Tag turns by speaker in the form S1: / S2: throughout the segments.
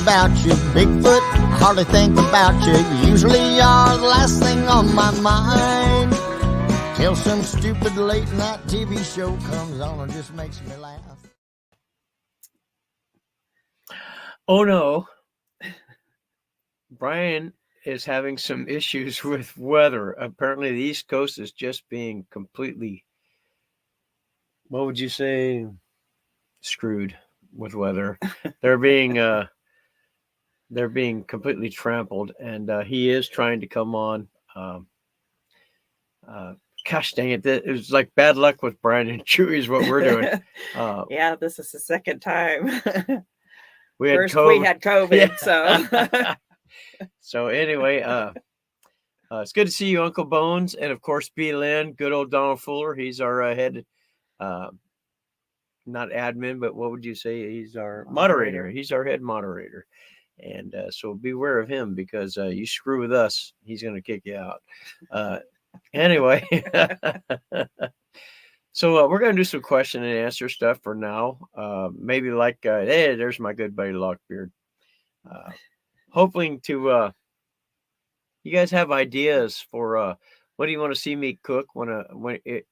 S1: about you. Bigfoot, hardly think about you. You usually are the last thing on my mind. Till some stupid late night TV show comes on and just makes me laugh.
S2: Oh no. Brian is having some issues with weather. Apparently the East Coast is just being completely, what would you say, screwed with weather. They're being completely trampled, and he is trying to come on. Gosh dang it! It was like bad luck with Brian and Chewie is what we're doing.
S3: Yeah, this is the second time.
S2: First
S3: we had COVID,
S2: so. So anyway, it's good to see you, Uncle Bones, and of course, B. Lynn, good old Donald Fuller. He's our head, not admin, but what would you say? He's our moderator. He's our head moderator, and so beware of him because you screw with us, he's going to kick you out. Anyway, so we're going to do some question and answer stuff for now. Maybe like, hey, there's my good buddy Lockbeard. Hoping to, you guys have ideas for what do you want to see me cook when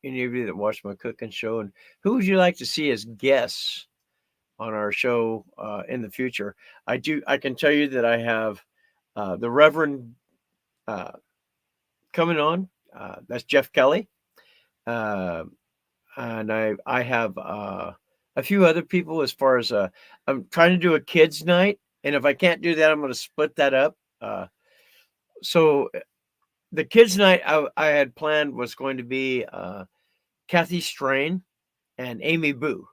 S2: any of you that watch my cooking show, and who would you like to see as guests on our show in the future? I can tell you that I have the Reverend coming on. That's Jeff Kelly. And I have a few other people as far as I'm trying to do a kids night. And if I can't do that, I'm going to split that up. So the kids night I had planned was going to be Kathy Strain and Amy Boo,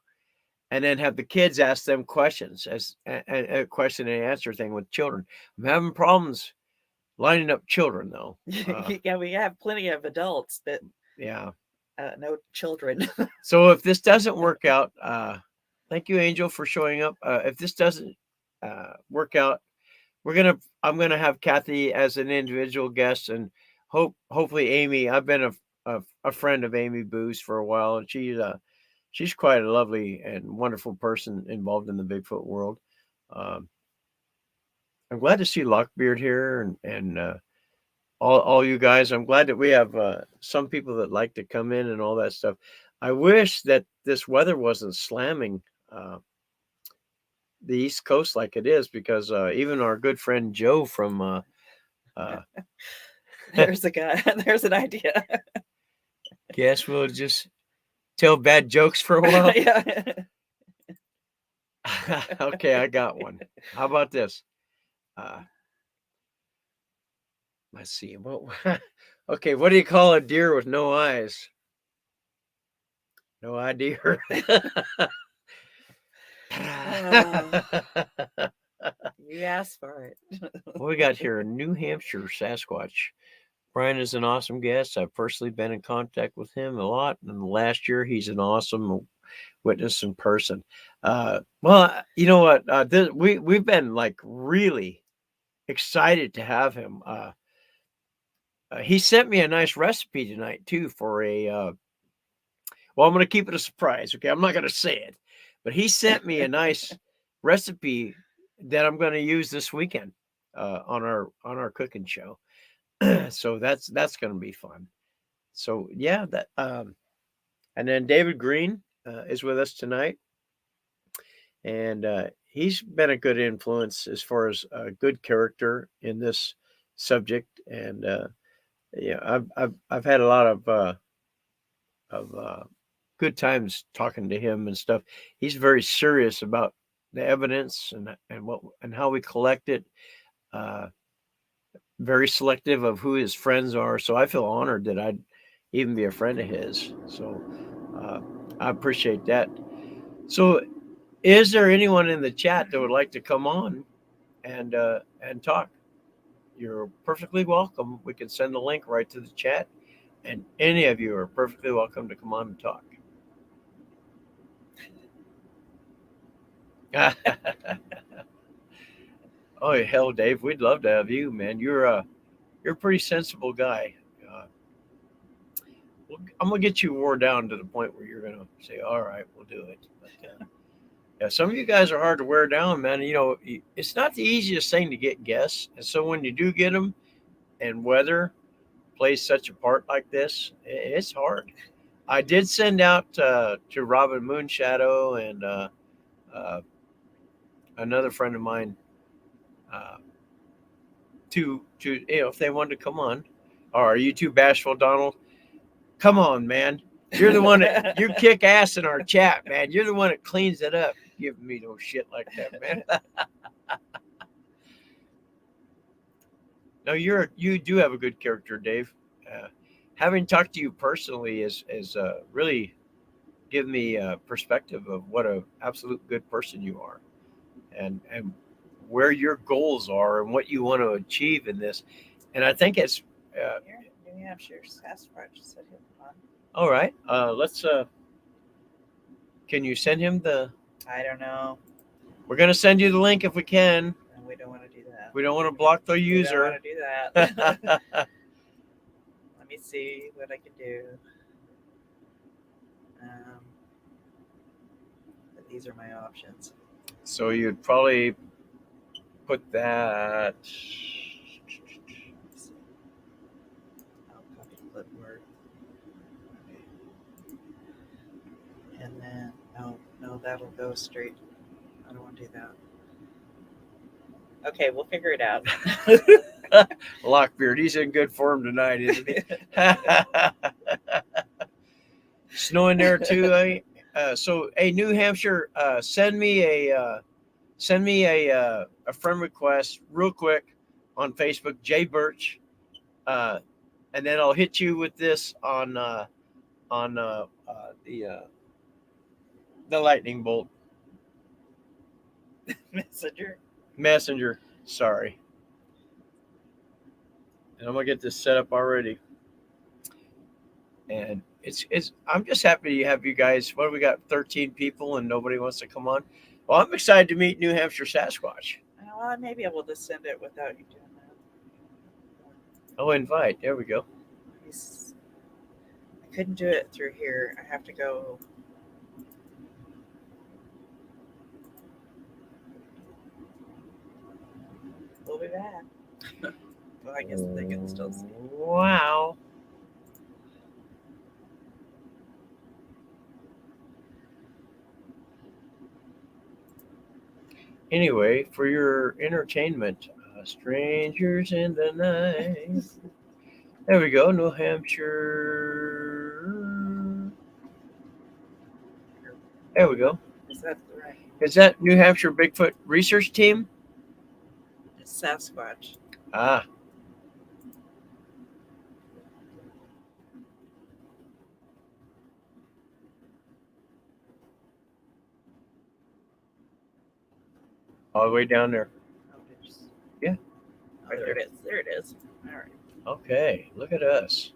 S2: and then have the kids ask them questions as a question and answer thing with children. I'm having problems lining up children though.
S3: Yeah, we have plenty of adults, but
S2: yeah,
S3: no children.
S2: So if this doesn't work out, thank you, Angel, for showing up. If this doesn't work out, I'm gonna have Kathy as an individual guest, and hopefully Amy. I've been a friend of Amy Boo's for a while, and she's quite a lovely and wonderful person involved in the Bigfoot world. I'm glad to see Lockbeard here and all you guys. I'm glad that we have some people that like to come in and all that stuff. I wish that this weather wasn't slamming the East Coast like it is, because even our good friend Joe from
S3: there's a guy. There's an idea.
S2: Guess we'll just tell bad jokes for a while.
S3: Yeah.
S2: Okay, I got one. How about this? Let's see. Okay, what do you call a deer with no eyes? No idea.
S3: You asked for it.
S2: We got here a New Hampshire Sasquatch. Brian is an awesome guest. I've personally been in contact with him a lot, and last year he's an awesome witness in person. Well, you know what? We've been like really excited to have him. He sent me a nice recipe tonight too for a. Well, I'm going to keep it a surprise. Okay, I'm not going to say it, but he sent me a nice recipe that I'm going to use this weekend on our cooking show. So that's going to be fun. So yeah, that and then David Green is with us tonight, and he's been a good influence as far as a good character in this subject. And yeah, I've had a lot of good times talking to him and stuff. He's very serious about the evidence and how we collect it. Very selective of who his friends are. So I feel honored that I'd even be a friend of his. So I appreciate that. So is there anyone in the chat that would like to come on and talk? You're perfectly welcome. We can send the link right to the chat, and any of you are perfectly welcome to come on and talk. Oh hell, Dave, we'd love to have you, man. You're a pretty sensible guy. I'm gonna get you wore down to the point where you're gonna say, "All right, we'll do it." But, Yeah, some of you guys are hard to wear down, man. You know, it's not the easiest thing to get guests, and so when you do get them, and weather plays such a part like this, it's hard. I did send out to Robin Moonshadow and another friend of mine uh, to if they wanted to come on. Or are you too bashful, Donald? Come on, man. You're the one that you kick ass in our chat, man. You're the one that cleans it up. Giving me no shit like that, man. No, you do have a good character, Dave. Having talked to you personally is really given me a perspective of what a absolute good person you are, and where your goals are and what you want to achieve in this. And I think it's
S3: New Hampshire Sasquatch said he'll come on.
S2: all right. Let's. Can you send him the?
S3: I don't know.
S2: We're gonna send you the link if we can.
S3: And we don't want to do that.
S2: We don't want to block the
S3: We don't
S2: user.
S3: want to do that. Let me see what I can do. But these are my options.
S2: So you'd probably put that.
S3: I'll copy clipboard. And then, no, that'll go straight. I don't want to do that. Okay, we'll figure it out.
S2: Lockbeard, he's in good form tonight, isn't he? Snowing there too, eh? So, hey, New Hampshire, send me a friend request real quick on Facebook, Jay Birch, and then I'll hit you with this on the lightning bolt messenger. Sorry, and I'm gonna get this set up already. And it's I'm just happy to have you guys. What do we got? 13 people, and nobody wants to come on. Well, I'm excited to meet New Hampshire Sasquatch.
S3: Well, I may be able to send it without you doing that.
S2: Oh, invite. There we go.
S3: I couldn't do it through here. I have to go. We'll be back. Well, I guess they can still see.
S2: Wow. Anyway, for your entertainment, strangers in the night. There we go, New Hampshire. There we go.
S3: Is that right?
S2: Is that New Hampshire Bigfoot Research Team?
S3: It's Sasquatch.
S2: Ah. All the way down there. Yeah.
S3: Oh, there it is. There it is. All right.
S2: Okay, look at us.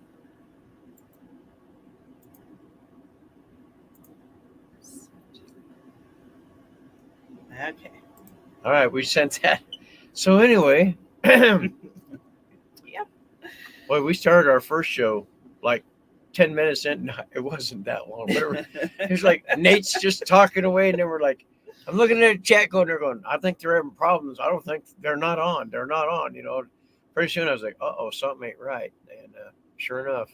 S3: Okay.
S2: All right, we sent that. So anyway,
S3: Yep.
S2: well, we started our first show like 10 minutes in. It wasn't that long. It was like Nate's just talking away, and then we're like, I'm looking at the chat going, they're going, I think they're having problems. I don't think they're not on. They're not on, you know. Pretty soon I was like, uh-oh, something ain't right. And sure enough,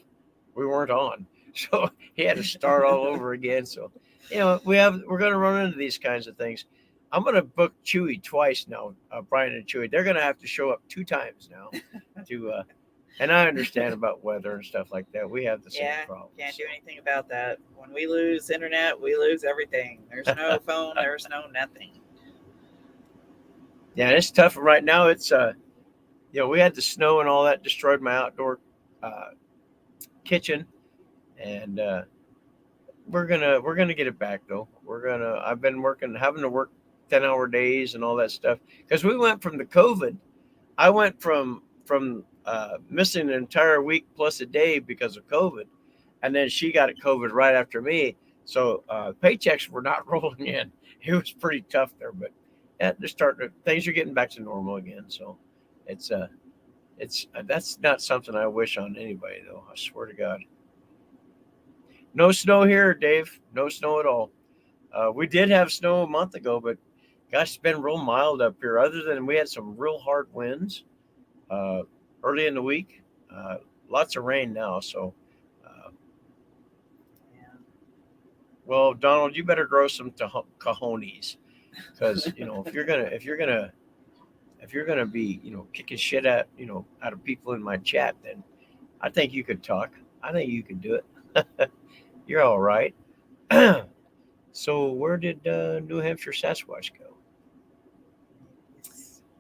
S2: we weren't on. So he had to start all over again. So, you know, we're going to run into these kinds of things. I'm going to book Chewie twice now, Brian and Chewie. They're going to have to show up 2 times now to, and I understand about weather and stuff like that. We have the same problem.
S3: Can't do anything about that. When we lose internet, we lose everything. There's no phone. There's no nothing.
S2: Yeah, it's tough right now. It's you know, we had the snow and all that destroyed my outdoor kitchen, and we're gonna get it back though. I've been having to work 10-hour days and all that stuff because we went from the COVID. I went from missing an entire week plus a day because of COVID, and then she got it COVID right after me. So paychecks were not rolling in. It was pretty tough there, but yeah, things are getting back to normal again. So it's that's not something I wish on anybody though. I swear to God. No snow here, Dave. No snow at all. We did have snow a month ago, but gosh, it's been real mild up here. Other than we had some real hard winds early in the week. Lots of rain now. So,
S3: Yeah.
S2: well, Donald, you better grow some cojones, because if you're gonna be kicking shit out of people in my chat, then I think you could talk. I think you could do it. You're all right. So where did New Hampshire Sasquatch go?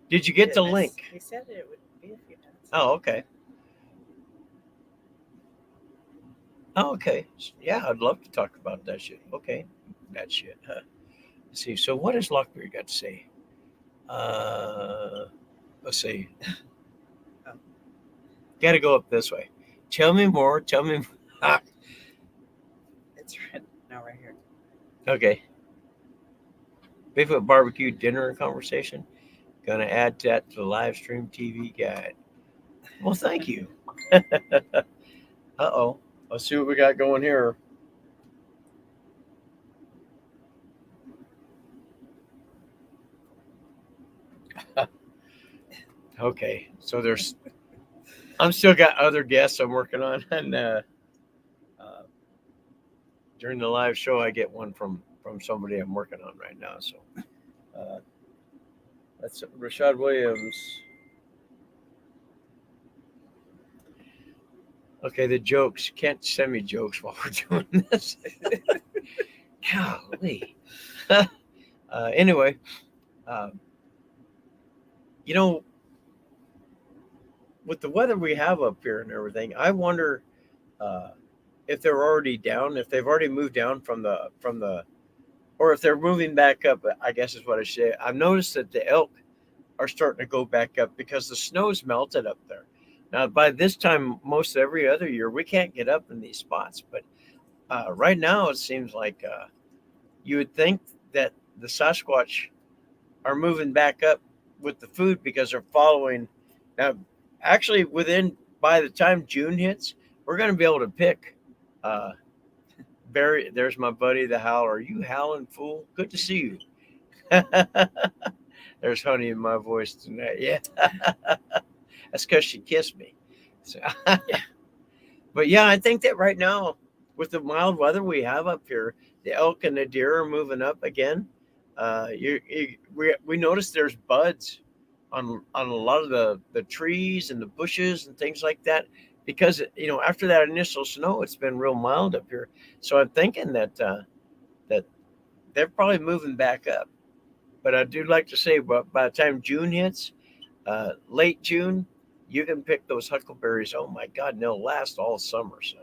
S2: Did you get the link?
S3: He said it would be a few minutes.
S2: Oh, okay. Oh, okay. Yeah, I'd love to talk about that shit. Okay, that shit. Huh? Let's see. So what does Lockbeard got to say? Let's see.
S3: Oh.
S2: Got to go up this way. Tell me more. Tell me.
S3: It's right now, right here.
S2: Okay. Bigfoot barbecue dinner conversation. Gonna add that to the live stream TV guide. Well, thank you. Uh-oh. Let's see what we got going here. Okay, so I'm still got other guests I'm working on, and during the live show, I get one from somebody I'm working on right now. So that's Rashad Williams. Okay, the jokes. You can't send me jokes while we're doing this. Golly. Anyway, with the weather we have up here and everything, I wonder if they're already down, if they've already moved down from the, or if they're moving back up. I guess is what I say. I've noticed that the elk are starting to go back up because the snow's melted up there. Now, by this time, most every other year, we can't get up in these spots. But right now, it seems like you would think that the Sasquatch are moving back up with the food because they're following. Now, actually, by the time June hits, we're going to be able to pick. Barry, there's my buddy, the Howler. Are you howling, fool? Good to see you. There's honey in my voice tonight. Yeah. That's because she kissed me. So, but yeah, I think that right now, with the mild weather we have up here, the elk and the deer are moving up again. We notice there's buds on a lot of the trees and the bushes and things like that, because after that initial snow, it's been real mild up here. So I'm thinking that that they're probably moving back up. But I do like to say, but by the time June hits, late June, you can pick those huckleberries. Oh my God, and they'll last all summer. So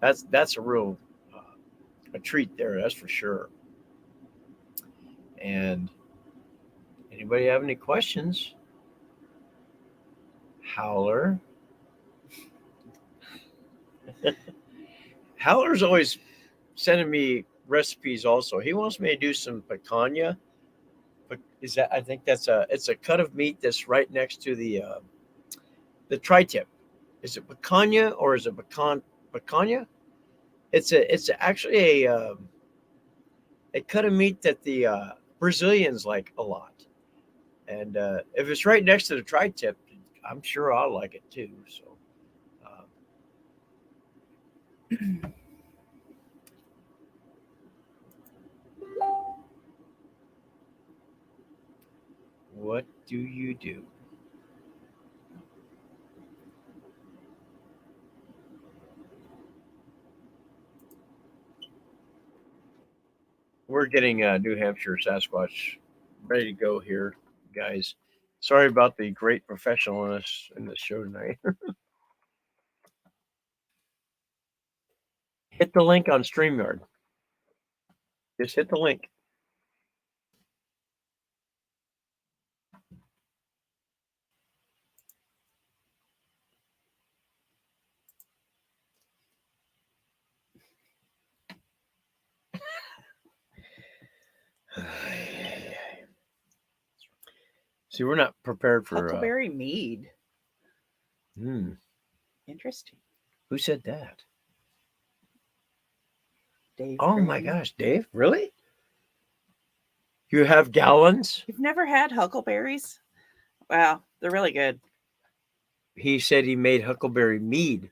S2: that's a real a treat there. That's for sure. And anybody have any questions? Howler. Howler's always sending me recipes. Also, he wants me to do some picanha. But I think it's a cut of meat that's right next to the tri-tip. Is it picanha or is it picanha? It's actually a cut of meat that the Brazilians like a lot, and if it's right next to the tri-tip, I'm sure I'll like it too. So. What do you do? We're getting New Hampshire Sasquatch ready to go here, guys. Sorry about the great professionalness in this show tonight. Hit the link on StreamYard. Just hit the link. See, we're not prepared for
S3: Huckleberry mead. Interesting.
S2: Who said that?
S3: Dave.
S2: Oh my gosh, Dave! Really? You have gallons?
S3: You've never had huckleberries? Wow, they're really good.
S2: He said he made huckleberry mead.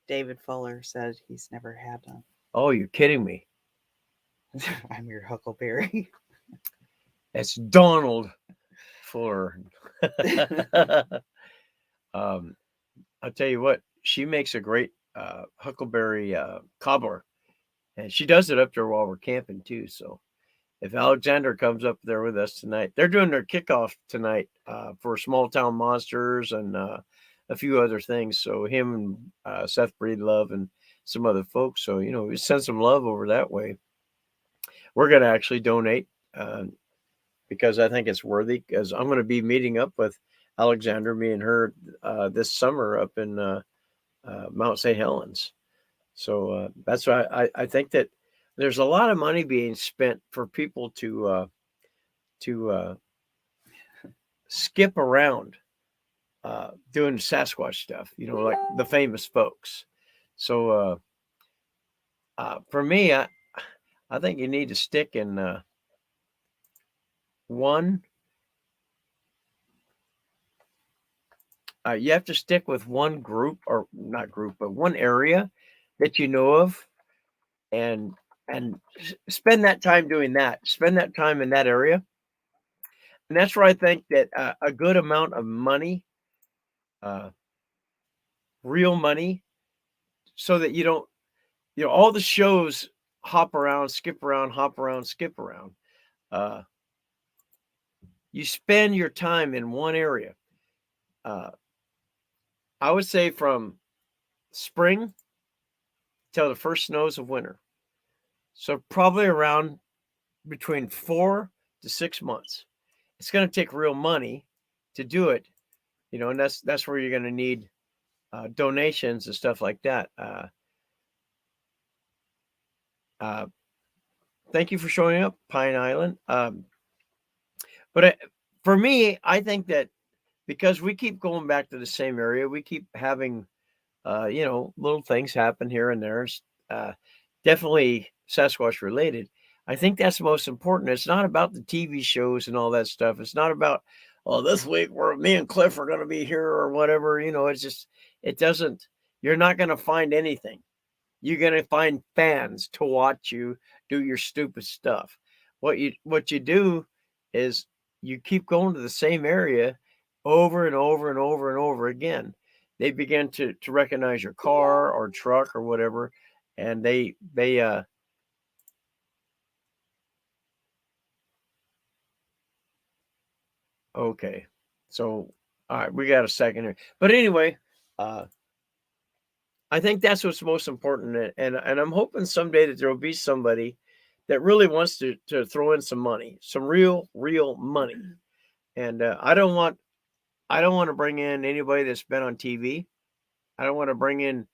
S3: David Fuller said he's never had them.
S2: Oh, you're kidding me.
S3: I'm your huckleberry.
S2: It's Donald Fuller. I'll tell you what, she makes a great huckleberry cobbler. And she does it up there while we're camping too. So if Alexander comes up there with us tonight, they're doing their kickoff tonight for Small Town Monsters and a few other things. So him and Seth Breedlove and some other folks. So, we send some love over that way. We're going to actually donate because I think it's worthy, because I'm going to be meeting up with Alexander, me and her, this summer up in Mount St. Helens. So that's why I think that there's a lot of money being spent for people to skip around doing Sasquatch stuff, like the famous folks. So for me, I think you need to stick in one. You have to stick with one group, or not group, but one area that you know of, and spend that time doing that. Spend that time in that area. And that's where I think that a good amount of money, real money, so that you don't, all the shows hop around, skip around, hop around, skip around. You spend your time in one area. I would say from spring till the first snows of winter. So probably around between 4 to 6 months. It's going to take real money to do it, and that's where you're going to need donations and stuff like that. Thank you for showing up, Pine Island. But for me, I think that because we keep going back to the same area, we keep having, little things happen here and there, definitely Sasquatch related. I think that's most important. It's not about the TV shows and all that stuff. It's not about, this week where me and Cliff are going to be here or whatever. It's just, you're not going to find anything. You're going to find fans to watch you do your stupid stuff. What you do is you keep going to the same area over and over and over and over again. They begin to recognize your car or truck or whatever, and they okay. So all right, we got a second here. But anyway, I think that's what's most important, and I'm hoping someday that there will be somebody that really wants to throw in some money, some real money. And I don't want to bring in anybody that's been on TV. I don't want to bring in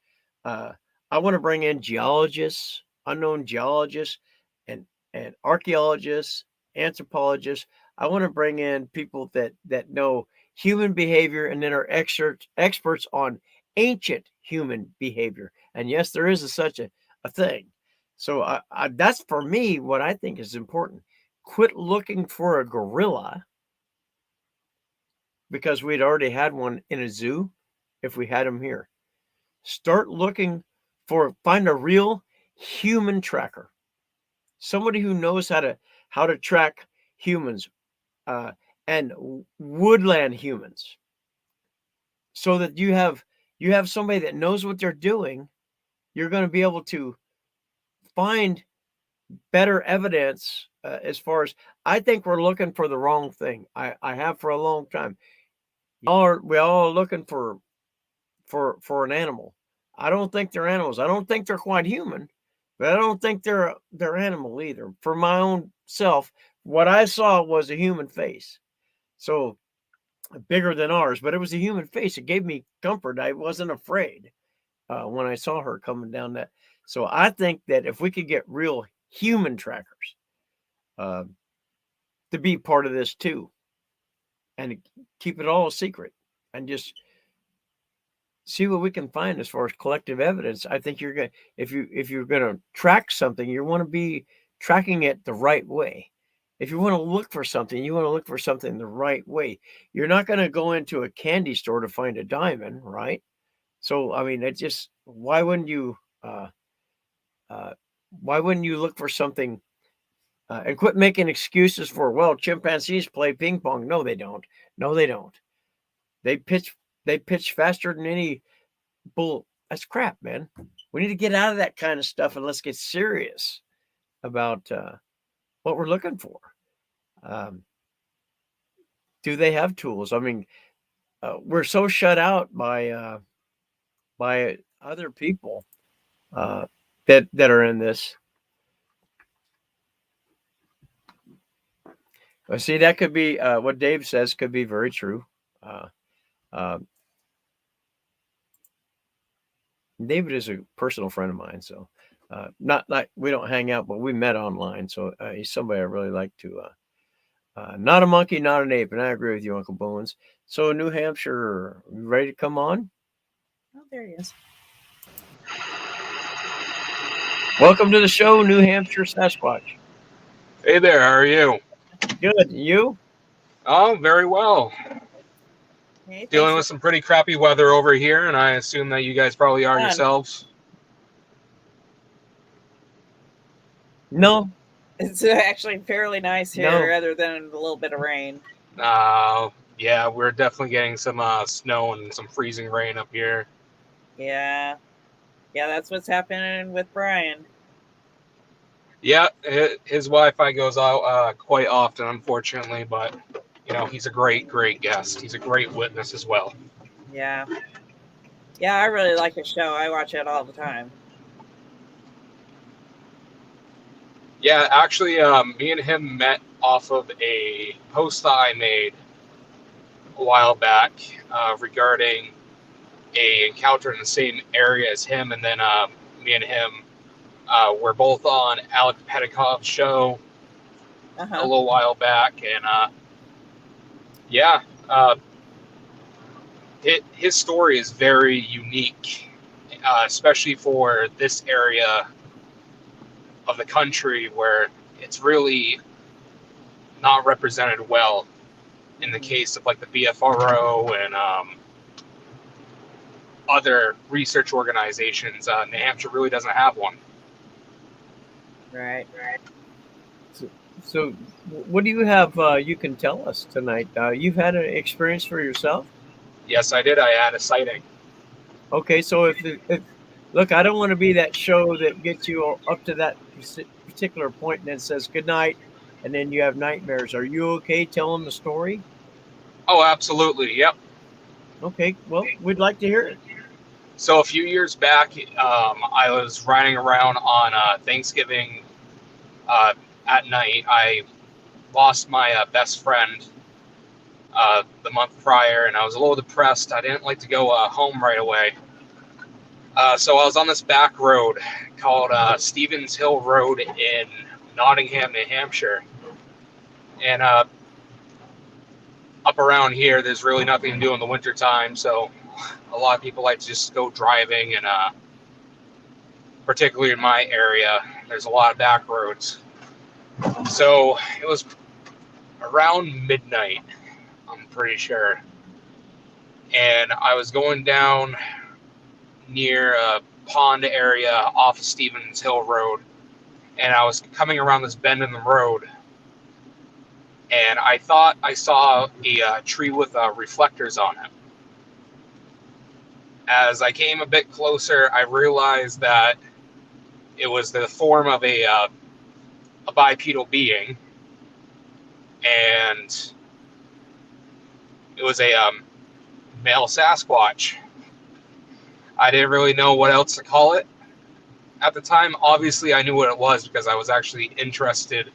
S2: I want to bring in geologists, unknown geologists, and archaeologists, anthropologists. I want to bring in people that know human behavior and then are experts on ancient human behavior. And yes, there is such a thing. So that's for me what I think is important. Quit looking for a gorilla because we'd already had one in a zoo if we had him here. Start looking find a real human tracker. Somebody who knows how to track humans and woodland humans, so that you have somebody that knows what they're doing. You're going to be able to find better evidence as far as, I think we're looking for the wrong thing. I have for a long time. We all are looking for an animal. I don't think they're animals. I don't think they're quite human, but I don't think they're animal either. For my own self, what I saw was a human face. So bigger than ours, but it was a human face. It gave me comfort. I wasn't afraid when I saw her coming down that. So I think that if we could get real human trackers to be part of this too, and keep it all a secret, and just see what we can find as far as collective evidence. I think you're going, if you're going to track something, you want to be tracking it the right way. if you want to look for something, you want to look for something the right way. You're not going to go into a candy store to find a diamond, right? So, I mean, why wouldn't you look for something and quit making excuses for, well, chimpanzees play ping pong? No, they don't. No, they don't. They pitch faster than any bull. That's crap, man. We need to get out of that kind of stuff and let's get serious about what we're looking for. Do they have tools? I mean, we're so shut out by other people that are in this. See, that could be what Dave says could be very true. David is a personal friend of mine, so not like we don't hang out, but we met online. So he's somebody I really like to. Not a monkey, not an ape, and I agree with you, Uncle Bones. So New Hampshire, you ready to come on?
S3: Oh, there he is.
S2: Welcome to the show, New Hampshire Sasquatch.
S4: Hey there, how are you?
S2: Good. You?
S4: Oh, very well.
S3: Hey,
S4: Dealing with some pretty crappy weather over here, and I assume that you guys probably are yourselves.
S2: No.
S3: It's actually fairly nice here, other than a little bit of rain.
S4: Yeah, we're definitely getting some snow and some freezing rain up here.
S3: Yeah, that's what's happening with Brian.
S4: Yeah, his Wi-Fi goes out quite often, unfortunately, but you know, he's a great guest. He's a great witness as well.
S3: Yeah, I really like his show. I watch it all the time.
S4: Yeah, actually, me and him met off of a post that I made a while back regarding a encounter in the same area as him, and then me and him were both on Alec Petticoff's show a little while back, and his story is very unique, especially for this area of the country where it's really not represented well in the case of like the BFRO and other research organizations. New Hampshire really doesn't have one.
S3: Right.
S2: So what do you have you can tell us tonight? You've had an experience for yourself?
S4: Yes, I did. I had a sighting.
S2: Okay, so if look, I don't want to be that show that gets you up to that particular point and then says good night, and then you have nightmares. Are you okay telling the story?
S4: Oh, absolutely. Yep.
S2: Okay, well, we'd like to hear it.
S4: So a few years back, I was riding around on Thanksgiving at night. I lost my best friend the month prior, and I was a little depressed. I didn't like to go home right away. So I was on this back road called Stevens Hill Road in Nottingham, New Hampshire. And up around here, there's really nothing to do in the wintertime, so a lot of people like to just go driving, and particularly in my area, there's a lot of back roads. So it was around midnight, I'm pretty sure. And I was going down near a pond area off of Stevens Hill Road, and I was coming around this bend in the road, and I thought I saw a tree with reflectors on it. As I came a bit closer, I realized that it was the form of a bipedal being, and it was a male Sasquatch. I didn't really know what else to call it at the time. Obviously, I knew what it was because I was actually interested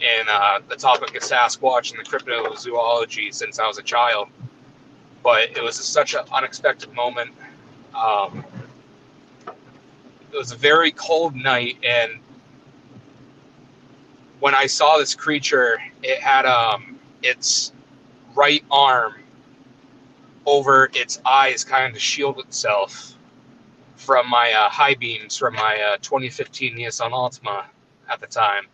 S4: in the topic of Sasquatch and the cryptozoology since I was a child. But it was such an unexpected moment. It was a very cold night, and when I saw this creature, it had its right arm over its eyes, kind of shield itself from my high beams from my 2015 Nissan Altima at the time.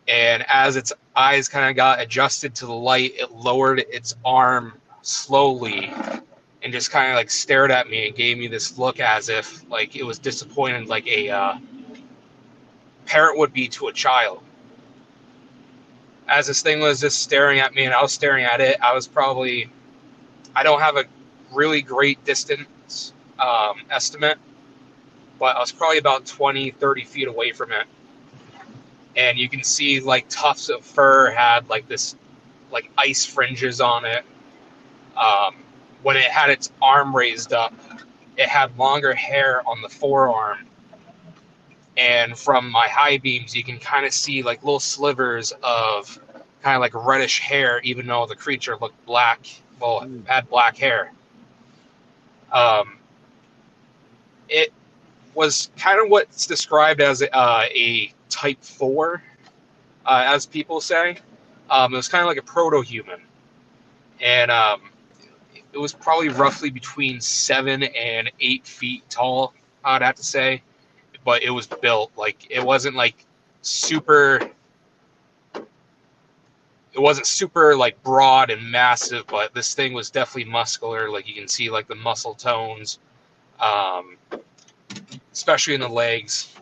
S4: And And as its eyes kind of got adjusted to the light, it lowered its arm slowly and just kind of like stared at me and gave me this look as if like it was disappointed, like a parent would be to a child. As this thing was just staring at me and I was staring at it, I was probably, I don't have a really great distance estimate, but I was probably about 20, 30 feet away from it. And you can see like tufts of fur had like this like ice fringes on it. When it had its arm raised up, it had longer hair on the forearm. And from my high beams, you can kind of see like little slivers of kind of like reddish hair, even though the creature looked black. Well, it had black hair. It was kind of what's described as a type 4, as people say. It was kind of like a proto-human. And it was probably roughly between 7 and 8 feet tall, I'd have to say. But it was built like it wasn't super like broad and massive, but this thing was definitely muscular. Like you can see like the muscle tones, especially in the legs.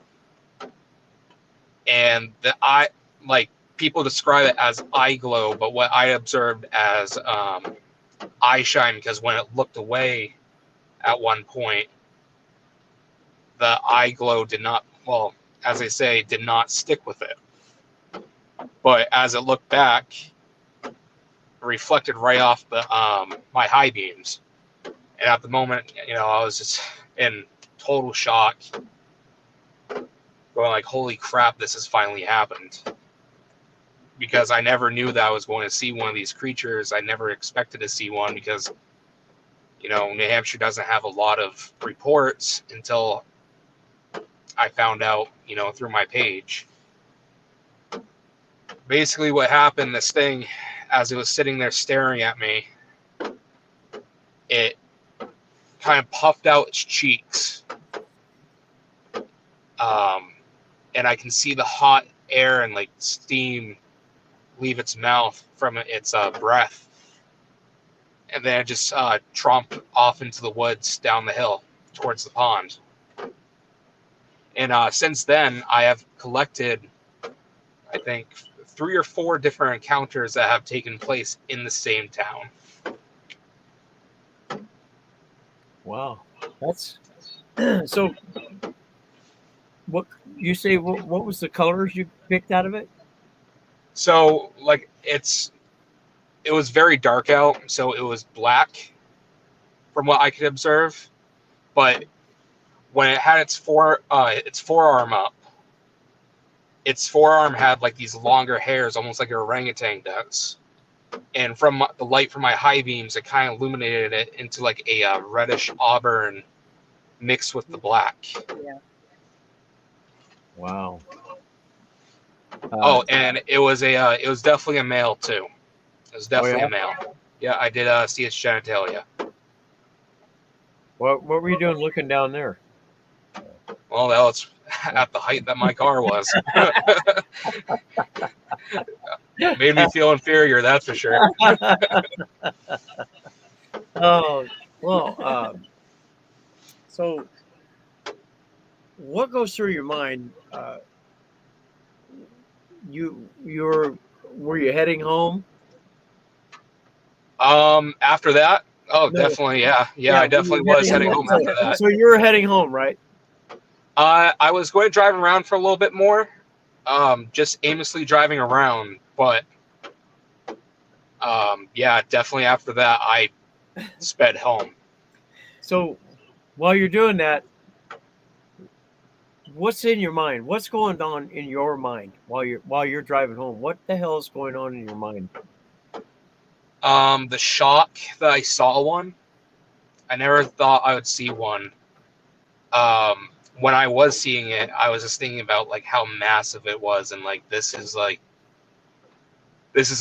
S4: And the eye, like people describe it as eye glow, but what I observed as eye shine, because when it looked away at one point, the eye glow did not, well, as I say, did not stick with it. But as it looked back, it reflected right off the my high beams. And at the moment, I was just in total shock, going like, holy crap, this has finally happened. Because I never knew that I was going to see one of these creatures. I never expected to see one because, New Hampshire doesn't have a lot of reports until I found out, through my page. Basically what happened, this thing, as it was sitting there staring at me, it kind of puffed out its cheeks. And I can see the hot air and like steam leave its mouth from its breath. And then it just tromped off into the woods down the hill towards the pond. And since then, I have collected, I think, 3 or 4 different encounters that have taken place in the same town.
S2: Wow, that's so. What you say? What was the colors you picked out of it?
S4: So, like, it was very dark out, so it was black, from what I could observe. But when it had its forearm up, its forearm had like these longer hairs, almost like an orangutan does. And from the light from my high beams, it kind of illuminated it into like a reddish auburn mixed with the black.
S3: Yeah.
S2: Wow.
S4: And it was definitely a male too. It was definitely a male. Yeah, I did see its genitalia.
S2: What were you doing looking down there?
S4: Well, that was at the height that my car was. Made me feel inferior, that's for sure.
S2: Oh, well, so what goes through your mind? Were you heading home?
S4: After that? Oh,
S2: No.
S4: definitely, yeah. Yeah, I definitely was heading home after that.
S2: So you were heading home, right?
S4: I was going to drive around for a little bit more, just aimlessly driving around, but yeah, definitely after that, I sped home.
S2: So while you're doing that, what's in your mind? What's going on in your mind while you're driving home? What the hell is going on in your mind?
S4: The shock that I saw one. I never thought I would see one. When I was seeing it, I was just thinking about like how massive it was, and like this is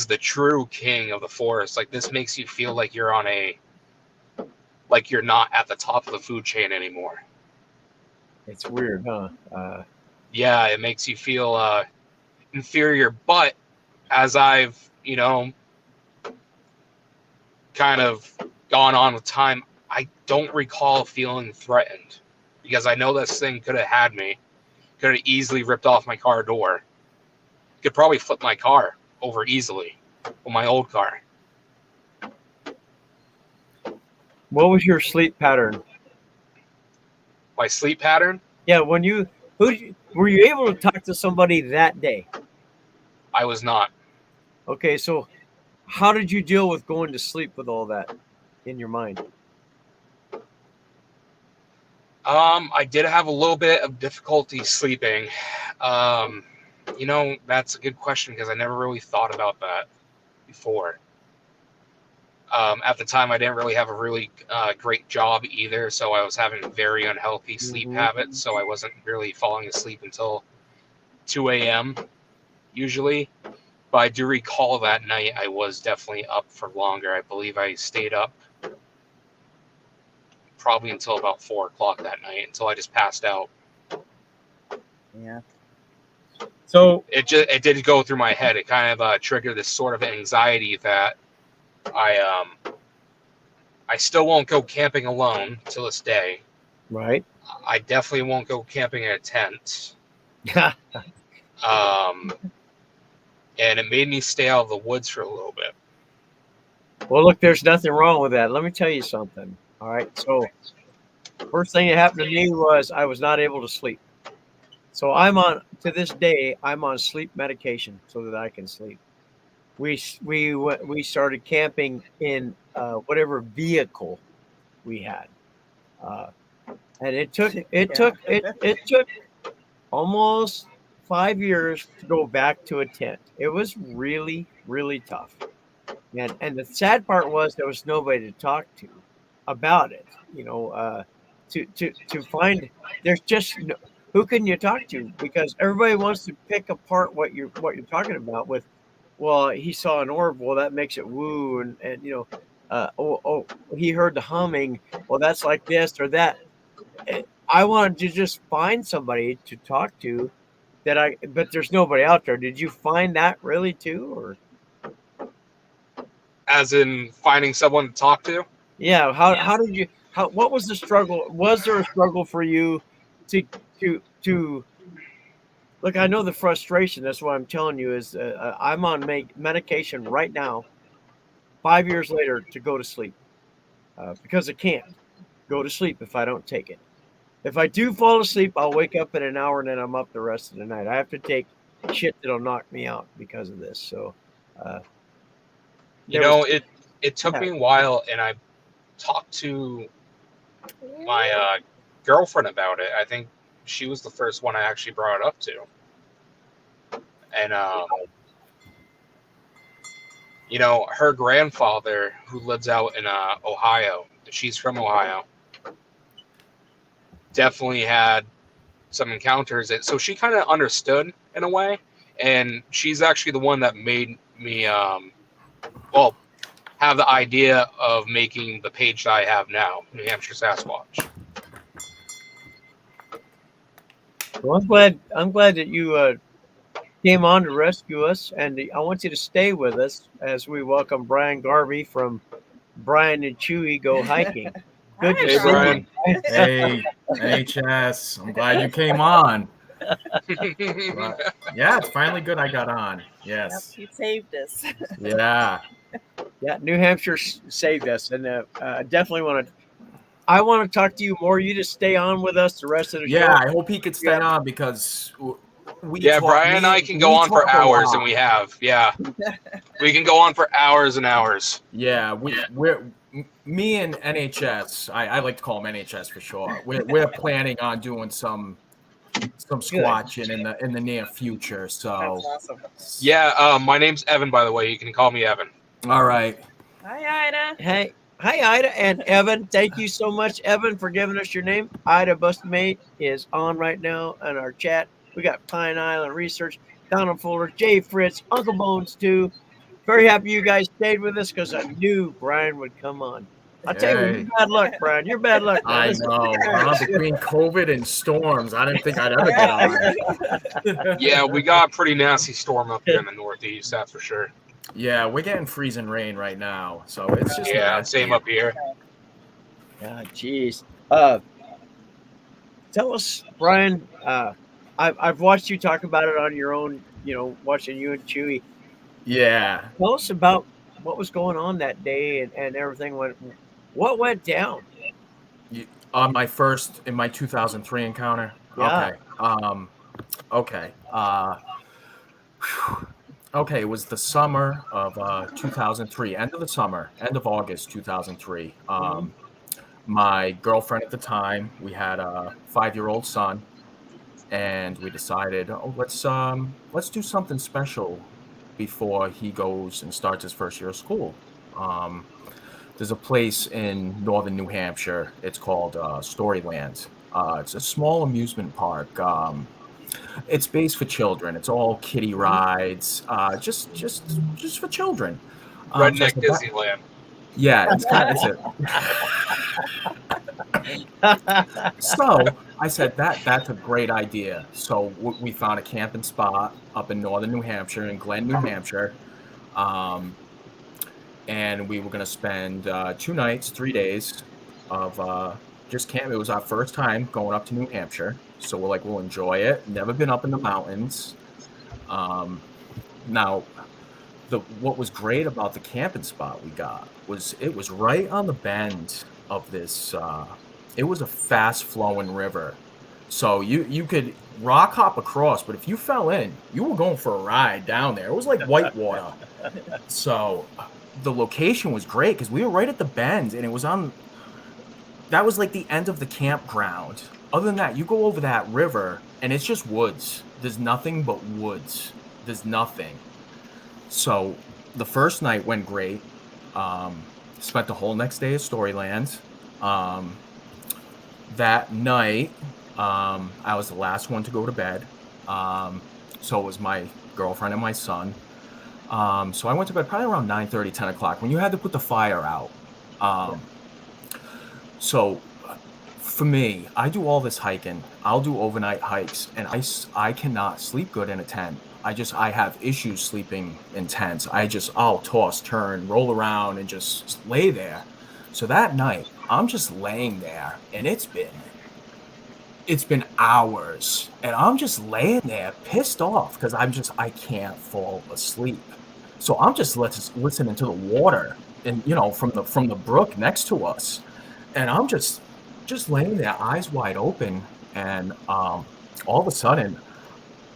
S4: the true king of the forest. Like this makes you feel like you're not at the top of the food chain anymore.
S2: It's weird, huh?
S4: Yeah, it makes you feel inferior. But as I've, kind of gone on with time, I don't recall feeling threatened, because I know this thing could have had me, could have easily ripped off my car door, could probably flip my car over easily with my old car.
S2: What was your sleep pattern?
S4: My sleep pattern?
S2: Yeah, were you able to talk to somebody that day?
S4: I was not.
S2: Okay, so how did you deal with going to sleep with all that in your mind?
S4: I did have a little bit of difficulty sleeping. That's a good question, because I never really thought about that before. At the time, I didn't really have a really great job either, so I was having very unhealthy sleep habits, so I wasn't really falling asleep until 2 a.m. usually. But I do recall that night I was definitely up for longer. I believe I stayed up probably until about 4 o'clock that night, until I just passed out.
S3: Yeah.
S2: So
S4: It did go through my head. It kind of triggered this sort of anxiety that I still won't go camping alone till this day.
S2: right.
S4: I definitely won't go camping in a tent. And it made me stay out of the woods for a little bit.
S2: Well, look, there's nothing wrong with that. Let me tell you something. All right. So first thing that happened to me was I was not able to sleep. So to this day, I'm on sleep medication so that I can sleep. We started camping in whatever vehicle we had. And it took almost 5 years to go back to a tent. It was really, really tough. And the sad part was there was nobody to talk to about it. To find, there's just who can you talk to, because everybody wants to pick apart what you're talking about with, well, he saw an orb, well, that makes it woo, and he heard the humming, well, that's like this or that. I wanted to just find somebody to talk to but there's nobody out there. Did you find that really too, or?
S4: As in finding someone to talk to?
S2: Yeah. How did you? What was the struggle? Was there a struggle for you to? Look, I know the frustration. That's what I'm telling you is I'm on medication right now. 5 years later to go to sleep because I can't go to sleep if I don't take it. If I do fall asleep, I'll wake up in an hour and then I'm up the rest of the night. I have to take shit that'll knock me out because of this. So,
S4: it took me a while, and I talked to my girlfriend about it. I think she was the first one I actually brought it up to. And, her grandfather, who lives out in Ohio, she's from Ohio, definitely had some encounters. So she kind of understood in a way. And she's actually the one that made me, have the idea of making the page that I have now, New Hampshire Sasquatch.
S2: Well, I'm glad that you came on to rescue us, and I want you to stay with us as we welcome Brian Garvey from Brian and Chewie Go Hiking. Good to
S4: Hey,
S2: see
S4: Brian.
S2: you.
S5: Hey, NHS. I'm glad you came on. Yeah, it's finally good I got on. Yes.
S3: Yep, you saved us.
S5: Yeah.
S2: Yeah, New Hampshire saved us, and definitely I want to talk to you more. You just stay on with us the rest of the show.
S5: Yeah, I hope he could stay on because
S4: Brian and I can go on for hours, and we have. Yeah, we can go on for hours and hours.
S5: Yeah, we're me and NHS. I like to call him NHS for sure. We're planning on doing some squatching in the near future. So
S3: That's awesome.
S4: Yeah, my name's Evan, by the way. You can call me Evan.
S5: All right.
S3: Hi, Ida.
S2: Hey, hi, Ida and Evan. Thank you so much, Evan, for giving us your name. Ida Bustamate is on right now in our chat. We got Pine Island Research, Donald Fuller, Jay Fritz, Uncle Bones too. Very happy you guys stayed with us because I knew Brian would come on. I'll tell you, you're bad luck, Brian. You're bad luck.
S5: I know. Between COVID and storms, I didn't think I'd ever get on.
S4: Yeah, we got a pretty nasty storm up here in the Northeast, that's for sure.
S5: Yeah, we're getting freezing rain right now, so it's just nasty.
S4: Same up here.
S2: God, jeez. Tell us, Brian. I've watched you talk about it on your own. Watching you and Chewie.
S5: Yeah.
S2: Tell us about what was going on that day and everything. What went down?
S5: In my 2003 encounter.
S2: Yeah.
S5: Okay. Okay. It was the summer of 2003. End of August 2003. My girlfriend at the time, we had a 5-year-old son, and we decided, let's do something special before he goes and starts his first year of school. There's a place in northern New Hampshire. It's called Storyland. It's a small amusement park. It's based for children. It's all kiddie rides, just for children.
S4: Redneck Disneyland.
S5: Yeah, it's kind of it. So I said that's a great idea. So we found a camping spot up in northern New Hampshire, in Glen, New Hampshire. And we were going to spend 2 nights, 3 days of just camping. It was our first time going up to New Hampshire. So we're like, we'll enjoy it. Never been up in the mountains. Now, what was great about the camping spot we got was it was right on the bend of this. It was a fast-flowing river. So you could rock hop across, but if you fell in, you were going for a ride down there. It was like white water. So the location was great because we were right at the bend, and it was that was like the end of the campground. Other than that, you go over that river, and it's just woods. There's nothing but woods. There's nothing. So the first night went great. Spent the whole next day at Storyland. That night, I was the last one to go to bed. So it was my girlfriend and my son. So I went to bed probably around 9:30, 10 o'clock when you had to put the fire out. So for me, I do all this hiking. I'll do overnight hikes, and I cannot sleep good in a tent. I have issues sleeping in tents. I'll toss, turn, roll around, and just lay there. So that night, I'm just laying there, and it's been hours, and I'm just laying there pissed off because I can't fall asleep. So I'm just listening to the water, and from the brook next to us, and I'm just laying there, eyes wide open, and all of a sudden,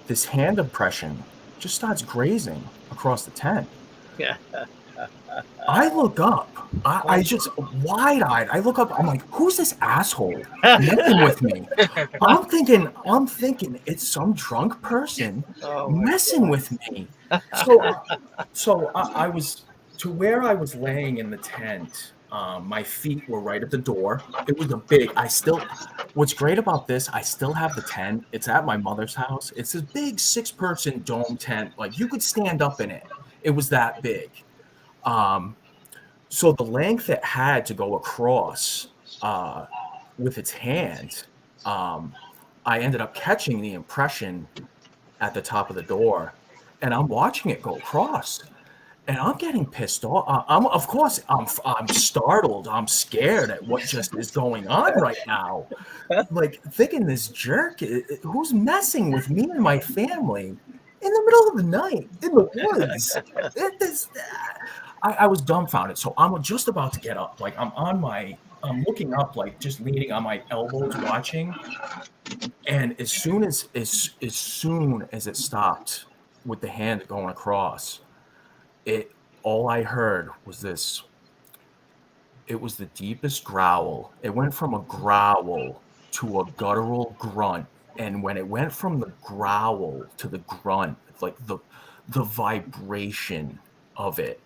S5: this hand impression just starts grazing across the tent.
S2: Yeah.
S5: I look up. I just wide-eyed. I look up. I'm like, who's this asshole messing with me? I'm thinking it's some drunk person messing with me. So I was to where I was laying in the tent. My feet were right at the door. It was what's great about this, I still have the tent. It's at my mother's house. It's a big 6-person dome tent. Like you could stand up in it. It was that big. So the length it had to go across with its hand, I ended up catching the impression at the top of the door, and I'm watching it go across. And I'm getting pissed off. I'm startled. I'm scared at what just is going on right now. Like thinking this jerk, who's messing with me and my family in the middle of the night in the woods. I was dumbfounded. So I'm just about to get up. Like I'm looking up, like just leaning on my elbows, watching. And as soon as it stopped with the hand going across, all I heard was this. It was the deepest growl. It went from a growl to a guttural grunt. And when it went from the growl to the grunt, like the vibration of it,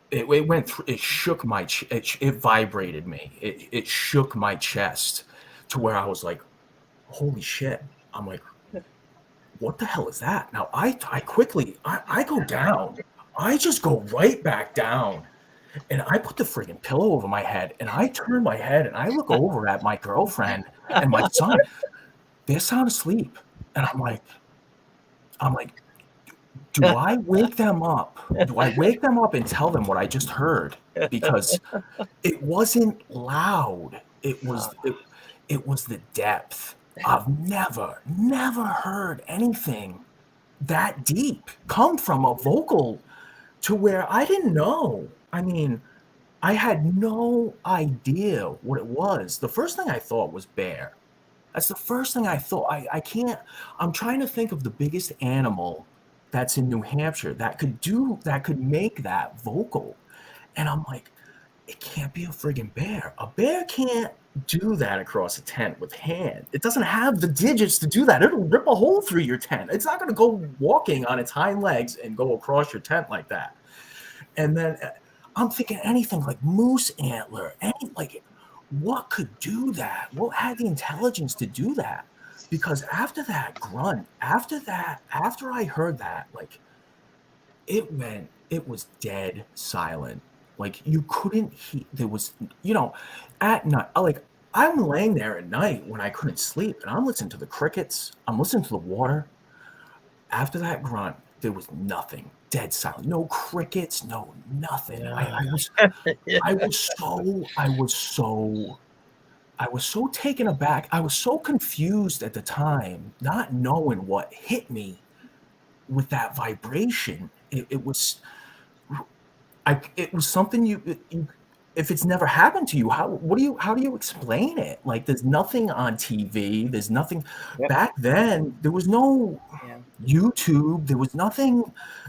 S5: it went through. It shook my. It vibrated me. It shook my chest to where I was like, "Holy shit!" I'm like, what the hell is that? Now I quickly go down. I just go right back down. And I put the friggin' pillow over my head, and I turn my head, and I look over at my girlfriend and my son. They're sound asleep, and I'm like, do I wake them up? Do I wake them up and tell them what I just heard? Because it wasn't loud. It was the depth. I've never heard anything that deep come from a vocal to where I didn't know. I mean, I had no idea what it was. The first thing I thought was bear. That's the first thing I thought. I'm trying to think of the biggest animal that's in New Hampshire that could make that vocal. And I'm like, it can't be a friggin' bear. A bear can't do that across a tent with hand. It doesn't have the digits to do that. It'll rip a hole through your tent. It's not going to go walking on its hind legs and go across your tent like that. And then I'm thinking anything like moose antler, what could do that? What had the intelligence to do that? Because after that grunt, after I heard that, like it was dead silent. Like you couldn't hear, there was, at night, like I'm laying there at night when I couldn't sleep and I'm listening to the crickets, I'm listening to the water. After that grunt, there was nothing, dead silent, no crickets, no nothing. I was so taken aback. I was so confused at the time, not knowing what hit me with that vibration. It was something you if it's never happened to you, how do you explain it? Like there's nothing on TV, there's nothing.
S2: Yep.
S5: Back then there was no YouTube, there was nothing,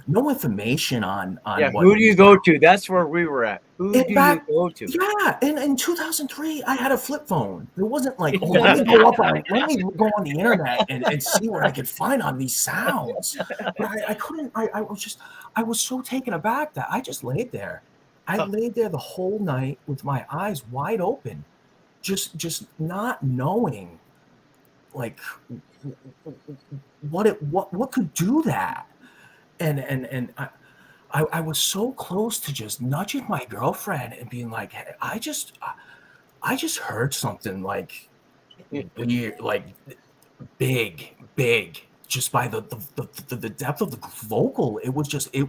S5: no information on
S2: who do you go to? That's where we were at. Who do you go to?
S5: Yeah, in 2003 I had a flip phone. It wasn't like, oh, let me go on the internet and see what I could find on these sounds. But I couldn't. I was so taken aback that I just laid there. I laid there the whole night with my eyes wide open, just not knowing like what could do that. And I was so close to just nudging my girlfriend and being like, hey, I just heard something like weird, like big, just by the depth of the vocal. It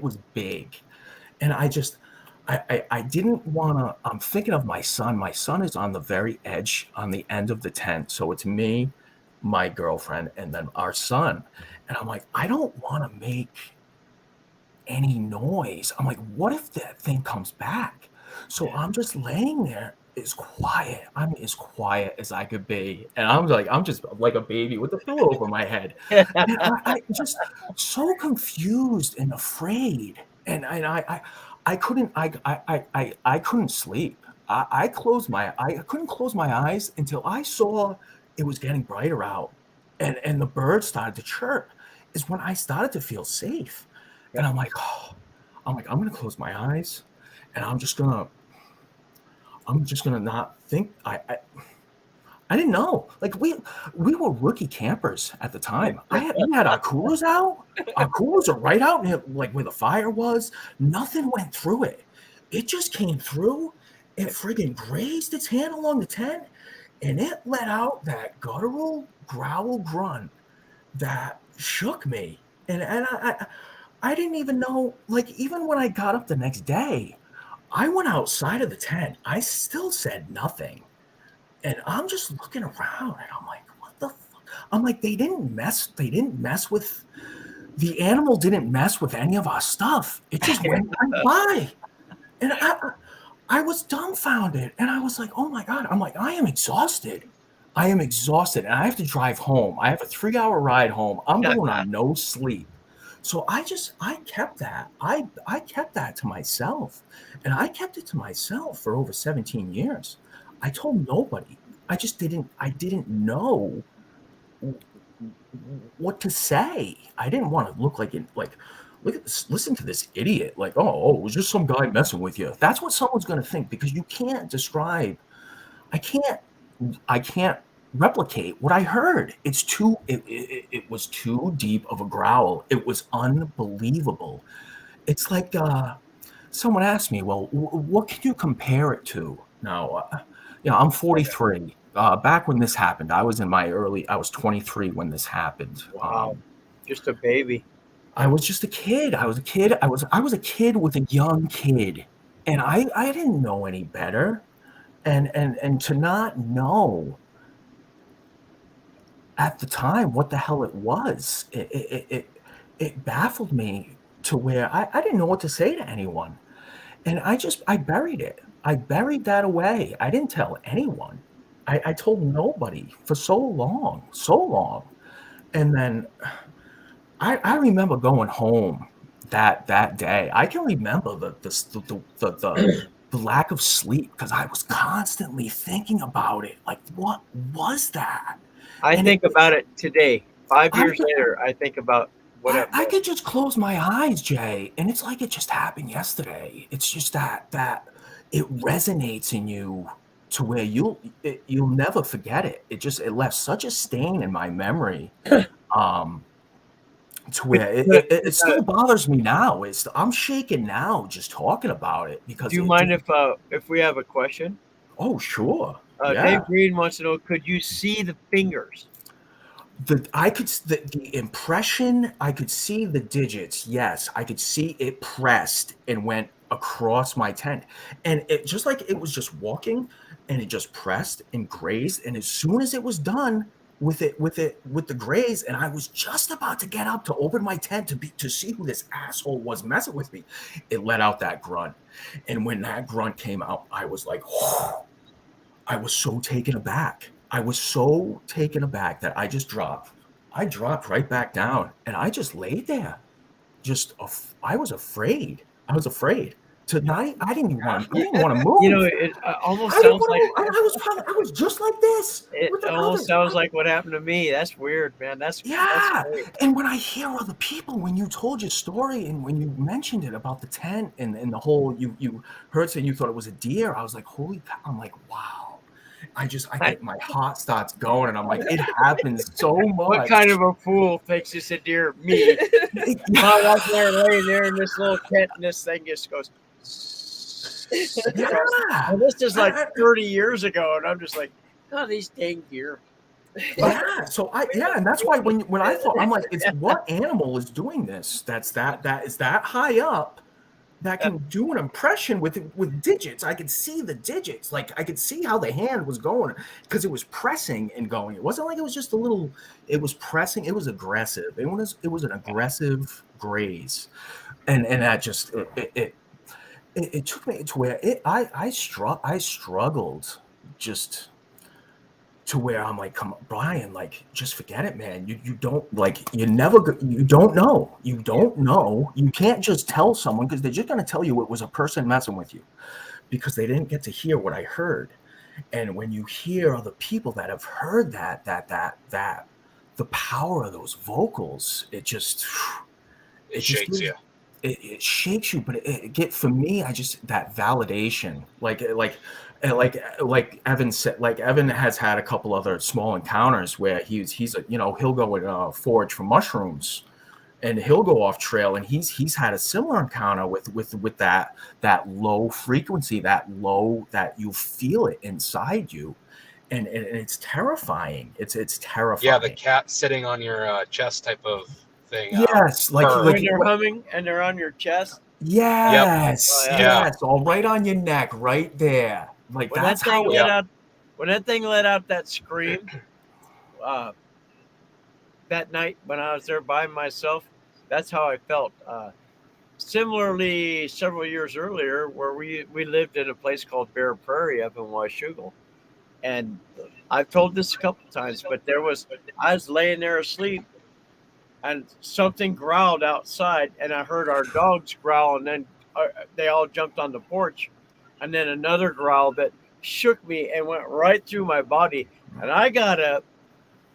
S5: was big. And I didn't want to, I'm thinking of my son. My son is on the very edge, on the end of the tent. So it's me, my girlfriend, and then our son. And I'm like, I don't want to make any noise. I'm like, what if that thing comes back? So I'm just laying there as quiet. I'm as quiet as I could be. And I'm just like a baby with a pillow over my head. And I just so confused and afraid. And I couldn't sleep. I couldn't close my eyes until I saw it was getting brighter out, and the birds started to chirp. Is when I started to feel safe, and I'm like, I'm gonna close my eyes, and I'm just gonna not think. I didn't know. Like we were rookie campers at the time. We had our coolers out. Our coolers are right out near, like where the fire was. Nothing went through it. It just came through. It friggin' grazed its hand along the tent, and it let out that guttural growl grunt that shook me. And I didn't even know. Like even when I got up the next day, I went outside of the tent. I still said nothing. And I'm just looking around and I'm like, what the fuck? I'm like, they didn't mess with, the animal didn't mess with any of our stuff. It just went right by. And I was dumbfounded. And I was like, oh my God. I'm like, I am exhausted. And I have to drive home. I have a 3-hour ride home. I'm going on no sleep. So I kept that. I kept that to myself. And I kept it to myself for over 17 years. I told nobody. I didn't know what to say. I didn't want to look like look at this, listen to this idiot. Like, oh, it was just some guy messing with you. That's what someone's going to think, because you can't describe. I can't replicate what I heard. It was too deep of a growl. It was unbelievable. It's like someone asked me, well, what can you compare it to? Now, I'm 43. Back when this happened, I was 23 when this happened.
S2: Wow. Just a baby.
S5: I was just a kid. I was a kid with a young kid, and I didn't know any better, and to not know at the time what the hell it was, it baffled me to where I didn't know what to say to anyone, and I buried it. I buried that away. I didn't tell anyone. I told nobody for so long, and then I remember going home that day. I can remember the lack of sleep because I was constantly thinking about it. Like, what was that?
S2: I
S5: And
S2: think
S5: it-
S2: about it today. 5
S5: I
S2: years
S5: could-
S2: later, I think about what it
S5: I
S2: was.
S5: could just close my eyes, Jay, and it's like it just happened yesterday. It's just that it resonates in you to where you'll never forget it. It left such a stain in my memory. To where it still bothers me now. I'm shaking now just talking about it because
S2: Do you mind if we have a question?
S5: Oh, sure.
S2: Dave Green wants to know: could you see the fingers?
S5: The impression, I could see the digits. Yes, I could see it pressed and went across my tent, and it just like it was just walking, and it just pressed and grazed, and as soon as it was done with the graze, and I was just about to get up to open my tent to see who this asshole was messing with me, it let out that grunt, and when that grunt came out, I was like, oh, I was so taken aback. That I dropped right back down, and I just laid there. I was afraid. I didn't even want to move.
S2: You know, it almost sounds like
S5: I was just like this.
S2: it almost sounds like what happened to me. That's weird, man. That's weird.
S5: And when I hear other people, when you told your story and when you mentioned it about the tent and the whole, you heard saying you thought it was a deer, I was like, holy cow! I'm like, wow. My heart starts going, and I'm like, it happens so much.
S2: What kind of a fool thinks it's a deer? Me. My wife there laying there in this little tent, and this thing just goes.
S5: Yeah.
S2: And this is like 30 years ago, and I'm just like, oh, these dang deer.
S5: Yeah. So and that's why when I thought, I'm like, it's what animal is doing this? That is that high up that can do an impression with digits. I could see the digits. Like I could see how the hand was going because it was pressing and going. It wasn't like it was just a little, it was pressing. It was aggressive. It was an aggressive graze. And that just, it took me to where I struggled just to where I'm like, come on, Brian, like, just forget it, man. You don't you don't know. You can't just tell someone because they're just going to tell you it was a person messing with you because they didn't get to hear what I heard. And when you hear other people that have heard that the power of those vocals, it
S4: shakes you.
S5: It shakes you, but for me, I just, that validation, like Evan said, like Evan has had a couple other small encounters where he's he'll go and forage for mushrooms, and he'll go off trail, and he's had a similar encounter with that low frequency, that you feel it inside you, and it's terrifying. It's terrifying.
S4: Yeah, the cat sitting on your chest type of thing.
S5: Yes,
S2: like when they're humming and they're on your chest.
S5: Yes,
S2: Yep.
S5: Yes, all right on your neck, right there. Like
S2: when
S5: that's
S2: that thing
S5: how.
S2: Let out, when that thing let out that scream, that night when I was there by myself, that's how I felt. Similarly, several years earlier, where we lived in a place called Bear Prairie up in Washougal, and I've told this a couple times, but I was laying there asleep. And something growled outside, and I heard our dogs growl, and then they all jumped on the porch. And then another growl that shook me and went right through my body. And I got up,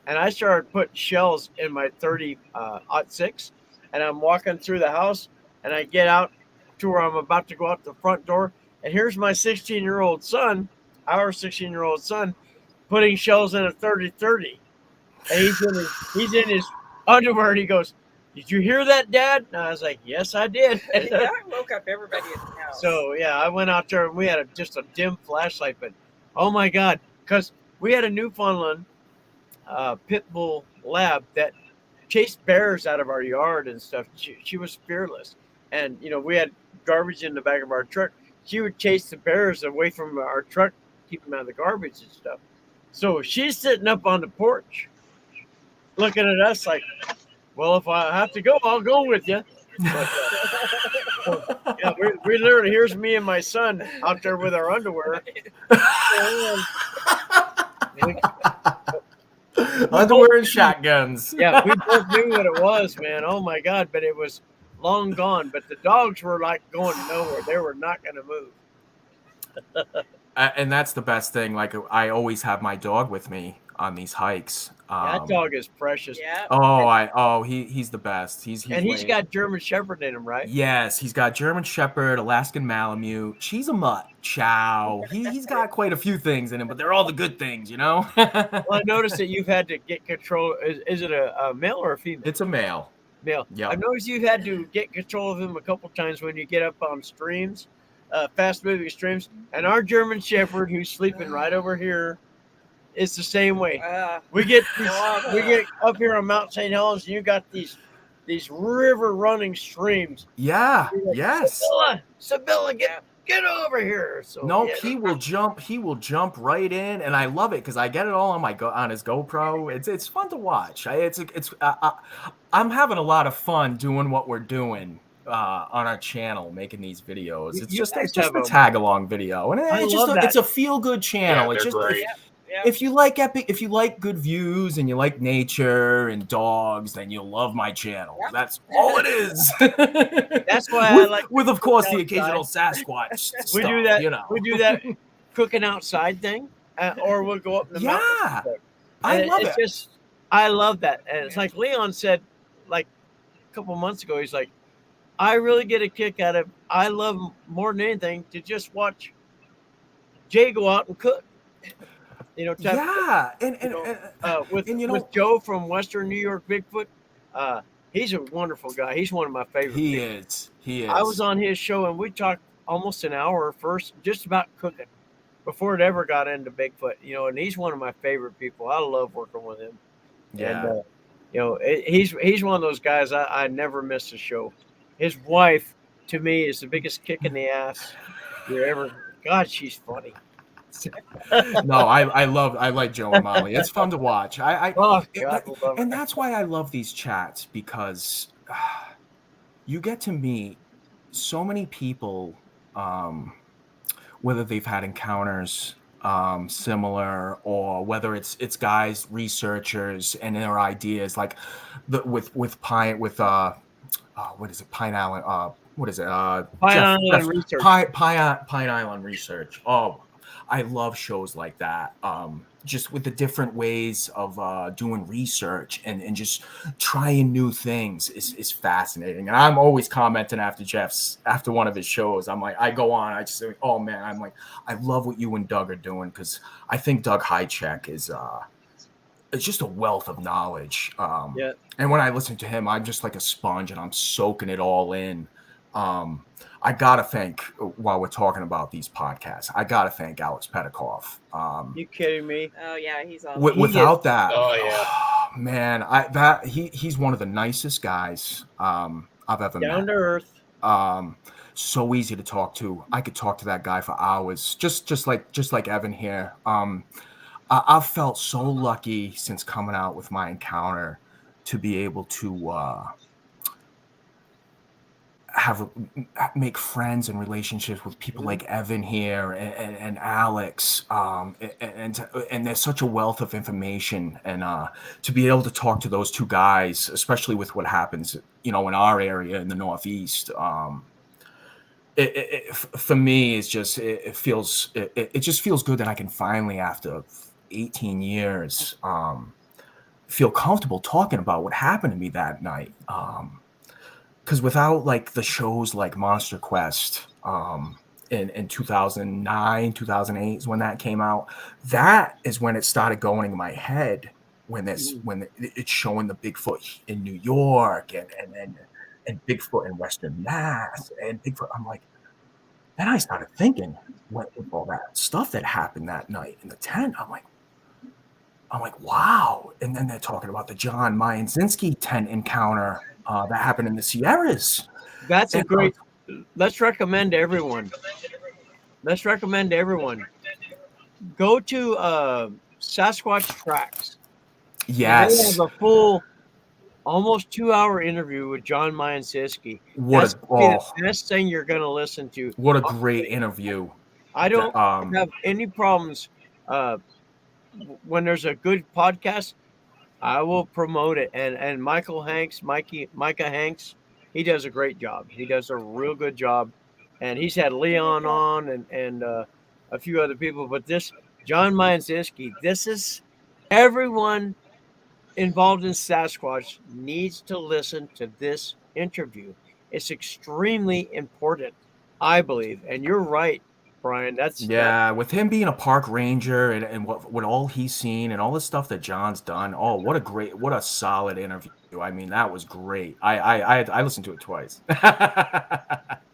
S2: and I started putting shells in my 30-06, and I'm walking through the house, and I get out to where I'm about to go out the front door, and here's my 16-year-old son, our 16-year-old son, putting shells in a 30-30. And he's in his underwear, and he goes, did you hear that, Dad? And I was like, yes, I did.
S3: Yeah, I woke up everybody in the house.
S2: So yeah, I went out there and we had just a dim flashlight, but oh my God, because we had a Newfoundland pit bull lab that chased bears out of our yard and stuff. She was fearless, and we had garbage in the back of our truck. She would chase the bears away from our truck, keep them out of the garbage and stuff. So she's sitting up on the porch, looking at us like, well, if I have to go, I'll go with you. But, yeah, we literally, here's me and my son out there with our underwear.
S5: Underwear and shotguns.
S2: Yeah, we both knew what it was, man. Oh my God, but it was long gone. But the dogs were like going nowhere. They were not going to move.
S5: And that's the best thing. Like, I always have my dog with me on these hikes.
S2: That dog is precious.
S3: Yeah.
S5: He's the best. He's
S2: got German Shepherd in him, right?
S5: Yes, he's got German Shepherd, Alaskan Malamute. She's a mutt. Chow. He's got quite a few things in him, but they're all the good things,
S2: Well, I noticed that you've had to get control. Is it a male or a female?
S5: It's a male.
S2: Male.
S5: Yep.
S2: I've noticed you've had to get control of him a couple times when you get up on streams, fast-moving streams. And our German Shepherd, who's sleeping right over here, is the same way. We get up here on Mount St. Helens, and you got these river running streams.
S5: Yeah.
S2: Like,
S5: Yes.
S2: Sibylla, get over here. So
S5: No,
S2: yeah.
S5: he will jump right in, and I love it because I get it all on his GoPro. It's fun to watch. I'm having a lot of fun doing what we're doing on our channel, making these videos. It's just a tag along video, and it's a feel good channel.
S4: Yeah,
S5: it's just
S4: great.
S3: Yeah.
S5: if you like good views and you like nature and dogs, then you'll love my channel.
S3: Yep.
S5: That's all it is.
S2: That's why
S5: with of course the occasional Sasquatch stuff.
S2: we do that. We do that cooking outside thing, or we'll go up in the mountains.
S5: I love it.
S2: I love that, and it's like Leon said, like a couple months ago. He's like, I really get a kick out of. I love more than anything to just watch Jay go out and cook. With Joe from Western New York Bigfoot, he's a wonderful guy. He's one of my favorites.
S5: He is.
S2: I was on his show and we talked almost an hour first, just about cooking, before it ever got into Bigfoot. And he's one of my favorite people. I love working with him.
S5: Yeah.
S2: And he's one of those guys I never miss a show. His wife, to me, is the biggest kick in the ass you ever. God, she's funny.
S5: No, I like Joe and Molly. It's fun to watch. And that's why I love these chats, because you get to meet so many people, whether they've had encounters similar, or whether it's guys, researchers, and their ideas, like with Pine Island. What is it?
S2: Island Research.
S5: Pine Island Research. Oh, I love shows like that. Just with the different ways of doing research and just trying new things is fascinating. And I'm always commenting after one of his shows. I'm like, I go on, I just say, oh man, I'm like, I love what you and Doug are doing, because I think Doug Highcheck is it's just a wealth of knowledge. And when I listen to him, I'm just like a sponge and I'm soaking it all in. I gotta thank, while we're talking about these podcasts, I gotta thank Alex Petikoff.
S2: You kidding me?
S3: Oh yeah, he's awesome.
S5: Without that,
S4: man,
S5: he's one of the nicest guys I've ever met.
S2: Down to earth.
S5: So easy to talk to. I could talk to that guy for hours. Just like Evan here. I've felt so lucky since coming out with my encounter to be able to make friends and relationships with people like Evan here and Alex, and there's such a wealth of information, and to be able to talk to those two guys, especially with what happens, in our area in the Northeast, for me, it's just it just feels good that I can finally, after 18 years, feel comfortable talking about what happened to me that night. Because without like the shows like Monster Quest in 2009, 2008 is when that came out. That is when it started going in my head when it's showing the Bigfoot in New York and Bigfoot in Western Mass and Bigfoot. I'm like, then I started thinking with all that stuff that happened that night in the tent. I'm like, wow. And then they're talking about the John Mayenzinski tent encounter that happened in the Sierras.
S2: That's a great. Let's recommend to everyone. Go to Sasquatch Tracks.
S5: Yes.
S2: They have a full, almost 2-hour interview with John Mayenzinski.
S5: That's
S2: the best thing you're going to listen to.
S5: What a great interview.
S2: I don't have any problems. When there's a good podcast, I will promote it. And Micah Hanks, he does a great job. He does a real good job. And he's had Leon on and a few other people. But this, John Mayenzinski, this is everyone involved in Sasquatch needs to listen to this interview. It's extremely important, I believe. And you're right, Brian.
S5: With him being a park ranger and what all he's seen and all the stuff that John's done. Oh, what a solid interview. I mean, that was great. I listened to it twice.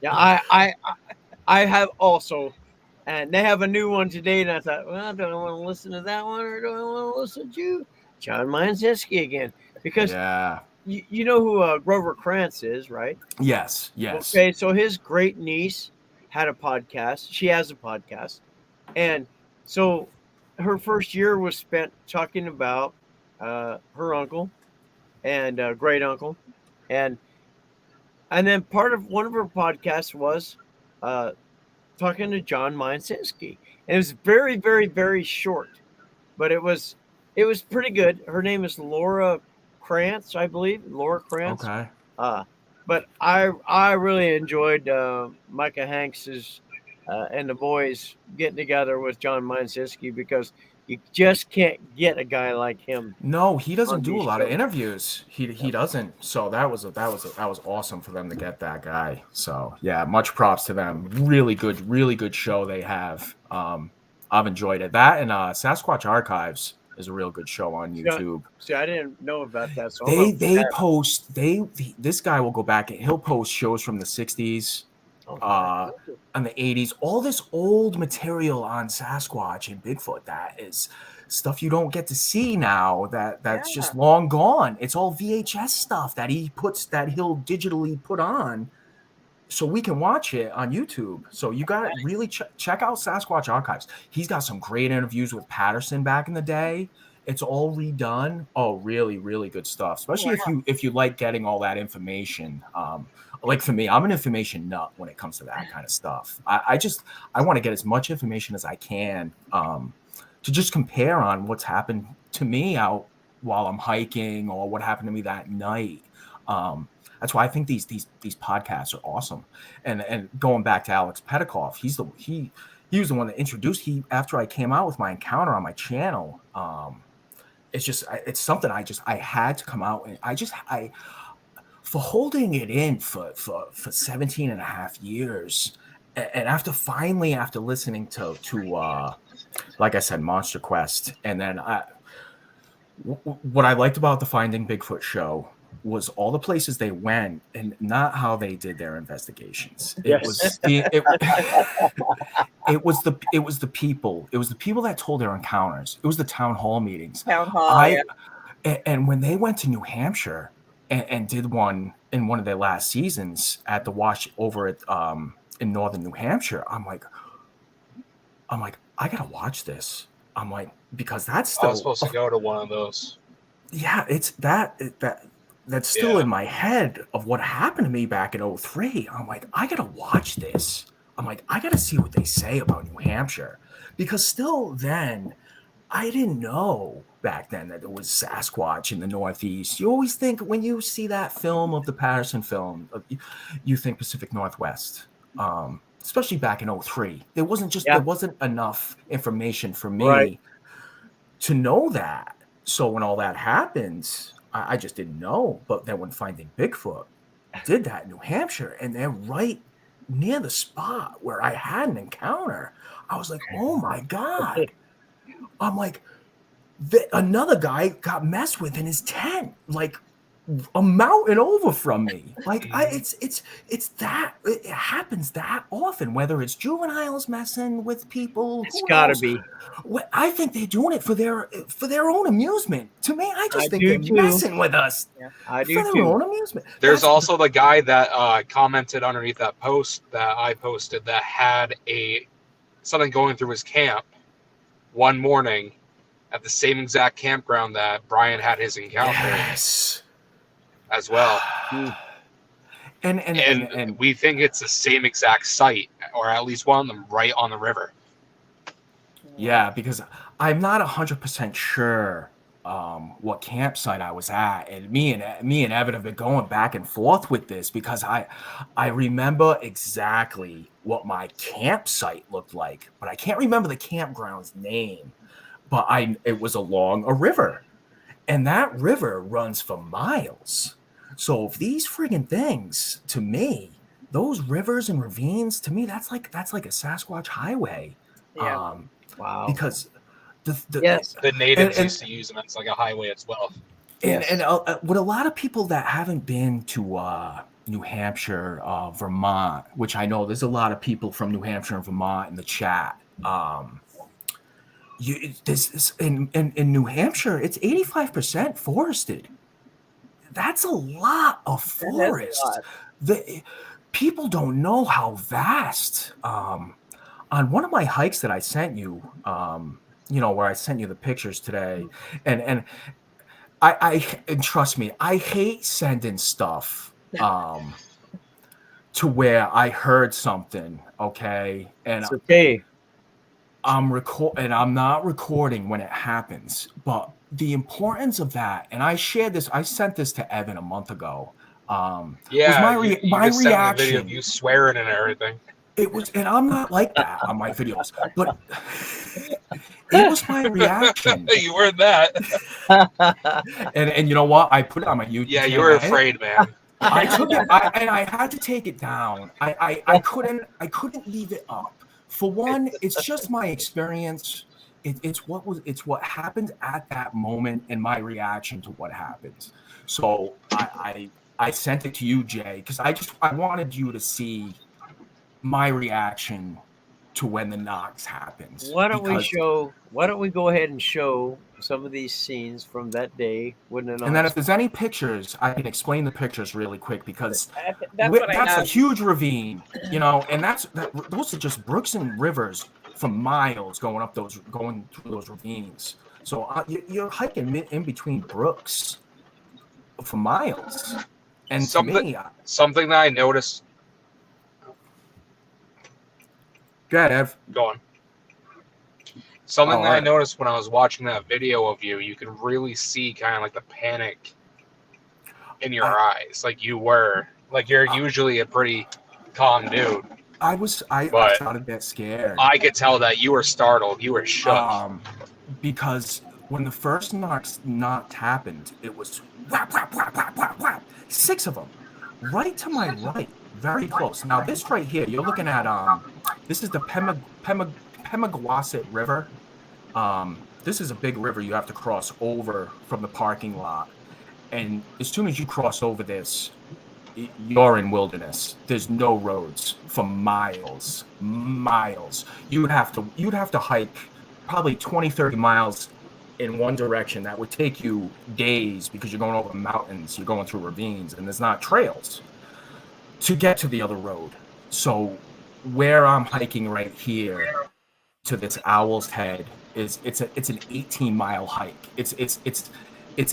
S2: Yeah, I have also, and they have a new one today, and I thought, well, do I want to listen to that one or do I want to listen to John Mayenzinski again? Because you know who Grover Krantz is, right?
S5: Yes.
S2: Okay, so his great niece had a podcast. She has a podcast. And so her first year was spent talking about her uncle and great uncle. And then part of one of her podcasts was talking to John Mayenzinski. And it was very, very, very short, but it was pretty good. Her name is Laura Krantz, I believe. Laura Krantz.
S5: Okay.
S2: But I really enjoyed Micah Hanks's and the boys getting together with John Mayenzinski because you just can't get a guy like him.
S5: No, he doesn't do a lot of interviews. He doesn't. So that was awesome for them to get that guy. So yeah, much props to them. Really good show they have. I've enjoyed it. That and Sasquatch Archives is a real good show on YouTube.
S2: See, I didn't know about that. So
S5: they post this guy will go back and he'll post shows from the 60s, and the 80s, all this old material on Sasquatch and Bigfoot that is stuff you don't get to see now that's just long gone. It's all VHS stuff that he'll digitally put on so we can watch it on YouTube. So you got to really check out Sasquatch Archives. He's got some great interviews with Patterson back in the day. It's all redone. Oh, really, really good stuff. Especially if you like getting all that information. Like for me, I'm an information nut when it comes to that kind of stuff. I want to get as much information as I can to just compare on what's happened to me out while I'm hiking or what happened to me that night. That's why I think these podcasts are awesome. And going back to Alex Petikoff, he was the one that introduced. After I came out with my encounter on my channel, it's something I had to come out and I for holding it in for 17 and a half years, and after listening to like I said, Monster Quest, and then what I liked about the Finding Bigfoot show was all the places they went and not how they did their investigations. It was the people. It was the people that told their encounters. It was the town hall meetings. And when they went to New Hampshire and did one in one of their last seasons at the wash over at in northern New Hampshire, I'm like, I gotta watch this. I'm like, because that's still.
S4: I was supposed to go to one of those.
S5: Yeah, it's that's still in my head of what happened to me back in 2003. I'm like, I gotta watch this. I'm like, I gotta see what they say about New Hampshire, because still then, I didn't know back then that there was Sasquatch in the Northeast. You always think when you see that film of the Patterson film, you think Pacific Northwest. Especially back in 2003, there wasn't enough information for me to know that. So when all that happens, I just didn't know. But then when Finding Bigfoot did that in New Hampshire, and they're right near the spot where I had an encounter, I was like, oh my God. I'm like, another guy got messed with in his tent, like a mountain over from me. Like it's that it happens that often, whether it's juveniles messing with people,
S2: It's
S5: who
S2: gotta
S5: knows?
S2: be.
S5: I think they're doing it for their own amusement. To me, I just
S2: I
S5: think
S2: do
S5: they're
S2: too.
S5: messing with us
S2: I
S5: for
S2: do
S5: their
S2: too.
S5: own amusement.
S4: There's
S5: That's-
S4: also the guy that commented underneath that post that I posted that had something going through his camp one morning at the same exact campground that Brian had his encounter
S5: yes.
S4: as well.
S5: And
S4: We think it's the same exact site, or at least one of them right on the river.
S5: yeah, because I'm not 100% sure what campsite I was at, and me and Evan have been going back and forth with this because I remember exactly what my campsite looked like, but I can't remember the campground's name. But it was along a river, and that river runs for miles. So if these friggin' things, to me, those rivers and ravines, to me, that's like a Sasquatch highway.
S3: Yeah.
S2: Wow.
S5: Because
S2: Yes.
S4: The natives
S5: And-
S4: used to use them as like a highway as well.
S5: And,
S2: Yes.
S5: and with a lot of people that haven't been to New Hampshire, Vermont, which I know there's a lot of people from New Hampshire and Vermont in the chat. In New Hampshire, it's 85% forested. That's a lot of forest. The people don't know how vast. On one of my hikes that I sent you, where I sent you the pictures today, and and trust me, I hate sending stuff to where I heard something, okay, and
S2: It's okay.
S5: I'm not recording when it happens, but the importance of that, and I sent this to Evan a month ago.
S4: Yeah,
S5: was
S4: you
S5: my
S4: just sent me a video
S5: reaction.
S4: of you swearing and everything.
S5: It was, and I'm not like that on my videos, but it was my reaction.
S4: You were that.
S5: And you know what? I put it on my YouTube.
S4: Yeah, you were afraid, man.
S5: I took it, and I had to take it down. I couldn't leave it up. For one, it's just my experience. It's what happened at that moment and my reaction to what happened. So I sent it to you, Jay, because I wanted you to see my reaction to when the knocks happens.
S2: Why don't we go ahead and show some of these scenes from that day when the
S5: And then if there's any pictures, I can explain the pictures really quick because
S3: That's what I
S5: that's a
S3: have.
S5: huge ravine, and those are just brooks and rivers for miles going through those ravines. So you're hiking in between brooks for miles. And
S4: something that I noticed.
S5: Go ahead, Ev.
S4: Go on. Something that I noticed when I was watching that video of you, you could really see kind of like the panic in your eyes. Like you're usually a pretty calm dude.
S5: I started to get scared.
S4: I could tell that you were startled. You were shook.
S5: Because when the first knock happened, it was whap, whap, whap, whap, whap, whap. 6 of them. Right to my right. Very close. Now this right here, you're looking at this is the Pemagawasset River. This is a big river you have to cross over from the parking lot. And as soon as you cross over this, you're in wilderness. There's no roads for miles. You'd have to hike probably 20, 30 miles in one direction. That would take you days because you're going over mountains, you're going through ravines, and there's not trails to get to the other road. So where I'm hiking right here to this Owl's Head it's an 18-mile hike. It's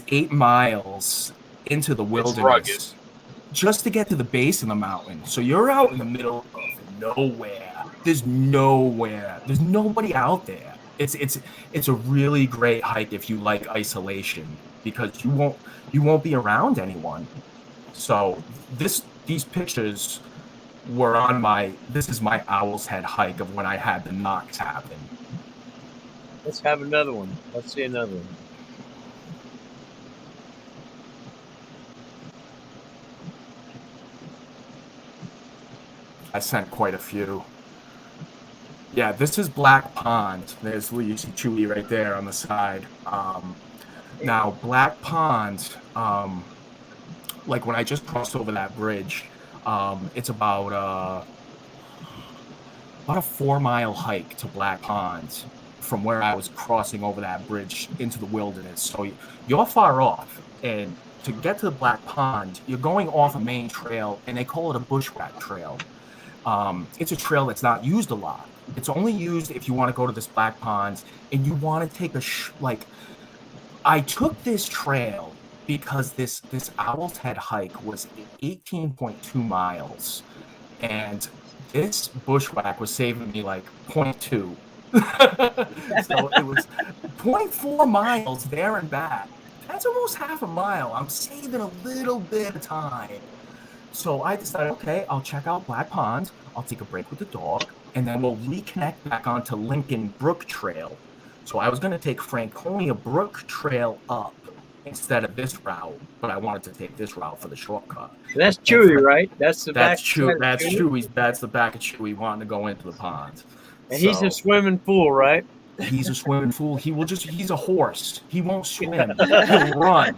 S5: 8 miles into the wilderness just to get to the base of the mountain. So you're out in the middle of nowhere. There's nobody out there. It's a really great hike if you like isolation because you won't be around anyone. So these pictures were this is my Owl's Head hike of when I had the knocks happen.
S2: Let's have another one. Let's see another one.
S5: I sent quite a few. Yeah, this is Black Pond. There's you see Chewie right there on the side. Now Black Pond, like when I just crossed over that bridge, it's about a 4-mile hike to Black Pond from where I was crossing over that bridge into the wilderness. So you're far off, and to get to the Black Pond, you're going off a main trail, and they call it a Bushback Trail. It's a trail that's not used a lot. It's only used if you want to go to this Black Pond and you want to take I took this trail because this Owl's Head hike was 18.2 miles, and this bushwhack was saving me like 0.2. So it was 0.4 miles there and back. That's almost half a mile. I'm saving a little bit of time. So I decided, okay, I'll check out Black Pond. I'll take a break with the dog, and then we'll reconnect back onto Lincoln Brook Trail. So I was going to take Franconia Brook Trail up instead of this route, but I wanted to take this route for the shortcut.
S2: That's Chewie, right? That's the
S5: That's
S2: back.
S5: That's Chewie's. That's the back of Chewie wanting to go into the pond.
S2: And he's a swimming fool, right?
S5: He's a swimming fool. He's a horse. He won't swim. He'll run.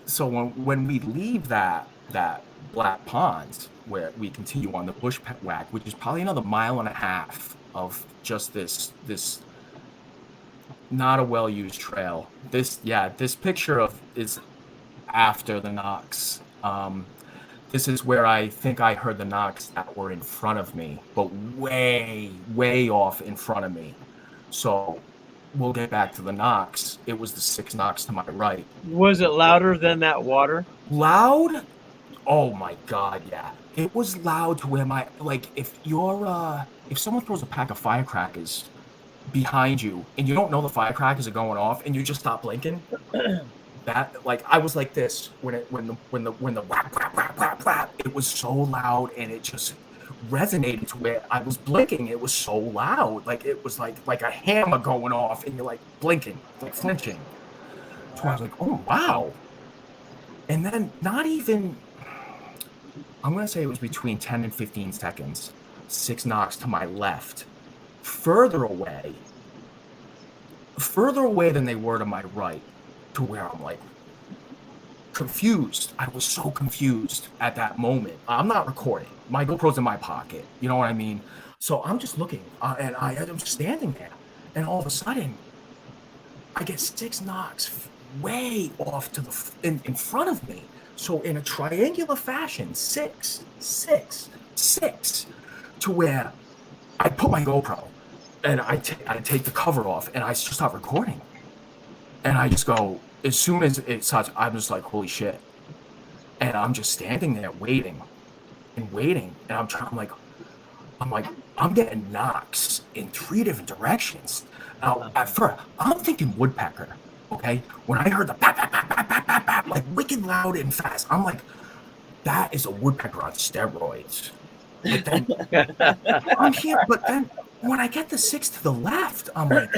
S5: So when we leave that Black Pond, where we continue on the Bushwhack, which is probably another 1.5 miles of just this not a well-used trail. This picture is after the knocks. This is where I think I heard the knocks that were in front of me, but way, way off in front of me. So we'll get back to the knocks. It was the 6 knocks to my right.
S2: Was it louder than that water?
S5: Loud? Oh my God, yeah. It was loud to where if someone throws a pack of firecrackers behind you and you don't know the firecrackers are going off and you just stop blinking, that I was like this when the whap whap whap whap whap, it was so loud and it just resonated to where I was blinking. It was so loud, it was like a hammer going off and you're blinking, flinching. So I was like, oh wow. And then not even, I'm gonna say it was between 10 and 15 seconds, 6 knocks to my left, further away than they were to my right, to where I'm confused. I was so confused at that moment. I'm not recording. My GoPro's in my pocket. You know what I mean? So I'm just looking, and I'm standing there, and all of a sudden, I get 6 knocks way off to in front of me. So in a triangular fashion, 6, 6, 6, to where I put my GoPro, and I take the cover off, and I just start recording, and I just go. As soon as it starts, I'm just like, holy shit. And I'm just standing there waiting. And I'm getting knocks in 3 different directions. Now, at first, I'm thinking woodpecker, okay? When I heard the pap, pap, pap, pap, pap, pap, pap, wicked loud and fast, I'm like, that is a woodpecker on steroids. But then, I'm here, but then when I get the 6 to the left, I'm like,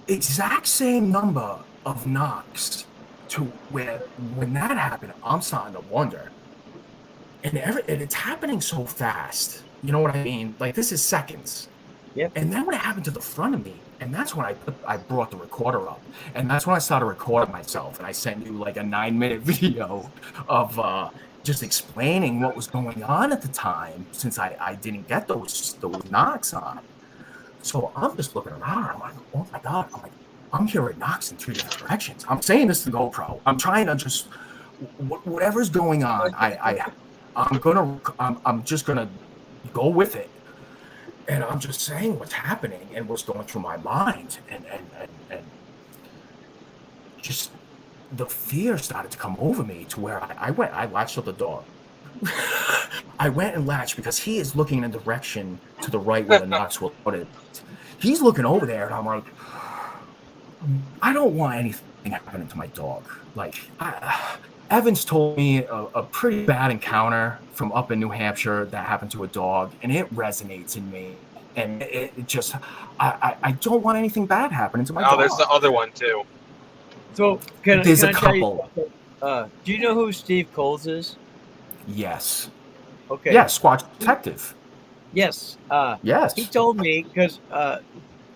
S5: exact same number of knocks to where when that happened, I'm starting to wonder. And it's happening so fast. You know what I mean? This is seconds.
S2: Yep.
S5: And then when it happened to the front of me, and that's when I brought the recorder up. And that's when I started recording myself. And I sent you a 9-minute video of just explaining what was going on at the time, since I didn't get those knocks on. So I'm just looking around. I'm like, oh my God. I'm hearing knocks in 3 different directions. I'm saying this to GoPro. I'm trying to just whatever's going on. I'm just gonna go with it, and I'm just saying what's happening and what's going through my mind, and just the fear started to come over me to where I latched up the dog. I went and latched because he is looking in the direction to the right where the knocks were loaded. He's looking over there, and I'm like, I don't want anything happening to my dog. Evans told me a pretty bad encounter from up in New Hampshire that happened to a dog, and it resonates in me. And it just, I don't want anything bad happening to my dog.
S4: Oh, there's the other one too.
S2: So can
S5: There's
S2: I
S5: a
S2: tell
S5: couple.
S2: You, do you know who Steve Coles is?
S5: Yes.
S2: Okay.
S5: Yeah, Squatch Detective.
S2: Yes.
S5: Yes.
S2: He told me, because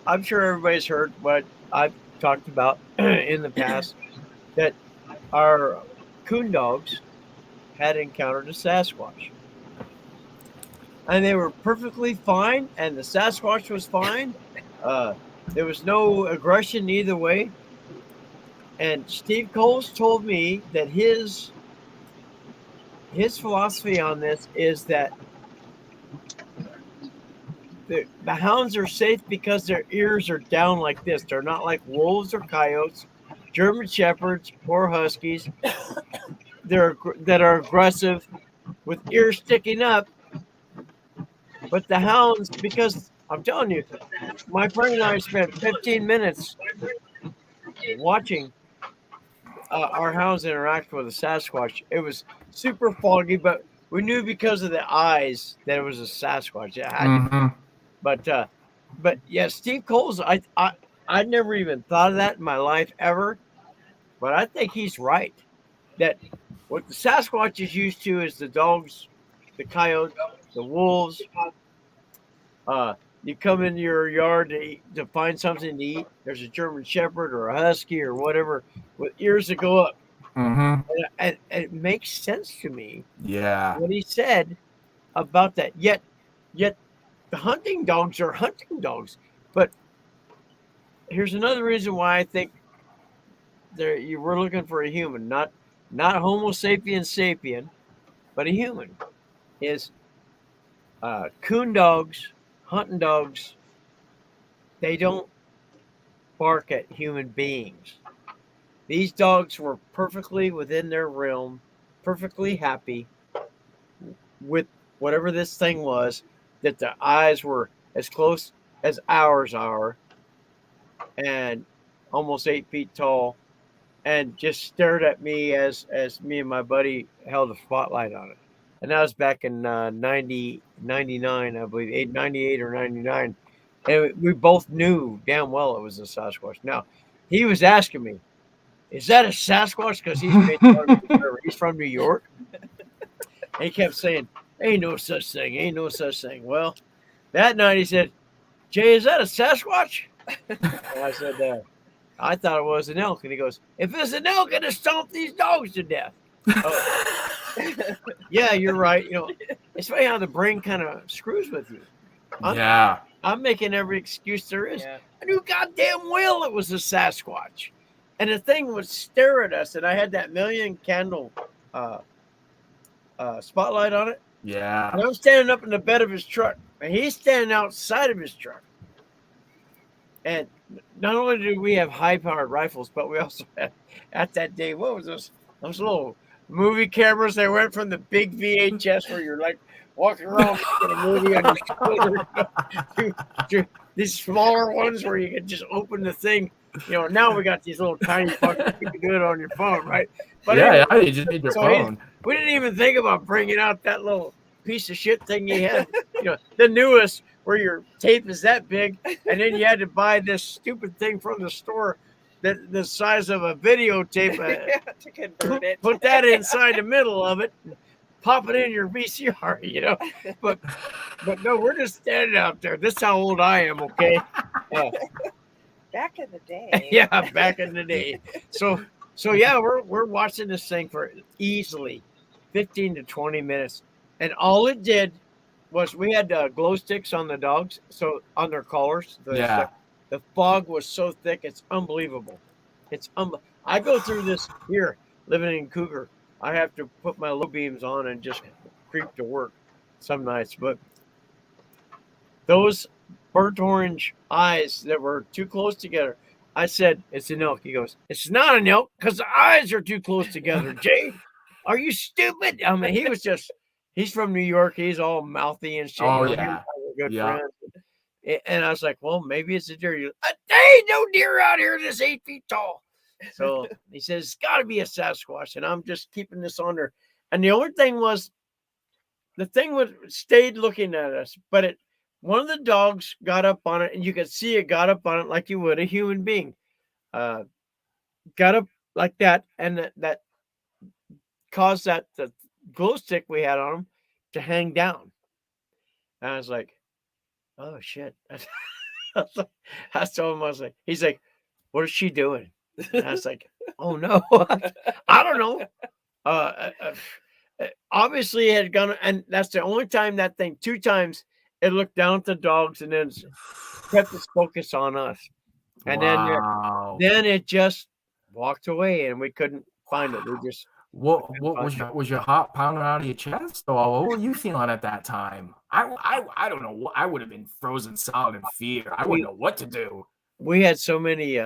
S2: I'm sure everybody's heard what I've talked about in the past, that our coon dogs had encountered a Sasquatch. And they were perfectly fine, and the Sasquatch was fine. There was no aggression either way. And Steve Coles told me that his philosophy on this is that the hounds are safe because their ears are down like this. They're not like wolves or coyotes, German shepherds or huskies. That are aggressive with ears sticking up. But the hounds, because I'm telling you, my friend and I spent 15 minutes watching our hounds interact with a Sasquatch. It was super foggy, but we knew because of the eyes that it was a Sasquatch. It had to be.
S5: Mm-hmm.
S2: But yeah, Steve Coles, I never even thought of that in my life ever. But I think he's right. That what the Sasquatch is used to is the dogs, the coyotes, the wolves. You come into your yard to find something to eat. There's a German Shepherd or a Husky or whatever with ears that go up.
S5: Mm-hmm.
S2: And it makes sense to me
S5: Yeah.
S2: what he said about that. Yet the hunting dogs are hunting dogs. But here's another reason why I think you were looking for a human, not Homo sapiens sapien, but a human. Is coon dogs, hunting dogs, they don't bark at human beings. These dogs were perfectly within their realm, perfectly happy with whatever this thing was, that the eyes were as close as ours are and almost 8 feet tall, and just stared at me as me and my buddy held a spotlight on it. And that was back in 99, I believe, 98 or 99. And we both knew damn well it was a Sasquatch. Now, he was asking me, is that a Sasquatch? Because he's made fun of me forever. He's from New York. And he kept saying, ain't no such thing. Ain't no such thing. Well, that night he said, Jay, is that a Sasquatch? And I said, I thought it was an elk. And he goes, if it's an elk, it'd stomp these dogs to death. Oh, yeah, you're right. It's funny how the brain kind of screws with you. I'm making every excuse there is.
S3: Yeah.
S2: I knew goddamn well it was a Sasquatch. And the thing would stare at us, and I had that million candle spotlight on it.
S5: Yeah.
S2: And I'm standing up in the bed of his truck, and he's standing outside of his truck. And not only do we have high-powered rifles, but we also had, at that day, what was those little movie cameras that went from the big VHS where you're like walking around making a movie on your shoulder to these smaller ones where you can just open the thing. Now we got these little tiny buckets. You can do it on your phone, right? But
S5: yeah,
S2: anyway,
S5: you just need your
S2: so
S5: phone.
S2: we didn't even think about bringing out that little piece of shit thing he had. The newest, where your tape is that big, and then you had to buy this stupid thing from the store that the size of a videotape.
S3: To convert it.
S2: Put that inside the middle of it, and pop it in your VCR. But no, we're just standing out there. This is how old I am, okay?
S3: Back in the day.
S2: Yeah, back in the day. So yeah, we're watching this thing for easily 15 to 20 minutes, and all it did was we had glow sticks on the dogs, so on their collars. The fog was so thick, it's unbelievable. I go through this here living in Cougar. I have to put my low beams on and just creep to work some nights, but those burnt orange eyes that were too close together. I said, it's an elk. He goes, it's not an elk because the eyes are too close together, Jay. Are you stupid? I mean, he's from New York. He's all mouthy and shit.
S5: Oh,
S2: yeah. We're good friends. And I was like, well, maybe it's a deer. There ain't no deer out here that's 8 feet tall. So he says, it's got to be a Sasquatch. And I'm just keeping this on there. And the only thing was, the thing stayed looking at us, but one of the dogs got up on it, and you could see it got up on it like you would a human being. Got up like that, and that caused that glow stick we had on him to hang down. And I was like, oh shit. I told him, I was like, he's like, what is she doing? And I was like, oh no, I don't know. Obviously it had gone, and that's the only time that thing, 2 times it looked down at the dogs and then kept its focus on us. And
S5: Wow.
S2: then it just walked away and we couldn't find it. We just
S5: What was your heart pounding out of your chest, or what were you feeling at that time? I don't know. I would have been frozen solid in fear. I wouldn't know what to do.
S2: we had so many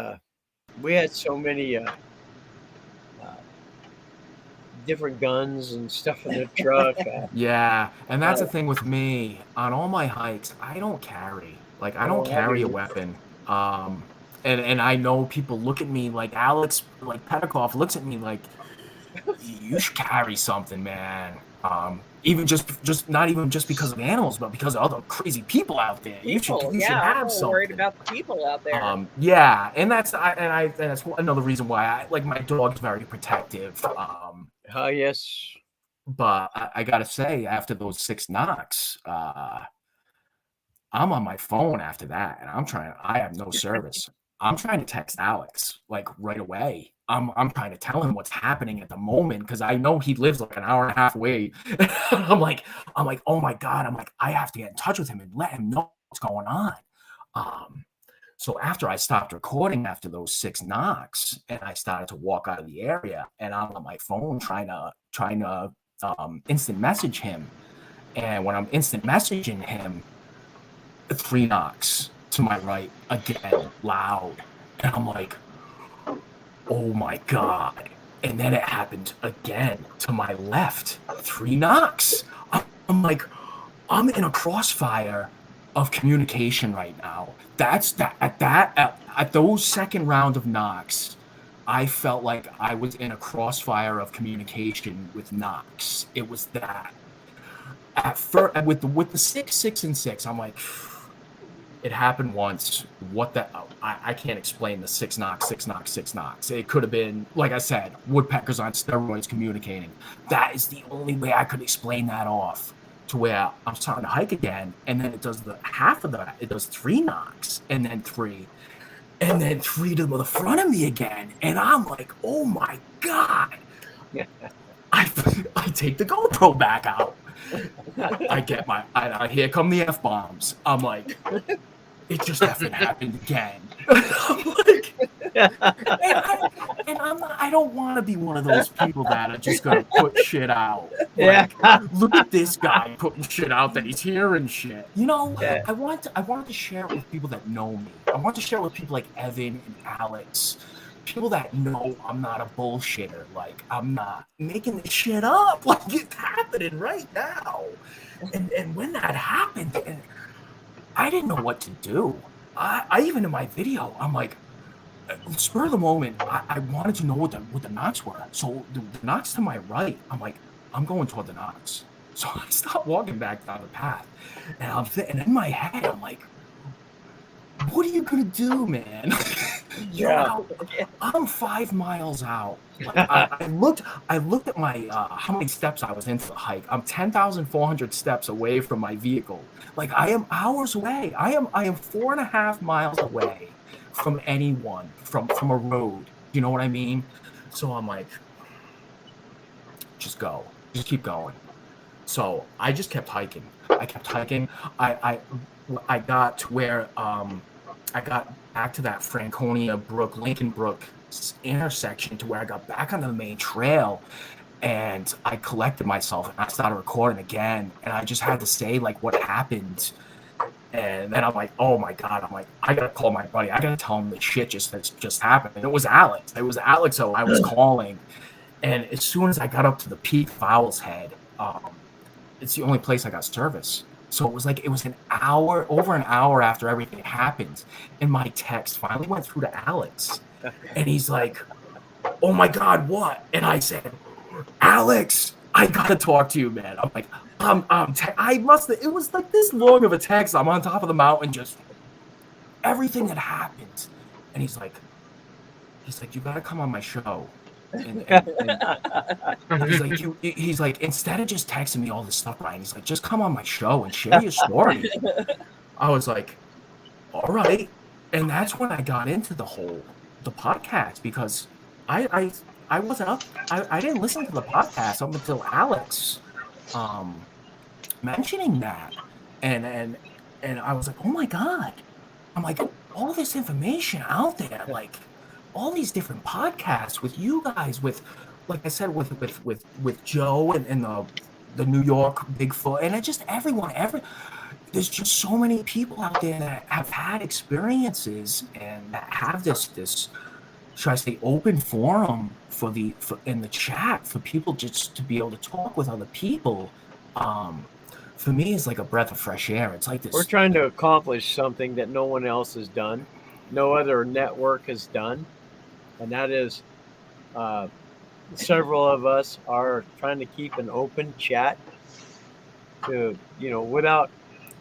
S2: different guns and stuff in the truck.
S5: Yeah, and that's the thing with me. On all my hikes, I don't carry. Like, I don't
S2: Oh,
S5: carry a
S2: I-
S5: weapon. And I know people look at me like Alex, like Petikoff looks at me like, you should carry something, man. Even just not even just because of animals, but because of other crazy people out there. You should
S3: I'm
S5: have
S3: more
S5: something.
S3: worried about the people out there.
S5: Yeah, and that's another reason why I like my dog's very protective.
S2: Oh yes.
S5: But I gotta say, after those 6 knocks, I'm on my phone after that, and I have no service. I'm trying to text Alex like right away. I'm trying to tell him what's happening at the moment because I know he lives like an hour and a half away. I'm like, oh my God. I'm like, I have to get in touch with him and let him know what's going on. So after I stopped recording after those 6 knocks and I started to walk out of the area, and I'm on my phone trying to instant message him. And when I'm instant messaging him, 3 knocks to my right again, loud. And I'm like, oh my God. And then it happened again to my left, 3 knocks. I'm like, I'm in a crossfire of communication right now. At those second round of knocks, I felt like I was in a crossfire of communication with knocks. It was that. At first, with the 6, 6, and 6, I'm like, it happened once. What the? I can't explain the 6 knocks, 6 knocks, 6 knocks. It could have been, like I said, woodpeckers on steroids communicating. That is the only way I could explain that off. To where I'm starting to hike again, and then it does the half of that. It does 3 knocks, and then 3, and then 3 to the front of me again, and I'm like, oh my God! I take the GoPro back out. Here come the F-bombs. I'm like, it just effing happened again. I'm like, I don't want to be one of those people that are just gonna put shit out. Like, look at this guy putting shit out that he's hearing shit. You know,
S2: Yeah.
S5: I want to share it with people that know me. I want to share it with people like Evan and Alex. People that know I'm not a bullshitter. Like, I'm not making this shit up. Like, it's happening right now. And when that happened, I didn't know what to do. I even in my video, I'm like, spur of the moment, I wanted to know what the knocks were. So the knocks to my right, I'm like, I'm going toward the knocks. So I stopped walking back down the path, and in my head, I'm like, what are you gonna do, man? I'm 5 miles out. I looked at my how many steps I was into the hike. I'm 10,400 steps away from my vehicle. Like, I am hours away. I am 4.5 miles away from anyone, from a road. You know what I mean? So I'm like, just go. Just keep going. So I just kept hiking. I got to where I got back to that Franconia Brook, Lincoln Brook intersection, to where I got back onto the main trail, and I collected myself and I started recording again, and I just had to say like what happened. And then I'm like, oh my God, I'm like, I gotta call my buddy. I gotta tell him the shit just happened. And it was Alex. So I was calling. And as soon as I got up to the peak of Owl's Head, it's the only place I got service. So it was an hour, over an hour after everything happened, and my text finally went through to Alex, and he's like, "Oh my God, what?" And I said, "Alex, I gotta talk to you, man." I'm like, it was like this long of a text. I'm on top of the mountain, just everything that happened, and he's like, "You gotta come on my show." And he's like, instead of just texting me all this stuff, Brian, he's like, just come on my show and share your story. I was like, all right. And that's when I got into the podcast, because I wasn't up. I didn't listen to the podcast up until Alex mentioning that, and I was like, oh my God, I'm like, all this information out there, like all these different podcasts with you guys, with, like I said, with Joe and the New York Bigfoot, and just everyone, there's just so many people out there that have had experiences and that have this should I say open forum for in the chat for people just to be able to talk with other people. For me, it's like a breath of fresh air. It's like this.
S2: We're trying to accomplish something that no one else has done, no other network has done, and that is several of us are trying to keep an open chat to, without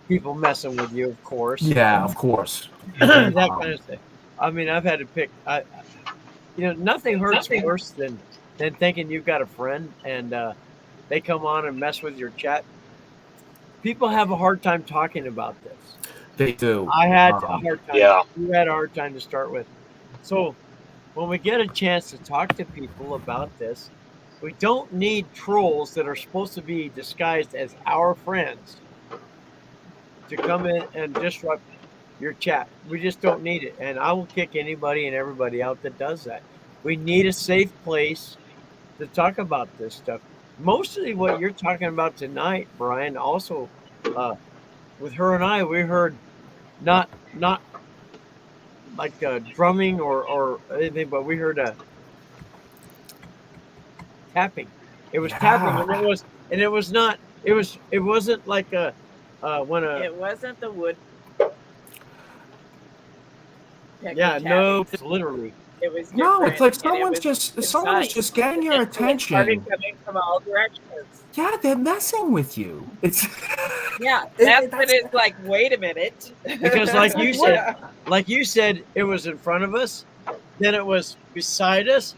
S2: people messing with you, of course.
S5: Yeah, of course.
S2: That kind of thing. I mean, I've had to pick. Nothing hurts worse than thinking you've got a friend and they come on and mess with your chat. People have a hard time talking about this.
S5: They do.
S2: I had a hard time.
S4: Yeah.
S2: You had a hard time to start with. So when we get a chance to talk to people about this, we don't need trolls that are supposed to be disguised as our friends to come in and disrupt your chat. We just don't need it. And I will kick anybody and everybody out that does that. We need a safe place to talk about this stuff. Mostly what you're talking about tonight, Brian, also with her and I, we heard not like drumming or anything, but we heard tapping. It was tapping, and it wasn't like a when a.
S3: It wasn't the wood.
S2: Yeah, no, it's literally.
S3: It was
S5: no, it's like
S3: someone's
S5: just getting your attention.
S3: Coming from all directions.
S5: Yeah, they're messing with you. It's
S3: that's what it's like. Wait a minute,
S2: because like you said, it was in front of us, then it was beside us,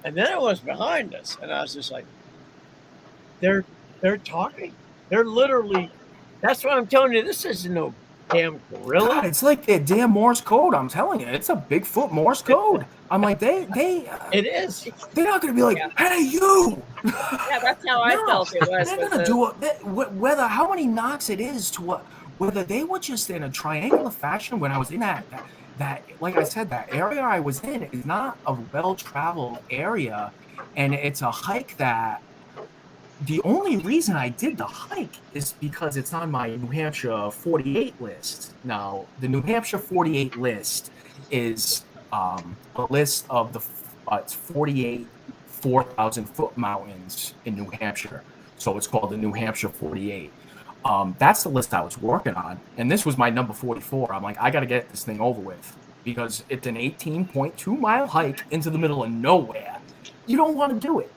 S2: and then it was behind us, and I was just like, they're talking. They're literally. That's what I'm telling you. This isn't no damn gorilla.
S5: God, it's like a damn Morse code. I'm telling you, it's a Bigfoot Morse code. I'm like,
S2: it is.
S5: They're not going to be like, hey, you.
S3: Yeah, that's how I felt it was.
S5: They're going to do whether how many knocks it is to what, whether they were just in a triangular fashion when I was in that, like I said, that area I was in is not a well-traveled area, and it's a hike that. The only reason I did the hike is because it's on my New Hampshire 48 list. Now, the New Hampshire 48 list is a list of the 48 4,000-foot mountains in New Hampshire. So it's called the New Hampshire 48. That's the list I was working on. And this was my number 44. I'm like, I got to get this thing over with because it's an 18.2 mile hike into the middle of nowhere. You don't want to do it.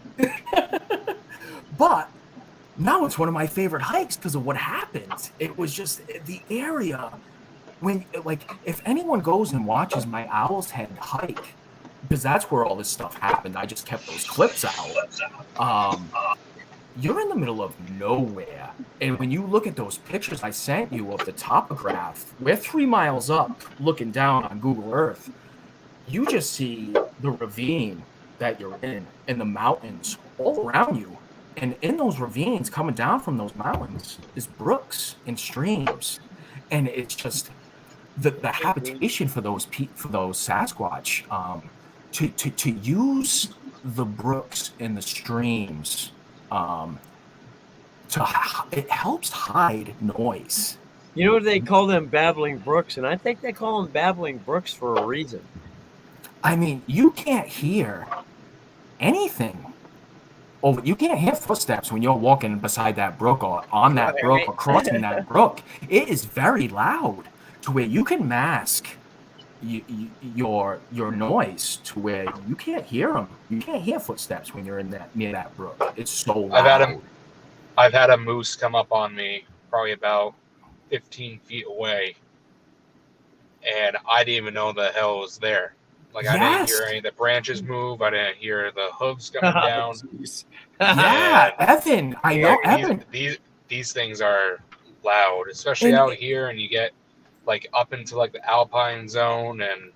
S5: But now it's one of my favorite hikes because of what happened. It was just the area when, like, if anyone goes and watches my Owl's Head hike, because that's where all this stuff happened. I just kept those clips out. You're in the middle of nowhere. And when you look at those pictures I sent you of the topograph, we're 3 miles up looking down on Google Earth. You just see the ravine that you're in and the mountains all around you. And in those ravines coming down from those mountains is brooks and streams. And it's just the habitation for those Sasquatch, to use the brooks and the streams, it helps hide noise.
S2: You know, they call them babbling brooks, and I think they call them babbling brooks for a reason.
S5: I mean, you can't hear anything. Oh, you can't hear footsteps when you're walking beside that brook or on that brook or crossing that brook. It is very loud to where you can mask your noise to where you can't hear them. You can't hear footsteps when you're near that brook. It's so loud.
S4: I've had a moose come up on me probably about 15 feet away, and I didn't even know the hell it was there. Like I didn't hear
S5: Yes.
S4: any of the branches move. I didn't hear the hooves coming down.
S5: Yeah, Evan. I know Evan.
S4: These things are loud, especially
S5: And-
S4: out here, and you get like up into like the alpine zone, and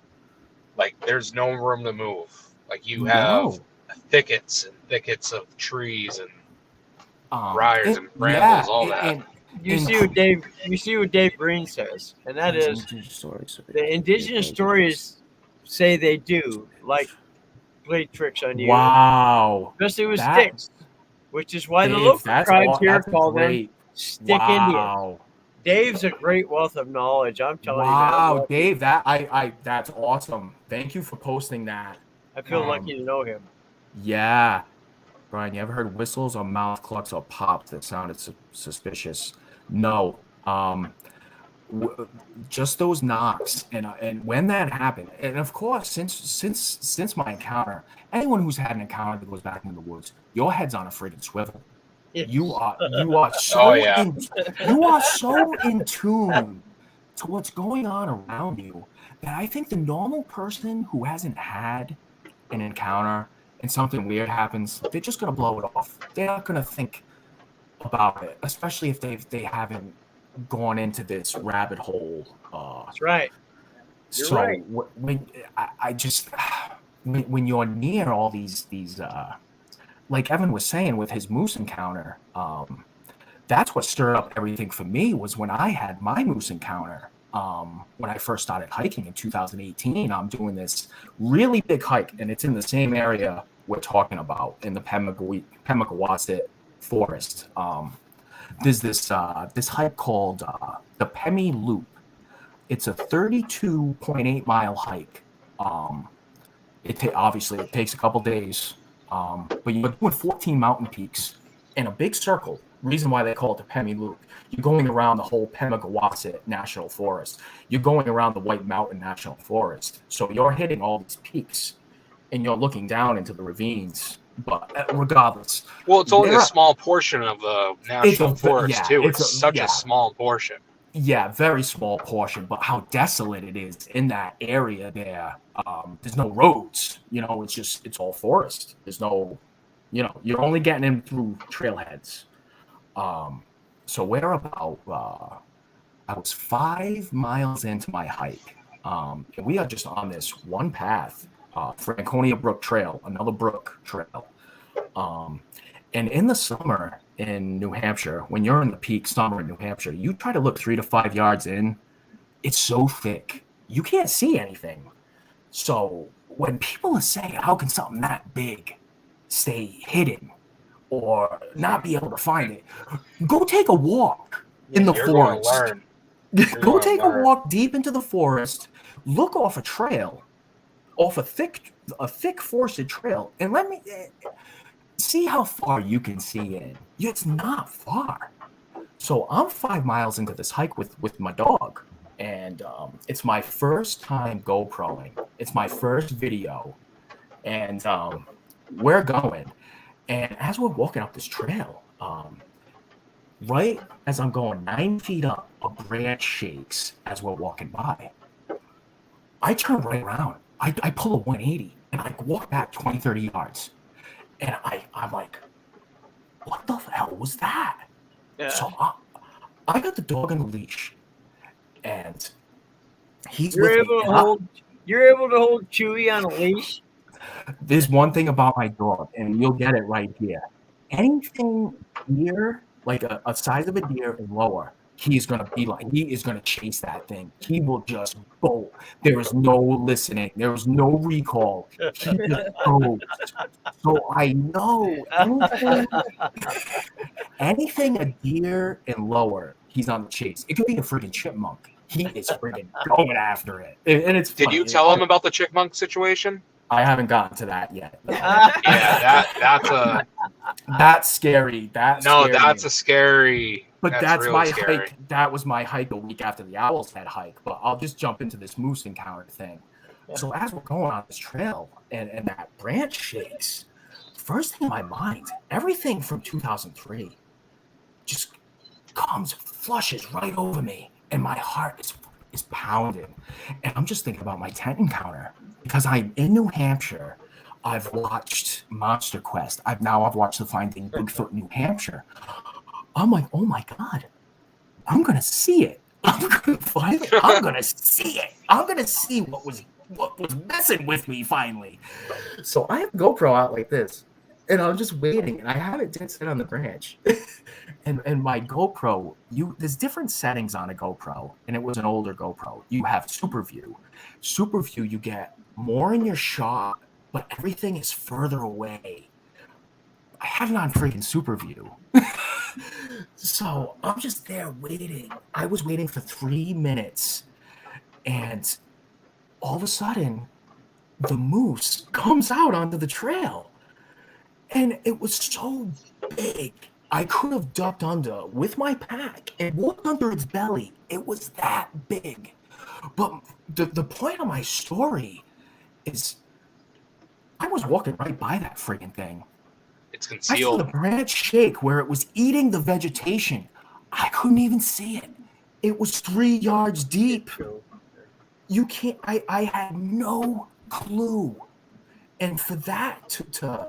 S4: like there's no room to move. Like you have thickets and thickets of trees and briars and brambles, all that.
S2: You see what Dave Green says, and that is the indigenous stories say they do like play tricks on you.
S5: Wow.
S2: Especially with sticks, which is why the
S5: Dave,
S2: local tribes here call them stick Indians.
S5: Wow.
S2: Dave's a great wealth of knowledge. I'm telling you,
S5: Wow,
S2: man.
S5: Dave, that's awesome. Thank you for posting that.
S2: I feel lucky to know him.
S5: Yeah. Brian, you ever heard whistles or mouth clucks or pops that sounded suspicious? No. Just those knocks, and when that happened, and of course, since my encounter, anyone who's had an encounter that goes back into the woods, your head's on a friggin' swivel. You are so you are so in tune to what's going on around you that I think the normal person who hasn't had an encounter and something weird happens, they're just gonna blow it off. They're not gonna think about it, especially if they haven't gone into this rabbit hole.
S2: That's right.
S5: You're right. When you're near all these like Evan was saying with his moose encounter, that's what stirred up everything for me was when I had my moose encounter. When I first started hiking in 2018, I'm doing this really big hike, and it's in the same area we're talking about in the Pemagawasset forest. There's this hike called the Pemi Loop. It's a 32.8 mile hike. Obviously it takes a couple days, but you're doing 14 mountain peaks in a big circle. Reason why they call it the Pemi Loop. You're going around the whole Pemagawasset National Forest. You're going around the White Mountain National Forest. So you're hitting all these peaks, and you're looking down into the ravines. But regardless,
S4: well, it's only a small portion of the national forest too. It's such a small portion.
S5: Yeah, very small portion. But how desolate it is in that area there. There's no roads. It's all forest. There's no, you're only getting in through trailheads. So we're about, I was 5 miles into my hike, and we are just on this one path, Franconia Brook Trail, another brook trail. And in the summer in New Hampshire, when you're in the peak summer in New Hampshire, you try to look 3 to 5 yards in, it's so thick, you can't see anything. So when people are saying, how can something that big stay hidden or not be able to find it, go take a walk in the forest. Go take a walk deep into the forest, look off a trail, off a thick forested trail, and let me see how far you can see in. It's not far. So I'm 5 miles into this hike with my dog, and it's my first time GoProing. It's my first video, and we're going. And as we're walking up this trail, right as I'm going 9 feet up, a branch shakes as we're walking by. I turn right around. I pull a 180 and I walk back 20, 30 yards. And I'm like, what the hell was that? Yeah. So I got the dog on the leash, and you're able
S2: to hold Chewie on a leash.
S5: There's one thing about my dog, and you'll get it right here. Anything near, like a size of a deer and lower, he is going to chase that thing. He will just bolt. There is no listening. There is no recall. He just goes. So I know anything a deer and lower, he's on the chase. It could be a freaking chipmunk. He is freaking going after it. And it's funny.
S4: Did you tell him about the chipmunk situation?
S5: I haven't gotten to that yet.
S4: Yeah,
S5: that's scary. That's
S4: a scary.
S5: But that's
S4: really
S5: my
S4: scary.
S5: hike. That was my hike a week after the Owl's Head hike. But I'll just jump into this moose encounter thing. Yeah. So as we're going on this trail and that branch shakes, first thing in my mind, everything from 2003 just flushes right over me, and my heart is is pounding. And I'm just thinking about my tent encounter because I'm in New Hampshire. I've watched Monster Quest. I've watched the Finding Bigfoot New Hampshire. I'm like, oh my God, I'm gonna see it. I'm gonna see it. I'm gonna see what was messing with me finally. So I have GoPro out like this, and I'm just waiting, and I have it dead set on the branch. and my GoPro, there's different settings on a GoPro, and it was an older GoPro. You have Super View. Super View, you get more in your shot, but everything is further away. I had it on freaking Super View. So I'm just there waiting. I was waiting for 3 minutes, and all of a sudden, the moose comes out onto the trail. And it was so big. I could have ducked under with my pack and walked under its belly. It was that big. But the point of my story is I was walking right by that friggin' thing.
S4: It's
S5: I saw
S4: concealed.
S5: the branch shake where it was eating the vegetation. I couldn't even see it. It was 3 yards deep. You can't, I had no clue. And for that to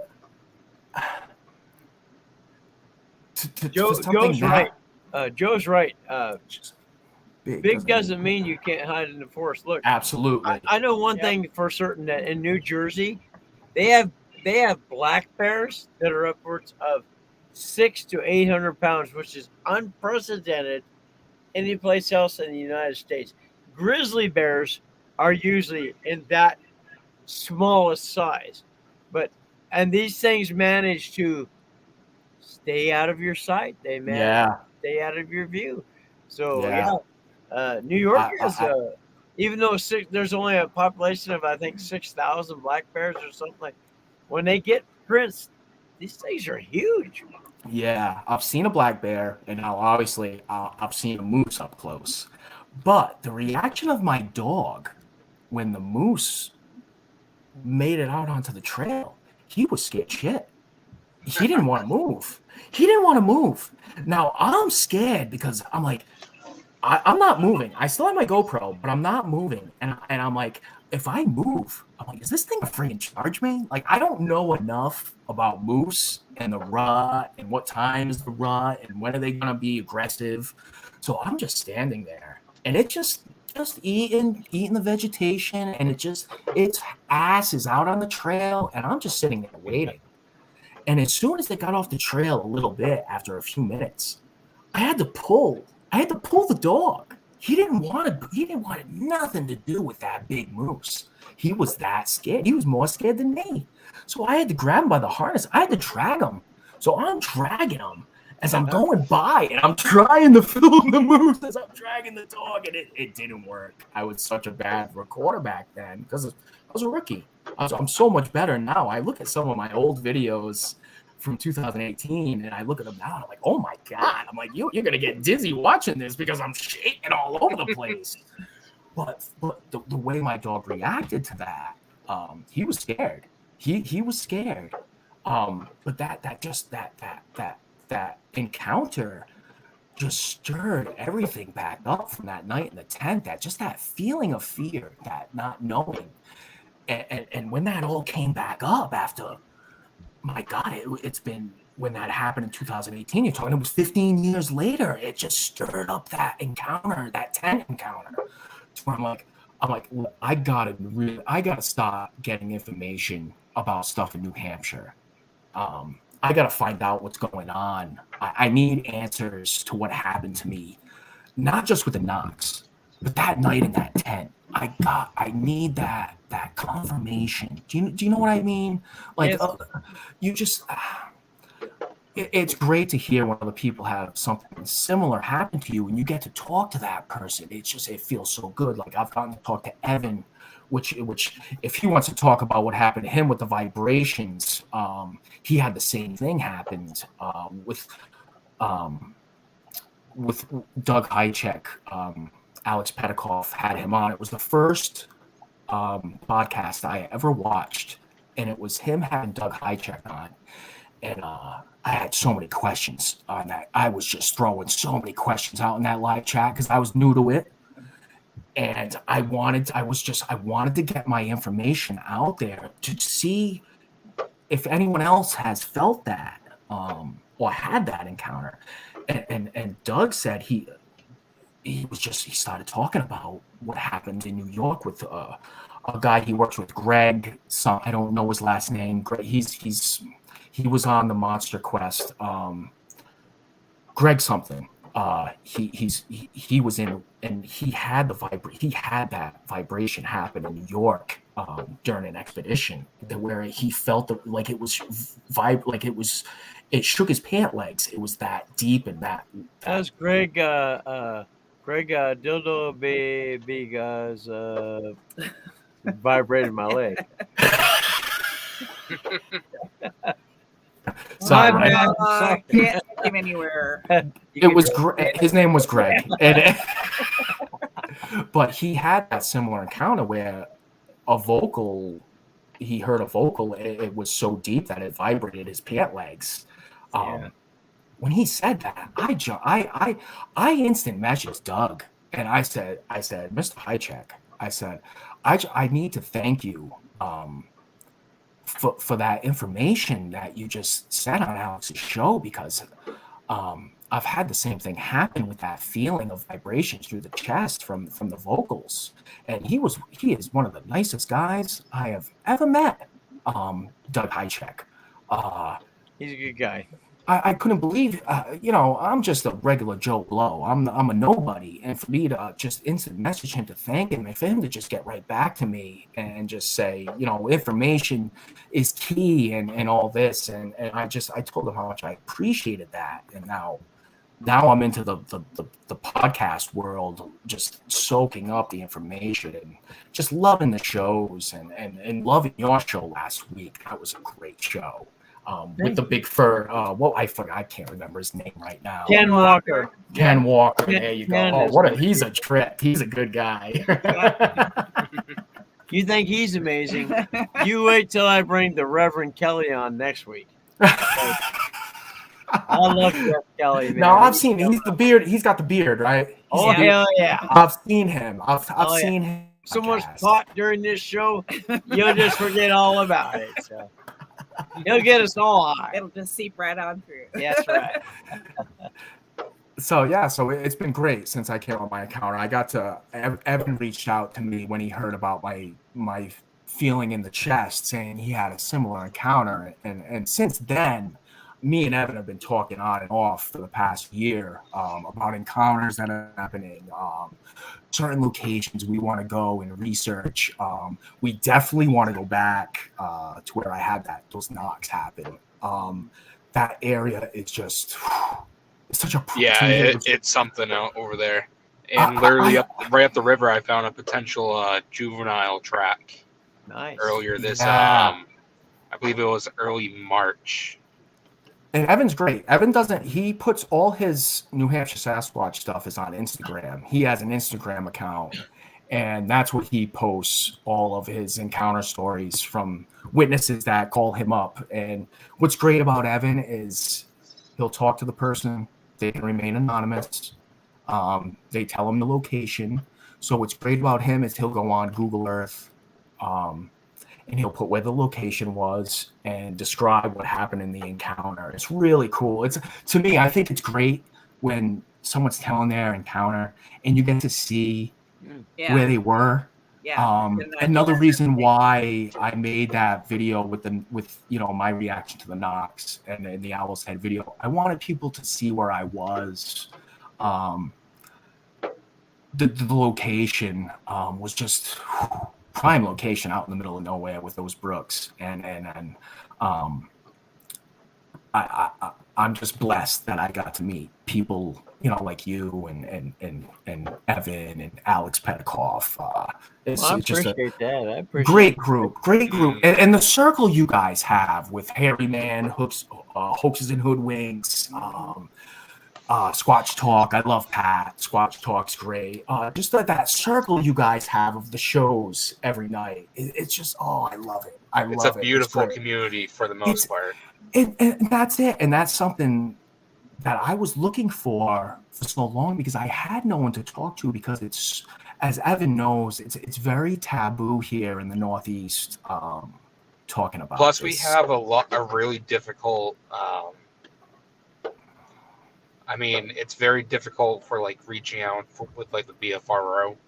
S2: Joe's right. Joe's right. Big
S5: doesn't
S2: doesn't mean you can't hide in the forest. Look,
S5: absolutely.
S2: I know one thing for certain, that in New Jersey, they have black bears that are upwards of 600 to 800 pounds, which is unprecedented any place else in the United States. Grizzly bears are usually in that smallest size, and these things manage to stay out of your sight. They manage to stay out of your view. So New York is even though there's only a population of I think 6,000 black bears or something like. When they get prints, these things are huge.
S5: Yeah, I've seen a black bear, and now obviously I've seen a moose up close. But the reaction of my dog when the moose made it out onto the trail, he was scared shit. He didn't want to move. He didn't want to move. Now I'm scared because I'm like, I'm not moving. I still have my GoPro, but I'm not moving. And I'm like, if I move, I'm like, is this thing a freaking charge me? Like, I don't know enough about moose and the rut and what time is the rut and when are they gonna be aggressive. So I'm just standing there, and it just eating the vegetation, and its ass is out on the trail, and I'm just sitting there waiting. And as soon as they got off the trail a little bit, after a few minutes, I had to pull the dog. He didn't want nothing to do with that big moose. He was that scared. He was more scared than me. So I had to grab him by the harness. I had to drag him. So I'm dragging him as I'm going by, and I'm trying to film the moose as I'm dragging the dog, and it didn't work. I was such a bad recorder back then because I was a rookie. I'm so much better now. I look at some of my old videos from 2018, and I look at them now, and I'm like, oh my God. I'm like, you're going to get dizzy watching this because I'm shaking all over the place. But the way my dog reacted to that, he was scared. He was scared. But that encounter just stirred everything back up from that night in the tent. That feeling of fear, that not knowing. And when that all came back up after, my God, it's been, when that happened in 2018, you're talking, it was 15 years later. It just stirred up that encounter, that tent encounter. Where I'm like, look, I gotta stop getting information about stuff in New Hampshire. I gotta find out what's going on. I need answers to what happened to me, not just with the Knox, but that night in that tent. I need that confirmation. Do you know what I mean? Like, yes. It's great to hear when other people have something similar happen to you, and you get to talk to that person. It feels so good. Like, I've gotten to talk to Evan, which if he wants to talk about what happened to him with the vibrations, he had the same thing happened with Doug Hychek. Alex Petikoff had him on. It was the first podcast I ever watched, and it was him having Doug Hychek on. And I had so many questions on that. I was just throwing so many questions out in that live chat because I was new to it. And I wanted to get my information out there to see if anyone else has felt that or had that encounter. And Doug said he started talking about what happened in New York with a guy he works with, Greg. I don't know his last name. Greg, he was on the Monster Quest. Greg something. He was in, and he had that vibration happen in New York during an expedition where he felt like it was it shook his pant legs. It was that deep and that
S2: was Greg dildo baby guys vibrated my leg.
S5: Sorry,
S2: My bad.
S3: Can't take him anywhere.
S5: It was his name was Greg, but he had that similar encounter where he heard a vocal. It was so deep that it vibrated his pant legs. When he said that, I instant messaged Doug and I said, Mr. Highcheck, I said, I need to thank you for that information that you just said on Alex's show, because I've had the same thing happen with that feeling of vibrations through the chest from the vocals. And he is one of the nicest guys I have ever met, Doug Highcheck.
S2: He's a good guy.
S5: I couldn't believe, I'm just a regular Joe Blow. I'm a nobody. And for me to just instant message him to thank him, and for him to just get right back to me and just say, information is key and all this. And I told him how much I appreciated that. And now I'm into the podcast world, just soaking up the information and just loving the shows and loving your show last week. That was a great show. With the big fur, I forgot, I can't remember his name right now.
S2: Ken Walker.
S5: Ken Walker. There you go. He's a trip. He's a good guy.
S2: You think he's amazing? You wait till I bring the Reverend Kelly on next week. I love Jeff Kelly. Man.
S5: No, I've seen him. He's the beard. He's got the beard, right?
S2: Hell yeah!
S5: I've seen him. I've seen him.
S2: So much pot during this show, you'll just forget all about it. So. He'll get us all high.
S3: It'll just seep right on through.
S2: That's right.
S5: So it's been great since I came on my encounter. I got to Evan reached out to me when he heard about my feeling in the chest, saying he had a similar encounter, and since then, me and Evan have been talking on and off for the past year about encounters that are happening, certain locations we want to go and research. We definitely want to go back to where I had those knocks happen. That area is just it's such a
S4: it's something out over there. And literally right up the river, I found a potential juvenile track.
S2: Nice.
S4: Earlier this, I believe it was early March.
S5: And Evan's great. He puts all his New Hampshire Sasquatch stuff is on Instagram. He has an Instagram account, and that's where he posts all of his encounter stories from witnesses that call him up. And what's great about Evan is he'll talk to the person. They can remain anonymous. They tell him the location. So what's great about him is he'll go on Google Earth, and he'll put where the location was and describe what happened in the encounter. It's really cool. To me, I think it's great when someone's telling their encounter and you get to see where they were.
S3: Yeah.
S5: Another reason why I made that video with my reaction to the knocks and the Owl's Head video, I wanted people to see where I was. The location was just prime location out in the middle of nowhere with those brooks, and I'm just blessed that I got to meet people like you and Evan and Alex Petikoff. It's just a great group, and the circle you guys have with Hairy Man, Hoaxes and Hoodwinks, Squatch Talk. I love Pat. Squatch Talk's great. Just that circle you guys have of the shows every night. It's just, I love it. It's
S4: a beautiful community for the most part.
S5: And that's it. And that's something that I was looking for so long, because I had no one to talk to, because it's, as Evan knows, it's very taboo here in the Northeast, talking about
S4: Plus,
S5: this.
S4: we have a really difficult. I mean, it's very difficult for like reaching out with like the BFRO and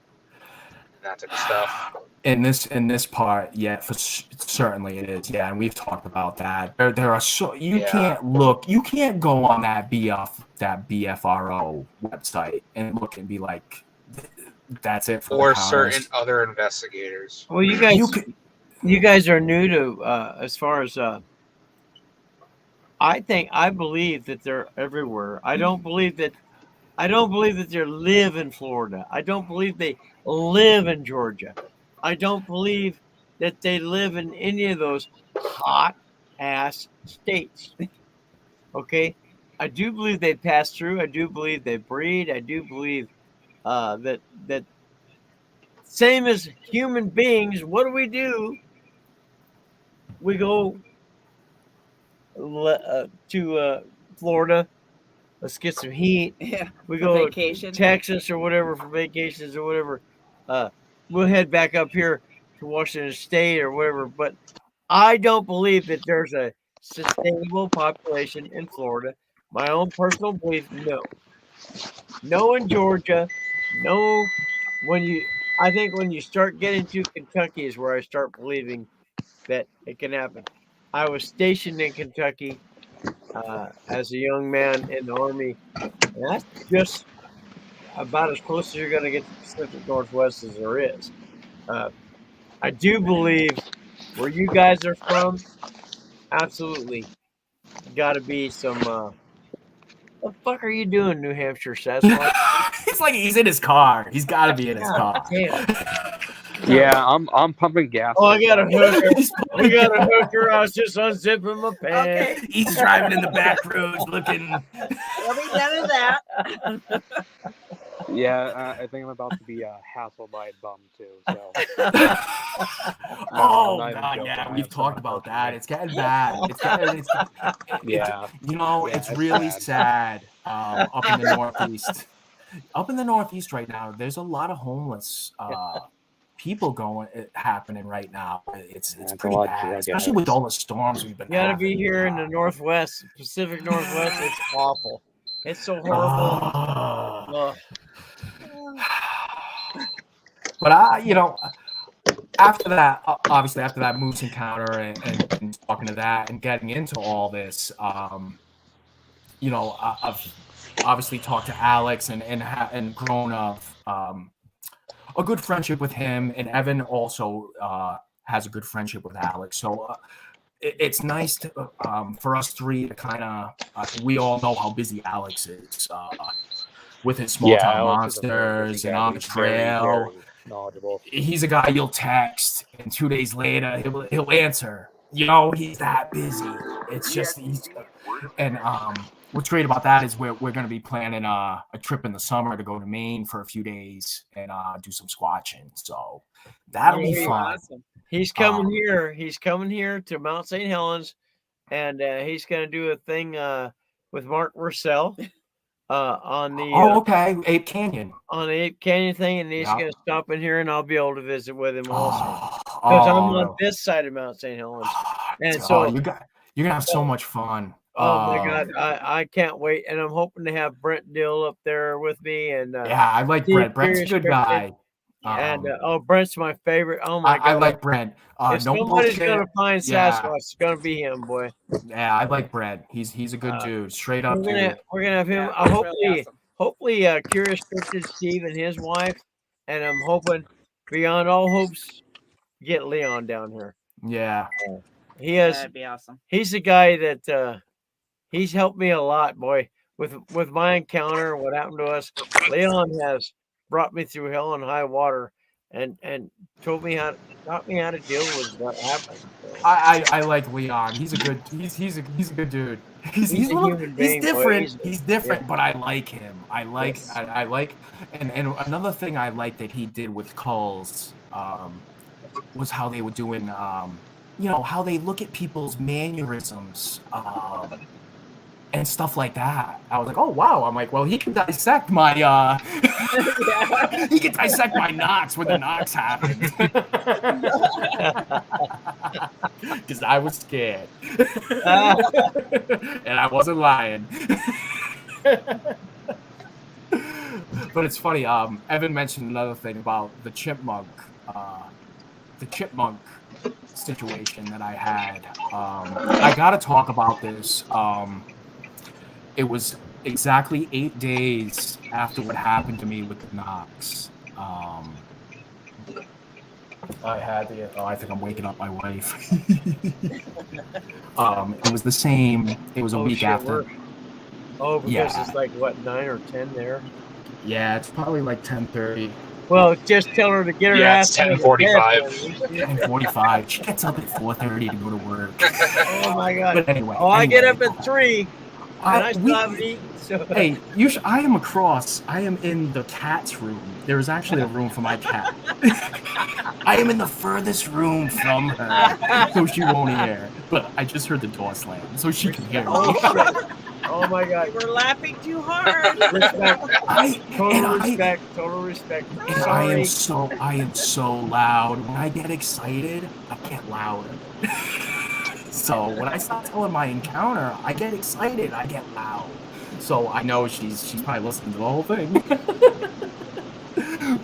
S4: that type of stuff.
S5: In this part, yeah, certainly it is. Yeah, and we've talked about that. There are you can't go on that BFRO website and look and be like, that's it for
S4: Or
S5: the counters.
S4: certain other investigators.
S2: Well, you guys are new to as far as I believe that they're everywhere. I don't believe that they live in Florida. I don't believe they live in Georgia. I don't believe that they live in any of those hot ass states. Okay? I do believe they pass through. I do believe they breed. I do believe that same as human beings, what do? We go to Florida. Let's get some heat.
S3: Yeah.
S2: We
S3: for
S2: go
S3: vacation.
S2: to Texas or whatever for vacations or whatever. We'll head back up here to Washington State or whatever. But I don't believe that there's a sustainable population in Florida. My own personal belief, no. No in Georgia. No I think when you start getting to Kentucky is where I start believing that it can happen. I was stationed in Kentucky as a young man in the Army, and that's just about as close as you're going to get to the Pacific Northwest as there is. I do believe where you guys are from, absolutely, got to be some. What the fuck are you doing, New Hampshire Sasquatch?
S5: It's like he's in his car. He's got to be in his car.
S2: Damn.
S6: Yeah, I'm pumping gas.
S2: Oh, I got a hooker.
S5: He's
S2: We got a hooker. I was just unzipping my pants.
S3: Okay.
S5: He's driving in the back roads looking.
S3: There'll be none of that.
S6: Yeah, I think I'm about to be hassled by a bum too. So.
S5: Oh
S6: not even
S5: God,
S6: joking.
S5: yeah,
S6: I
S5: we've
S6: have
S5: talked
S6: some
S5: about that. It's getting bad.
S6: Yeah.
S5: It's really sad. Up in the Northeast. Up in the Northeast right now, there's a lot of homeless people happening right now. It's
S6: That's a
S5: pretty
S6: lot,
S5: bad,
S6: I
S5: especially
S6: guess.
S5: with all the storms we've been
S2: You gotta
S5: having.
S2: be here in the Northwest, Pacific Northwest. It's awful. It's so horrible.
S5: But after that, obviously after that moose encounter and talking to that and getting into all this, I've obviously talked to Alex and grown a good friendship with him, and Evan also has a good friendship with Alex. So it's nice for us three to kind of we all know how busy Alex is with his small town
S6: Alex is a very
S5: monsters
S6: busy
S5: and
S6: guy.
S5: on the
S6: He's very,
S5: trail.
S6: very knowledgeable.
S5: He's a guy you'll text, and 2 days later he'll answer. He's that busy. It's just what's great about that is we're going to be planning a trip in the summer to go to Maine for a few days and do some squatching. So that'll be fun.
S3: Awesome.
S2: He's coming here. He's coming here to Mount St. Helens, and he's going to do a thing with Mark Russell on the
S5: okay, Ape Canyon.
S2: On the Ape Canyon thing, and he's going to stop in here, and I'll be able to visit with him also because I'm on this side of Mount St. Helens, and so
S5: you're gonna have so much fun.
S2: Oh my God, I can't wait, and I'm hoping to have Brent Dill up there with me. And
S5: yeah, I like Brent. Brent's a good guy.
S2: And Brent's my favorite. Oh my God,
S5: I like Brent.
S2: If somebody's gonna find Sasquatch, it's gonna be him, boy.
S5: Yeah, I like Brent. He's a good dude, straight up.
S2: We're gonna have him.
S3: Yeah,
S2: hopefully, Curious Cryptid Steve and his wife, and I'm hoping beyond all hopes, get Leon down here.
S5: Yeah,
S2: he has.
S3: That'd be awesome.
S2: He's the guy that he's helped me a lot, boy, with my encounter and what happened to us. Leon has brought me through hell and high water and taught me how to deal with what happened. So,
S5: I like Leon. He's a good dude. He's
S2: human being,
S5: different.
S2: Boy.
S5: He's different, but I like him. I like and another thing I like that he did with Culls was how they were doing how they look at people's mannerisms and stuff like that. I was like, oh wow. I'm like, well, he can dissect my he can dissect my knocks when the knocks happened. Because I was scared. And I wasn't lying. But it's funny, Evan mentioned another thing about the chipmunk situation that I had. I gotta talk about this. It was exactly 8 days after what happened to me with the knocks. I had the. Oh, I think I'm waking up my wife. It was the same. It was a week after.
S2: Because it's like what, 9 or 10 there.
S5: Yeah, it's probably like 10:30.
S2: Well, just tell her to get her ass.
S4: Yeah, it's 10:45.
S5: 10:45. She gets up at 4:30 to go to work.
S2: Oh my god!
S5: But anyway,
S2: I get up at 3, and I still haven't eaten. So.
S5: Hey, I am across. I am in the cat's room. There is actually a room for my cat. I am in the furthest room from her, so she won't hear. But I just heard the door slam, so she can hear me.
S2: Oh my god!
S3: We're laughing too hard.
S2: Total respect.
S5: And I am so loud. When I get excited, I get louder. So when I start telling my encounter, I get excited, I get loud. So I know she's probably listening to the whole thing.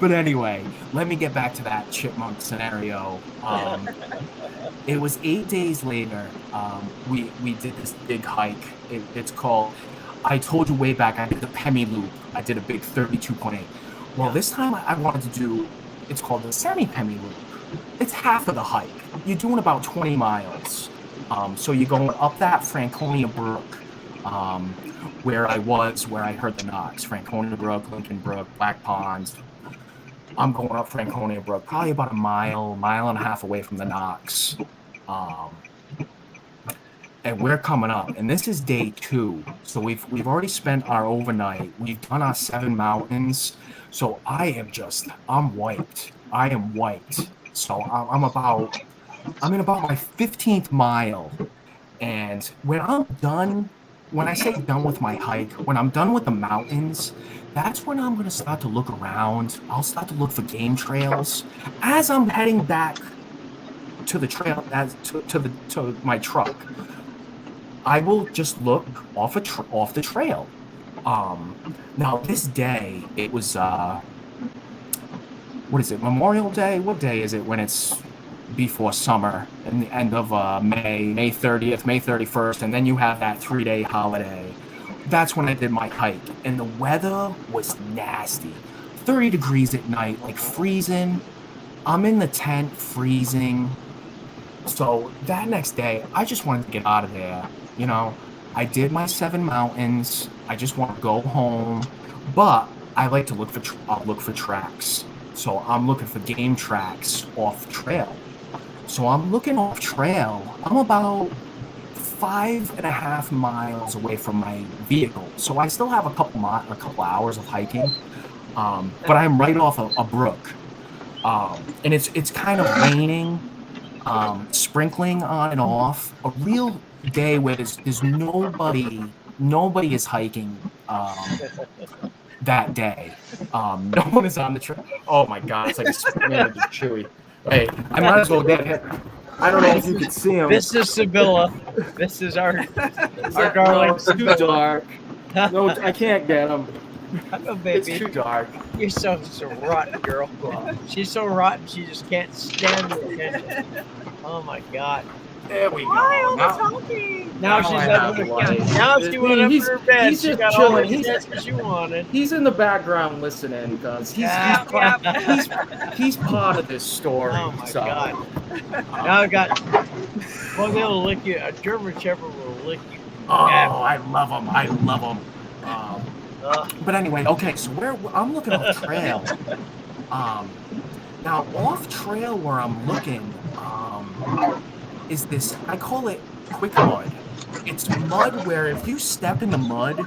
S5: But anyway, let me get back to that chipmunk scenario. It was 8 days later. We did this big hike. It's called, I told you way back, I did the Pemmy Loop. I did a big 32.8. Well, this time I wanted to do, it's called the Semi-Pemmy Loop. It's half of the hike. You're doing about 20 miles. So you're going up that Franconia Brook, where I heard the knocks. Franconia Brook, Lincoln Brook, Black Ponds. I'm going up Franconia Brook, probably about a mile and a half away from the knocks. And we're coming up, and this is day 2. So we've already spent our overnight. We've done our 7 mountains. So I'm wiped. I am wiped. So I'm in about my 15th mile. And when I'm done, when I say done with my hike, when I'm done with the mountains, that's when I'm going to start to look around. I'll start to look for game trails. As I'm heading back to the trail, to my truck, I will just look off the trail. Now this day, it was what is it? Memorial Day? What day is it when it's before summer and the end of May 30th, May 31st, and then you have that 3-day holiday. That's when I did my hike, and the weather was nasty. 30 degrees at night, like freezing. I'm in the tent, freezing. So that next day, I just wanted to get out of there. You know, I did my 7 mountains. I just want to go home, but I like to look for tracks. So I'm looking for game tracks off trail. So I'm looking off trail. I'm about 5.5 miles away from my vehicle. So I still have a couple hours of hiking. But I'm right off a brook. And it's kind of raining, sprinkling on and off. A real day where there's nobody is hiking that day. No one is on the trail. Oh my god, it's like a Chewie. Hey, I might as well get hit. I don't know if you can see him.
S2: This is Sibylla. This is our darling.
S5: It's too dark. No, I can't get him.
S2: Oh, baby.
S5: It's too dark.
S2: You're so rotten, girl. She's so rotten, she just can't stand the attention. Oh my god.
S5: There we go.
S3: Why all the talking?
S2: Now she's up in the couch. Now she went up in her bed.
S5: He's
S2: She
S5: just
S2: got all the
S5: chilling.
S2: attention she wanted.
S5: He's in the background listening because he's part of this story.
S2: Oh my
S5: so.
S2: god. Now I got. Well, they'll lick you. A German Shepherd will lick you.
S5: Oh, I love him. But anyway, okay, so I'm looking off trail. Now off trail where I'm looking is this, I call it quick mud. It's mud where if you step in the mud,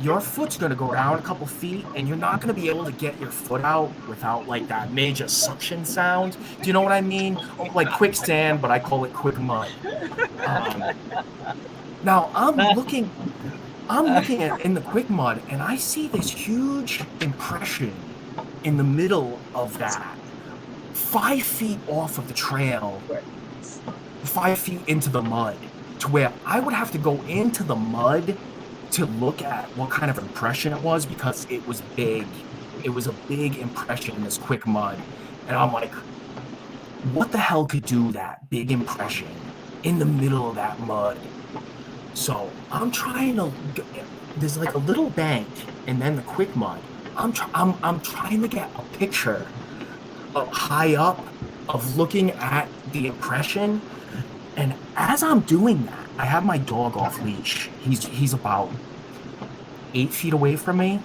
S5: your foot's gonna go down a couple feet and you're not gonna be able to get your foot out without like that major suction sound. Do you know what I mean? Like quicksand, but I call it quick mud. Now I'm I'm looking at in the quick mud, and I see this huge impression in the middle of that, 5 feet off of the trail, 5 feet into the mud, to where I would have to go into the mud to look at what kind of impression it was, because it was big. It was a big impression in this quick mud. And I'm like, what the hell could do that big impression in the middle of that mud? So I'm trying to, there's like a little bank and then the quick mud. I'm trying to get a picture high up of looking at the impression. And as I'm doing that, I have my dog off leash. He's about 8 feet away from me.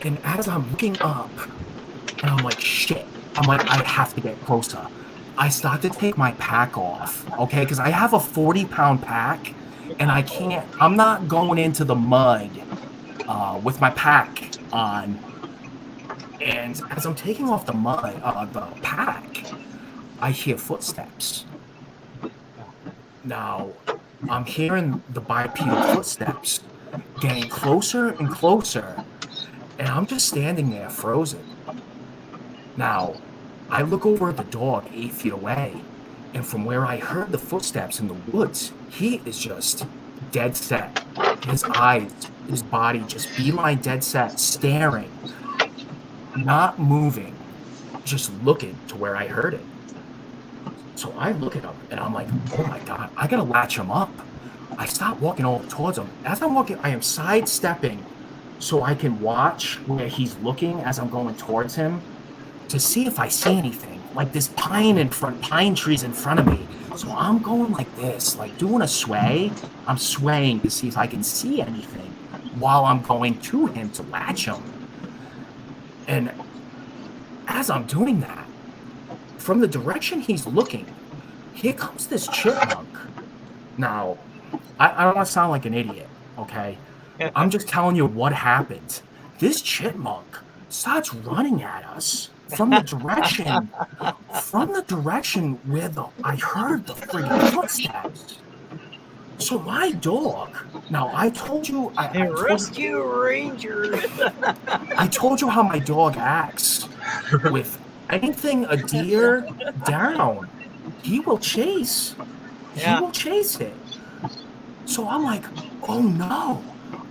S5: And as I'm looking up, and I'm like, shit, I'm like, I have to get closer. I start to take my pack off, okay? Because I have a 40-pound pack, and I'm not going into the mud with my pack on. And as I'm taking off the pack, I hear footsteps. Now, I'm hearing the bipedal footsteps getting closer and closer, and I'm just standing there frozen. Now, I look over at the dog 8 feet away, and from where I heard the footsteps in the woods, he is just dead set. His eyes, his body just beeline dead set, staring, not moving, just looking to where I heard it. So I look at him, and I'm like, oh my God, I gotta latch him up. I start walking over towards him. As I'm walking, I am sidestepping so I can watch where he's looking as I'm going towards him, to see if I see anything, like this pine trees in front of me. So I'm going like this, like doing a sway. I'm swaying to see if I can see anything while I'm going to him to latch him. And as I'm doing that, from the direction he's looking, here comes this chipmunk. Now, I don't want to sound like an idiot, okay? I'm just telling you what happened. This chipmunk starts running at us from the direction where I heard the friggin' footsteps. So my dog, now I told you,
S2: Rescue Rangers.
S5: I told you how my dog acts with anything a deer down. He will chase.
S2: Yeah.
S5: He will chase it. So I'm like, oh no.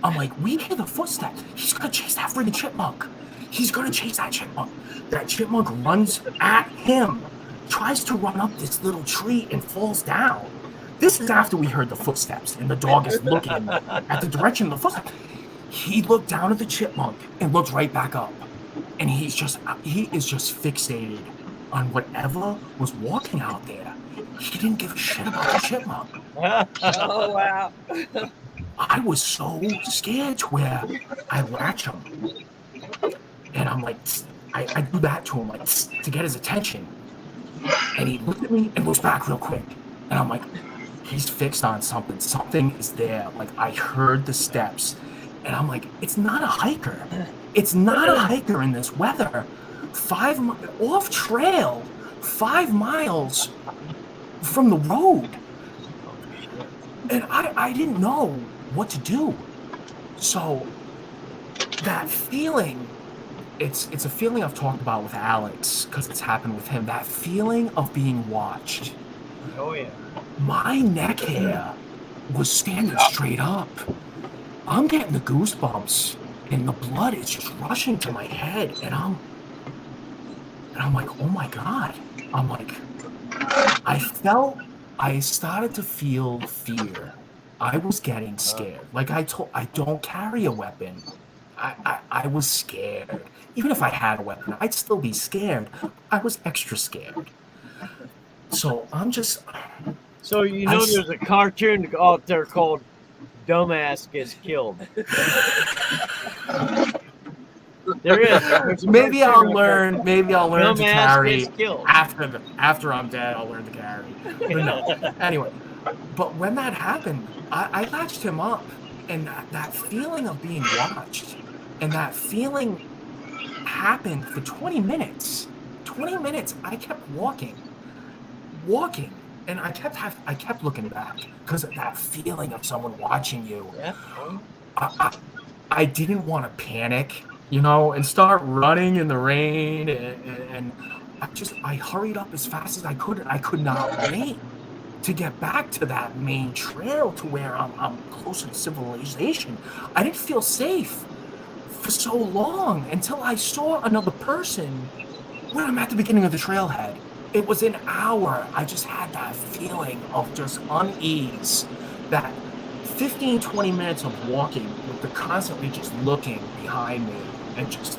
S5: I'm like, we hear the footsteps. He's gonna chase that friggin' chipmunk. He's gonna chase that chipmunk. That chipmunk runs at him, tries to run up this little tree and falls down. This is after we heard the footsteps, and the dog is looking at the direction of the footsteps. He looked down at the chipmunk and looked right back up. And he is just fixated on whatever was walking out there. He didn't give a shit about the chipmunk.
S3: Oh, wow.
S5: I was so scared to where I latch him. And I'm like, I do that to him, like, to get his attention. And he looked at me and looks back real quick. And I'm like, he's fixed on something. Something is there. Like, I heard the steps. And I'm like, it's not a hiker. It's not a hiker in this weather. Off trail, 5 miles from the road. And I didn't know what to do. So that feeling, it's a feeling I've talked about with Alex, because it's happened with him. That feeling of being watched.
S2: Oh yeah.
S5: My neck hair was standing straight up. I'm getting the goosebumps, and the blood is just rushing to my head, and I'm like, oh my God. I'm like, I started to feel fear. I was getting scared. Like I don't carry a weapon. I was scared. Even if I had a weapon, I'd still be scared. I was extra scared. So I'm just...
S2: So you know there's a cartoon out there called Dumbass Gets Killed. There is.
S5: Maybe I'll learn to carry
S2: gets killed.
S5: after I'm dead. I'll learn to carry. But no. Anyway, but when that happened, I latched him up, and that feeling of being watched, and that feeling happened for 20 minutes. 20 minutes. I kept walking, and I kept looking back because of that feeling of someone watching you.
S2: Yeah.
S5: I didn't want to panic, and start running in the rain, and I hurried up as fast as I could. I could not wait to get back to that main trail to where I'm closer to civilization. I didn't feel safe for so long until I saw another person when I'm at the beginning of the trailhead. It was an hour. I just had that feeling of just unease, that 15, 20 minutes of walking with the constantly just looking behind me and just,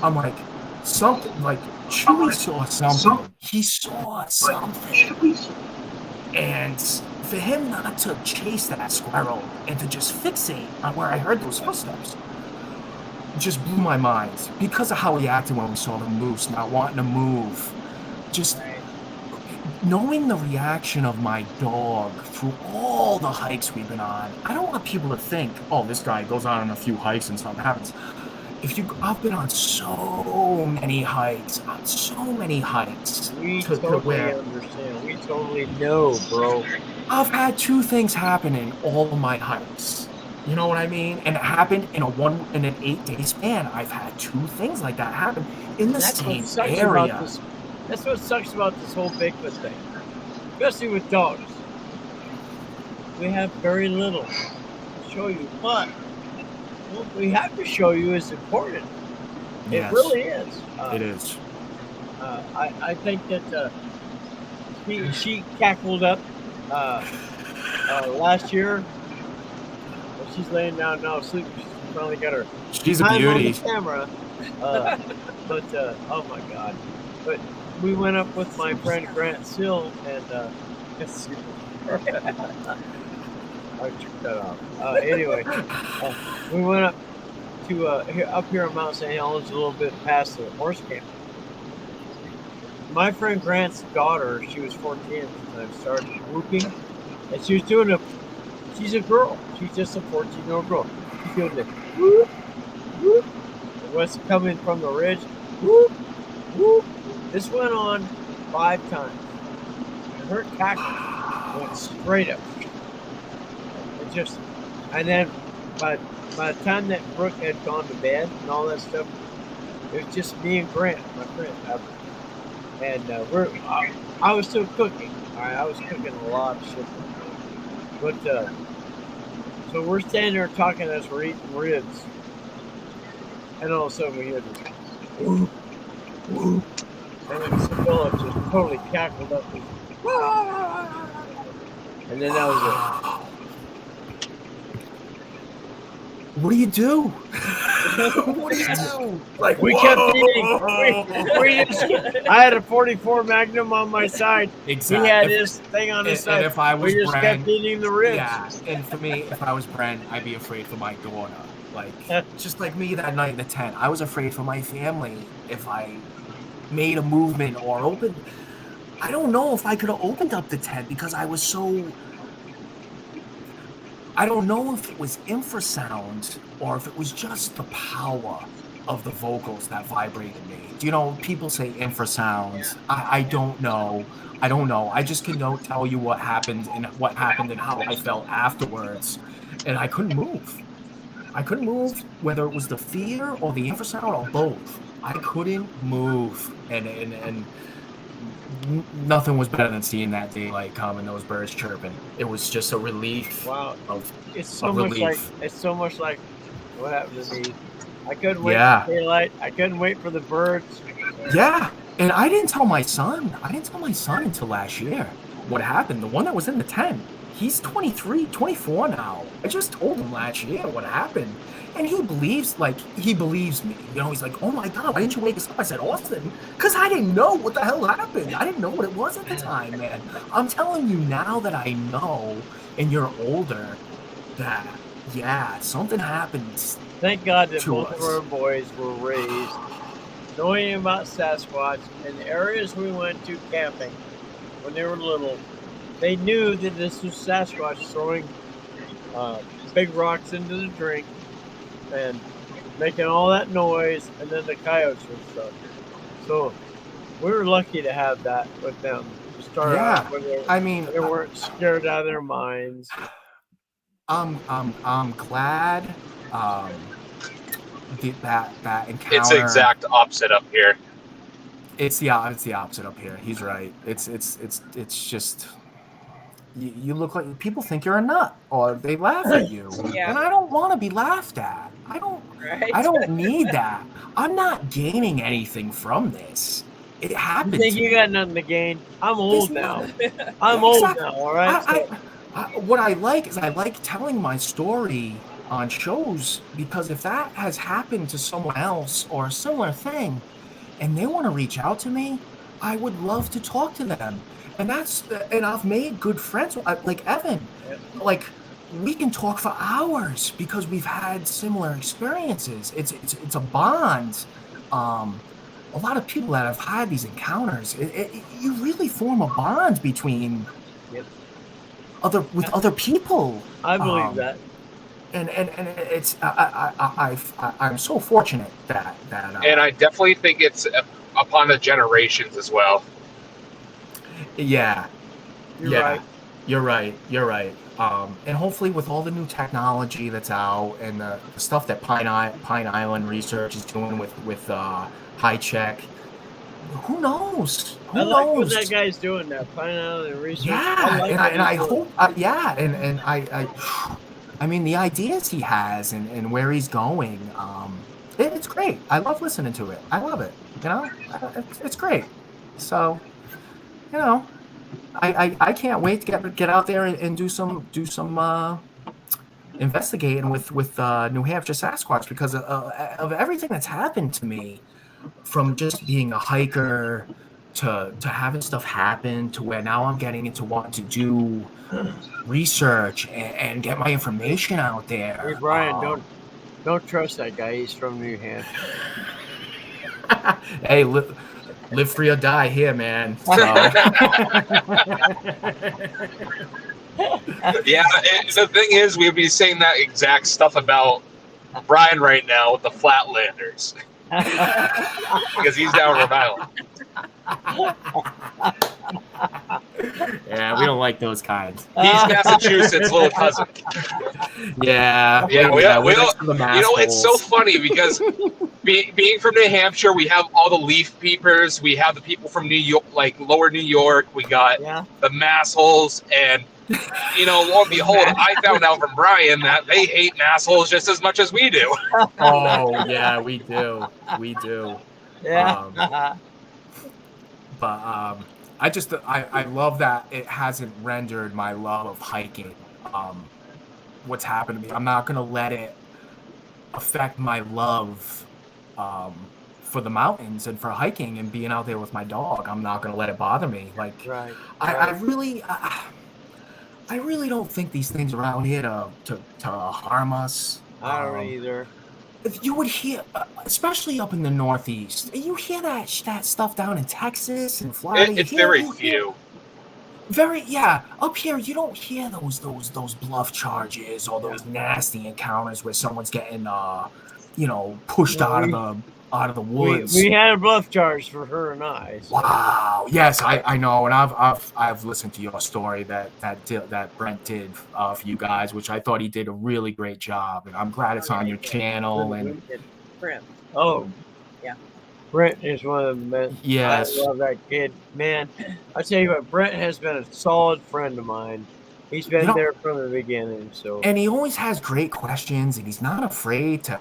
S5: I'm like, something, like, Chewie saw something. He saw something. And for him not to chase that squirrel and to just fixate on where I heard those footsteps just blew my mind because of how he acted when we saw the moose not wanting to move. Just knowing the reaction of my dog through all the hikes we've been on. I don't want people to think, oh, this guy goes on a few hikes and something happens. I've been on so many hikes,
S2: We
S5: to
S2: totally
S5: where
S2: understand. We totally know, bro.
S5: I've had two things happen in all of my hikes. You know what I mean? And it happened in an 8-day span. I've had two things like that happen in the same area.
S2: That's what sucks about this whole Bigfoot thing, especially with dogs. We have very little to show you, but what we have to show you is important.
S5: Yes.
S2: It really is.
S5: It is.
S2: I think that she cackled up last year. Well, she's laying down now sleeping. She's finally got her.
S5: She's a beauty.
S2: On the camera. But oh my God! But we went up with my friend Grant Sill and I took that off. Anyway, we went up to up here on Mount St. Helens, a little bit past the horse camp. My friend Grant's daughter, she was 14 at the time, started whooping, and she was doing she's a girl. She's just a 14-year-old girl. She's doing the whoop, whoop. It was coming from the ridge. Whoop, whoop. This went on 5 times. And her cackle went straight up. And then by the time that Brooke had gone to bed and all that stuff, it was just me and Grant, my friend. And I was still cooking. All right, I was cooking a lot of shit. But so we're standing there talking as we're eating ribs, and all of a sudden we hear this, whoop, whoop, and then Sibylla just totally cackled up, and then that was it.
S5: What do you do? What do you do? Like,
S2: we kept eating. I had a 44 Magnum on my side.
S5: Exactly.
S2: He had his thing on his side.
S5: And if I was
S2: we just kept eating the ribs.
S5: Yeah, and for me, if I was Bren, I'd be afraid for my daughter. Like, just like me that night in the tent, I was afraid for my family if I made a movement or opened. I don't know if I could have opened up the tent because I was so. I don't know if it was infrasound or if it was just the power of the vocals that vibrated me. People say infrasound. I don't know. I just can tell you what happened and how I felt afterwards. And I couldn't move. Whether it was the fear or the infrasound or both. I couldn't move. And nothing was better than seeing that daylight come and those birds chirping. It was just a relief.
S2: Wow.
S5: It's so much
S2: like what happened to me. I couldn't wait for daylight. I couldn't wait for the birds.
S5: Yeah. And I didn't tell my son until last year what happened. The one that was in the tent. He's 23, 24 now. I just told him last year what happened. And he believes me. He's like, oh my God, why didn't you wake us up? I said, Austin, because I didn't know what the hell happened. I didn't know what it was at the time, man. I'm telling you now that I know, and you're older, that, something happened.
S2: Thank God that both of our boys were raised knowing about Sasquatch. In the areas we went to camping when they were little, they knew that this was Sasquatch throwing big rocks into the drink and making all that noise, and then the coyotes and stuff. So we were lucky to have that with them. to start
S5: Yeah,
S2: off with.
S5: I mean,
S2: They weren't scared out of their minds.
S5: I'm glad that encounter.
S4: It's the exact opposite up here.
S5: It's the opposite up here. He's right. It's just you look like people think you're a nut or they laugh at you,
S3: Yeah.
S5: and I don't want to be laughed at.
S3: Right.
S5: I don't need that. I'm not gaining anything from this. It
S2: You
S5: happened.
S2: think
S5: to
S2: you
S5: me.
S2: got nothing to gain? I'm old
S5: There's
S2: now.
S5: nothing.
S2: I'm old
S5: Exactly.
S2: now. All right.
S5: What I like is I like telling my story on shows, because if that has happened to someone else or a similar thing, and they want to reach out to me, I would love to talk to them. And I've made good friends like Evan. Like, we can talk for hours because we've had similar experiences. It's a bond. A lot of people that have had these encounters, you really form a bond between other people.
S2: I believe that.
S5: And it's I'm so fortunate that
S4: And I definitely think it's upon the generations as well.
S5: Yeah.
S2: You're right.
S5: You're right. And hopefully with all the new technology that's out and the stuff that Pine Island Research is doing with high check, who knows?
S2: I like what that guy's doing now. Pine Island Research.
S5: Yeah, I hope. I mean, the ideas he has and where he's going, it's great. I love listening to it. I love it. It's great. So, I can't wait to get out there and do some investigating with New Hampshire Sasquatch, because of everything that's happened to me, from just being a hiker to having stuff happen to where now I'm getting into wanting to do research and get my information out there.
S2: Hey, Brian, don't trust that guy. He's from New Hampshire.
S5: Hey, live free or die here, man. So.
S4: Yeah, the thing is, we'd be saying that exact stuff about Brian right now with the Flatlanders. Because he's down Rhode Island.
S5: Yeah, we don't like those kinds.
S4: He's Massachusetts' little cousin.
S5: Yeah.
S4: You know, it's so funny because being from New Hampshire, we have all the leaf peepers. We have the people from New York, like lower New York. We got the massholes. And, lo and behold, I found out from Brian that they hate massholes just as much as we do.
S5: Oh, yeah, we do. We do.
S2: Yeah.
S5: But I love that it hasn't rendered my love of hiking. What's happened to me, I'm not going to let it affect my love for the mountains and for hiking and being out there with my dog. I'm not going to let it bother me. Like,
S2: right.
S5: I really don't think these things around here to harm us.
S2: I don't either.
S5: You would hear, especially up in the Northeast, you hear that stuff down in Texas and Florida.
S4: It's very few.
S5: Up here, you don't hear those bluff charges or those nasty encounters where someone's getting, pushed out of the woods.
S2: We had a bluff charge for her and I. So.
S5: Wow. Yes, I know, and I've listened to your story that Brent did for you guys, which I thought he did a really great job, and I'm glad it's on your channel. And
S3: Brent.
S2: Oh,
S3: yeah,
S2: Brent is one of the best.
S5: Yes,
S2: I love that kid, man. I tell you what, Brent has been a solid friend of mine. He's been there from the beginning. So,
S5: and he always has great questions, and he's not afraid to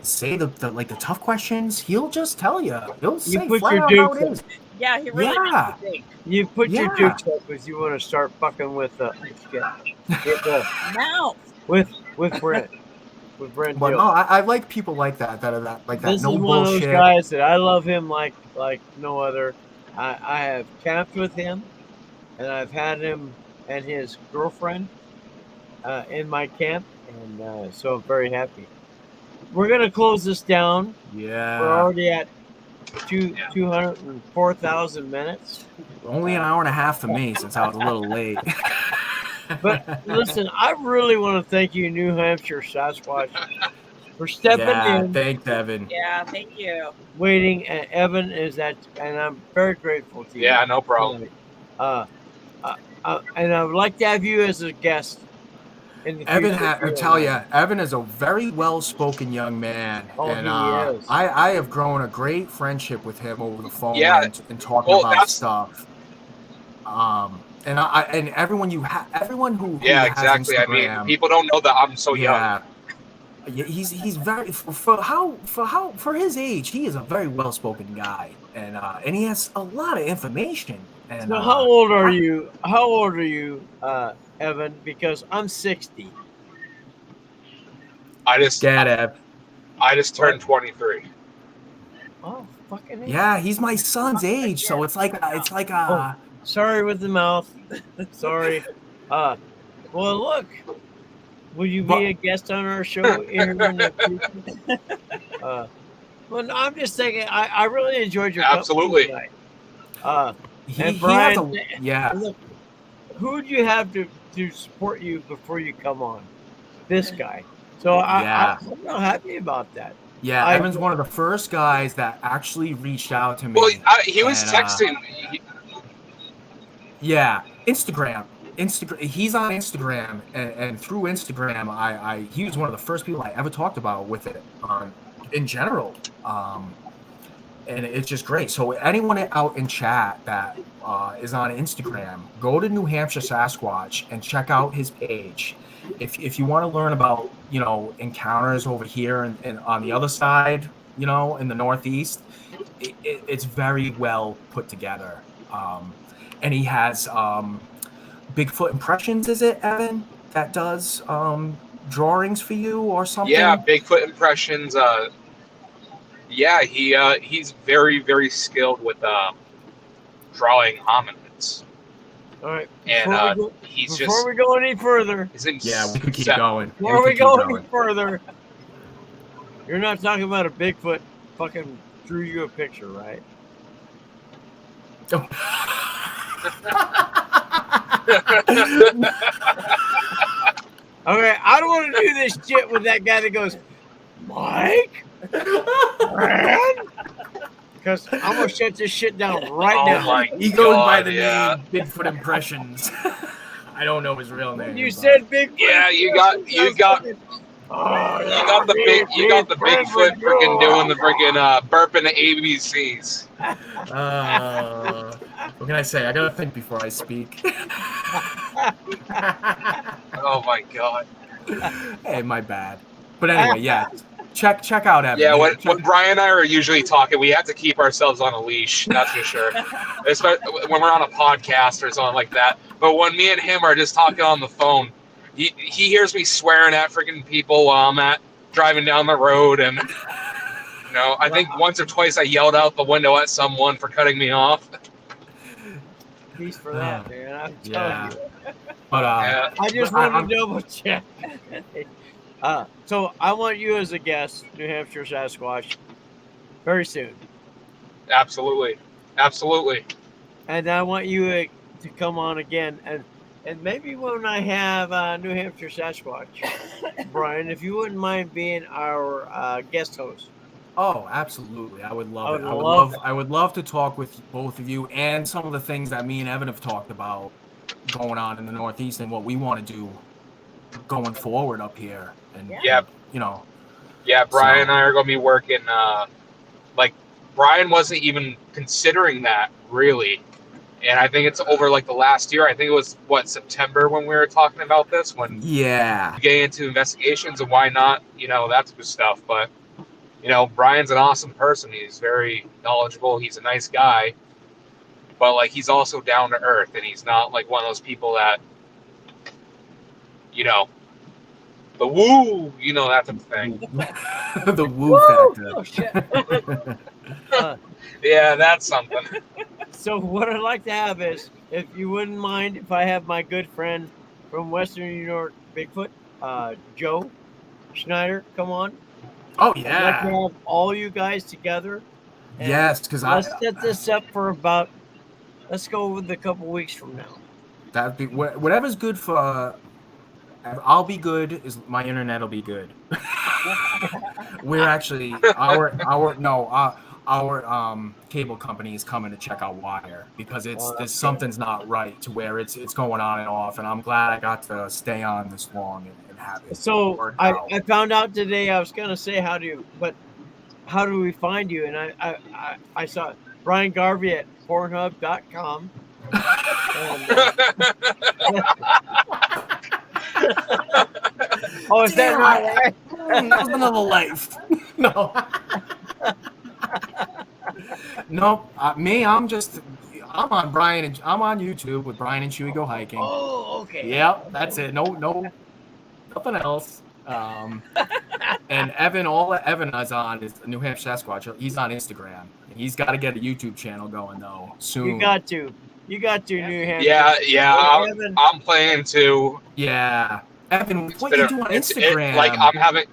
S5: say the tough questions. He'll just tell you. He'll say flat out how it is.
S3: Yeah, he really makes you think.
S2: You put your dukes up because you want to start fucking with
S3: mouth
S2: with Brent. With Brent.
S5: But no, I like people like that like that.
S2: This
S5: no
S2: is
S5: bullshit.
S2: one of those guys that I love him like no other. I have camped with him, and I've had him and his girlfriend in my camp, and so I'm very happy. We're gonna close this down.
S5: Yeah.
S2: We're already at 204,000 minutes.
S5: Only an hour and a half for me since I was a little late.
S2: But listen, I really want to thank you, New Hampshire Sasquatch, for stepping
S5: Yeah,
S2: in,
S5: thanks, Evan.
S3: Yeah, thank you.
S2: waiting. And Evan is that, and I'm very grateful to you.
S4: Yeah, no problem.
S2: And I would like to have you as a guest in the
S5: Evan,
S2: future.
S5: I tell you, Evan is a very well-spoken young man,
S2: Oh,
S5: and
S2: he is.
S5: I have grown a great friendship with him over the phone
S4: Yeah.
S5: and talking
S4: Well,
S5: about
S4: that's-
S5: stuff. And I and everyone who
S4: Yeah,
S5: has
S4: exactly. I
S5: Instagram,
S4: mean, people don't know that I'm so young.
S5: yeah, he's very for his age, he is a very well-spoken guy, and he has a lot of information. And
S2: So how old are you? How old are you, Evan? Because I'm 60.
S4: I just turned 23.
S2: Oh, fucking hell.
S5: Yeah, he's my son's age, so it's like
S2: Sorry with the mouth. Sorry. Well, look. Will you be a guest on our show here in the future? Well, no, I'm just thinking. I really enjoyed your
S4: Absolutely.
S2: company tonight.
S5: he
S2: And
S5: has
S2: Brian,
S5: yeah.
S2: Look, who would you have to support you before you come on? This guy. So I'm not happy about that.
S5: Yeah, Evan's one of the first guys that actually reached out to me.
S4: Well, he was texting.
S5: Yeah, Instagram. He's on Instagram, and through Instagram, he was one of the first people I ever talked about with it in general. And it's just great. So anyone out in chat that is on Instagram, go to New Hampshire Sasquatch and check out his page. If you want to learn about, encounters over here and on the other side, in the Northeast, it's very well put together. And he has Bigfoot Impressions, is it, Evan, that does drawings for you or something?
S4: Yeah, Bigfoot Impressions. Yeah, he's very, very skilled with drawing hominids.
S2: All right.
S4: And
S2: before we go any further,
S5: yeah, we could keep going.
S2: Before we go any further, you're not talking about a Bigfoot fucking drew you a picture, right? Okay, I don't want to do this shit with that guy that goes, Mike? Because I'm going to shut this shit down right now.
S5: He goes by the name Bigfoot Impressions. I don't know his real name.
S2: You said Bigfoot.
S4: Yeah, you got the Bigfoot freaking doing the freaking burping the ABCs.
S5: What can I say? I gotta think before I speak.
S4: Oh my god.
S5: Hey, my bad. But anyway, yeah. Check out Evan.
S4: Yeah, when Brian and I are usually talking, we have to keep ourselves on a leash, that's for sure. Especially when we're on a podcast or something like that. But when me and him are just talking on the phone, he hears me swearing at freaking people while I'm driving down the road, and I think once or twice I yelled out the window at someone for cutting me off.
S2: Peace for that, man. I'm telling you.
S5: But
S2: I just wanted to double check. So I want you as a guest, New Hampshire Sasquatch, very soon.
S4: Absolutely.
S2: And I want you to come on again, and maybe when I have New Hampshire Sasquatch, Brian, if you wouldn't mind being our guest host.
S5: Oh, absolutely! I would love it. I would love to talk with both of you and some of the things that me and Evan have talked about going on in the Northeast and what we want to do going forward up here. And
S4: Brian and I are going to be working. Brian wasn't even considering that really, and I think it's over the last year. I think it was September when we were talking about this. When we get into investigations and why not, that type of stuff. But Brian's an awesome person. He's very knowledgeable. He's a nice guy, but he's also down to earth, and he's not one of those people that the woo, that type of thing.
S5: The woo factor.
S2: Oh, shit.
S4: Yeah, that's something.
S2: So what I'd like to have is, if you wouldn't mind, if I have my good friend from Western New York, Bigfoot, Joe Schneider, come on.
S5: Oh,
S2: I'd
S5: yeah.
S2: like to have all you guys together.
S5: Yes, because
S2: let's set this up for let's go with a couple weeks from now.
S5: That'd be whatever's good for. I'll be good. My internet will be good. We're actually our cable company is coming to check out wire because something's not right to where it's going on and off, and I'm glad I got to stay on this long and have it.
S2: So
S5: work out.
S2: I found out today. I was gonna say how do we find you? And I saw Brian Garvey at Pornhub.com. Oh, is that right?
S5: That was another life. No. No, me. I'm on YouTube with Brian and Chewie Go Hiking.
S2: Oh, okay.
S5: Yep, that's it. No, nothing else. And Evan, all that Evan is on is New Hampshire Sasquatch. He's on Instagram. He's got to get a YouTube channel going though soon.
S2: You got to New Hampshire.
S4: Yeah. I'm planning to.
S5: Yeah, Evan, what you do on Instagram?
S4: I'm having.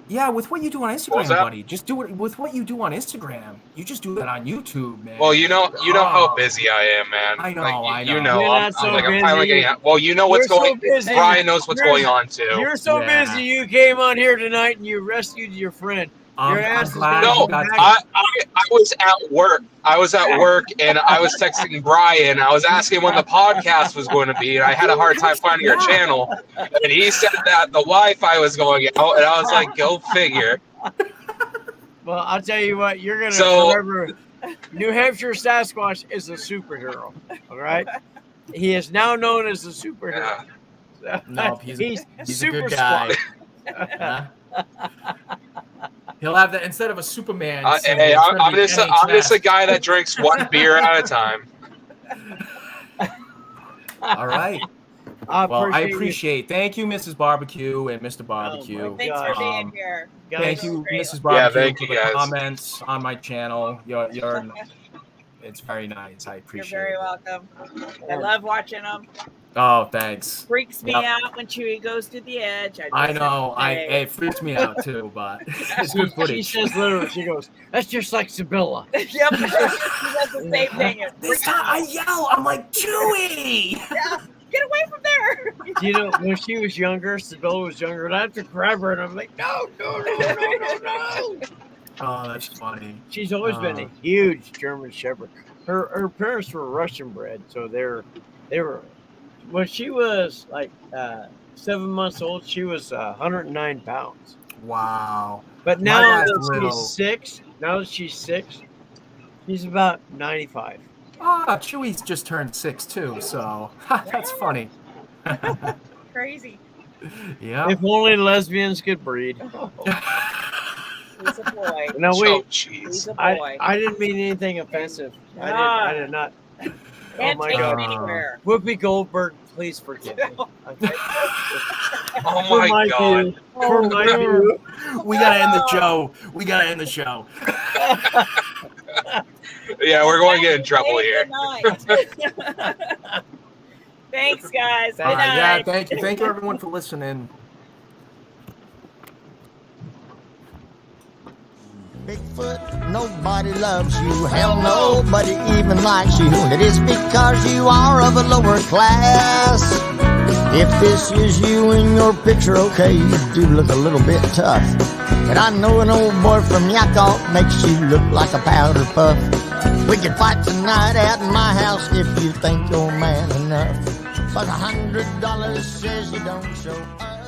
S5: Yeah, with what you do on Instagram, buddy. Just do it with what you do on Instagram. You just do that on YouTube, man.
S4: Well, you know how busy I am, man.
S5: I know,
S4: I know.
S2: You're not so
S4: I'm
S2: busy.
S4: finally getting out. Well, you know what's going on. Brian knows what's going on, too.
S2: You're so busy, you came on here tonight and you rescued your friend. Your ass is
S5: glad
S4: No,
S5: you got
S4: I was at work. I was at work, and I was texting Brian. I was asking when the podcast was going to be, and I had a hard time finding your channel. And he said that the Wi-Fi was going out, and I was like, go figure.
S2: Well, I'll tell you what, you're going to remember New Hampshire Sasquatch is a superhero, all right? He is now known as a superhero.
S5: Yeah. No, he's
S2: super
S5: a good guy. He'll have that instead of a Superman.
S4: Hey, I'm just a guy that drinks one beer at a time.
S5: All right. Well, I appreciate. Thank you, Mrs. Barbecue and Mr. Barbecue.
S3: Oh, thanks for being here.
S5: Thank you,
S3: Great.
S5: Mrs. Barbecue,
S4: for
S5: the comments on my channel. It's very nice. I appreciate it.
S3: You're very welcome. I love watching them.
S5: Oh, thanks.
S3: Freaks me out when Chewie goes to the edge.
S5: I know. It freaks me out too, but it's good footage.
S2: She says literally, she goes, "That's just like Sibylla."
S3: Yep. She does the same thing.
S5: This time I yell, I'm like, Chewie!
S3: Yeah. Get away from there.
S2: You know, when she was younger, Sibylla was younger, and I have to grab her, and I'm like, no.
S5: Oh, that's funny.
S2: She's always been a huge German Shepherd. Her parents were Russian bred, so they were. When she was like 7 months old, she was 109 pounds.
S5: Wow.
S2: But now that she's six, she's about 95.
S5: Chewie's just turned 6 too, so that's funny.
S3: Crazy.
S5: Yeah.
S2: If only lesbians could breed.
S3: He's a boy.
S2: No, wait.
S3: He's a boy.
S2: I didn't mean anything offensive. I did not.
S3: Can't
S2: my
S3: take
S2: God.
S3: him anywhere.
S2: Whoopi Goldberg, please forgive me.
S4: Oh my God.
S2: For my view.
S5: We gotta end the show.
S4: Yeah, we're going to get in trouble here.
S3: Thanks, guys. Good
S5: Yeah,
S3: night.
S5: thank you everyone for listening.
S1: Bigfoot, nobody loves you. Hell, nobody even likes you. It is because you are of a lower class. If this is you in your picture, okay, you do look a little bit tough. But I know an old boy from Yakov makes you look like a powder puff. We can fight tonight at my house if you think you're man enough. But $100 says you don't show up.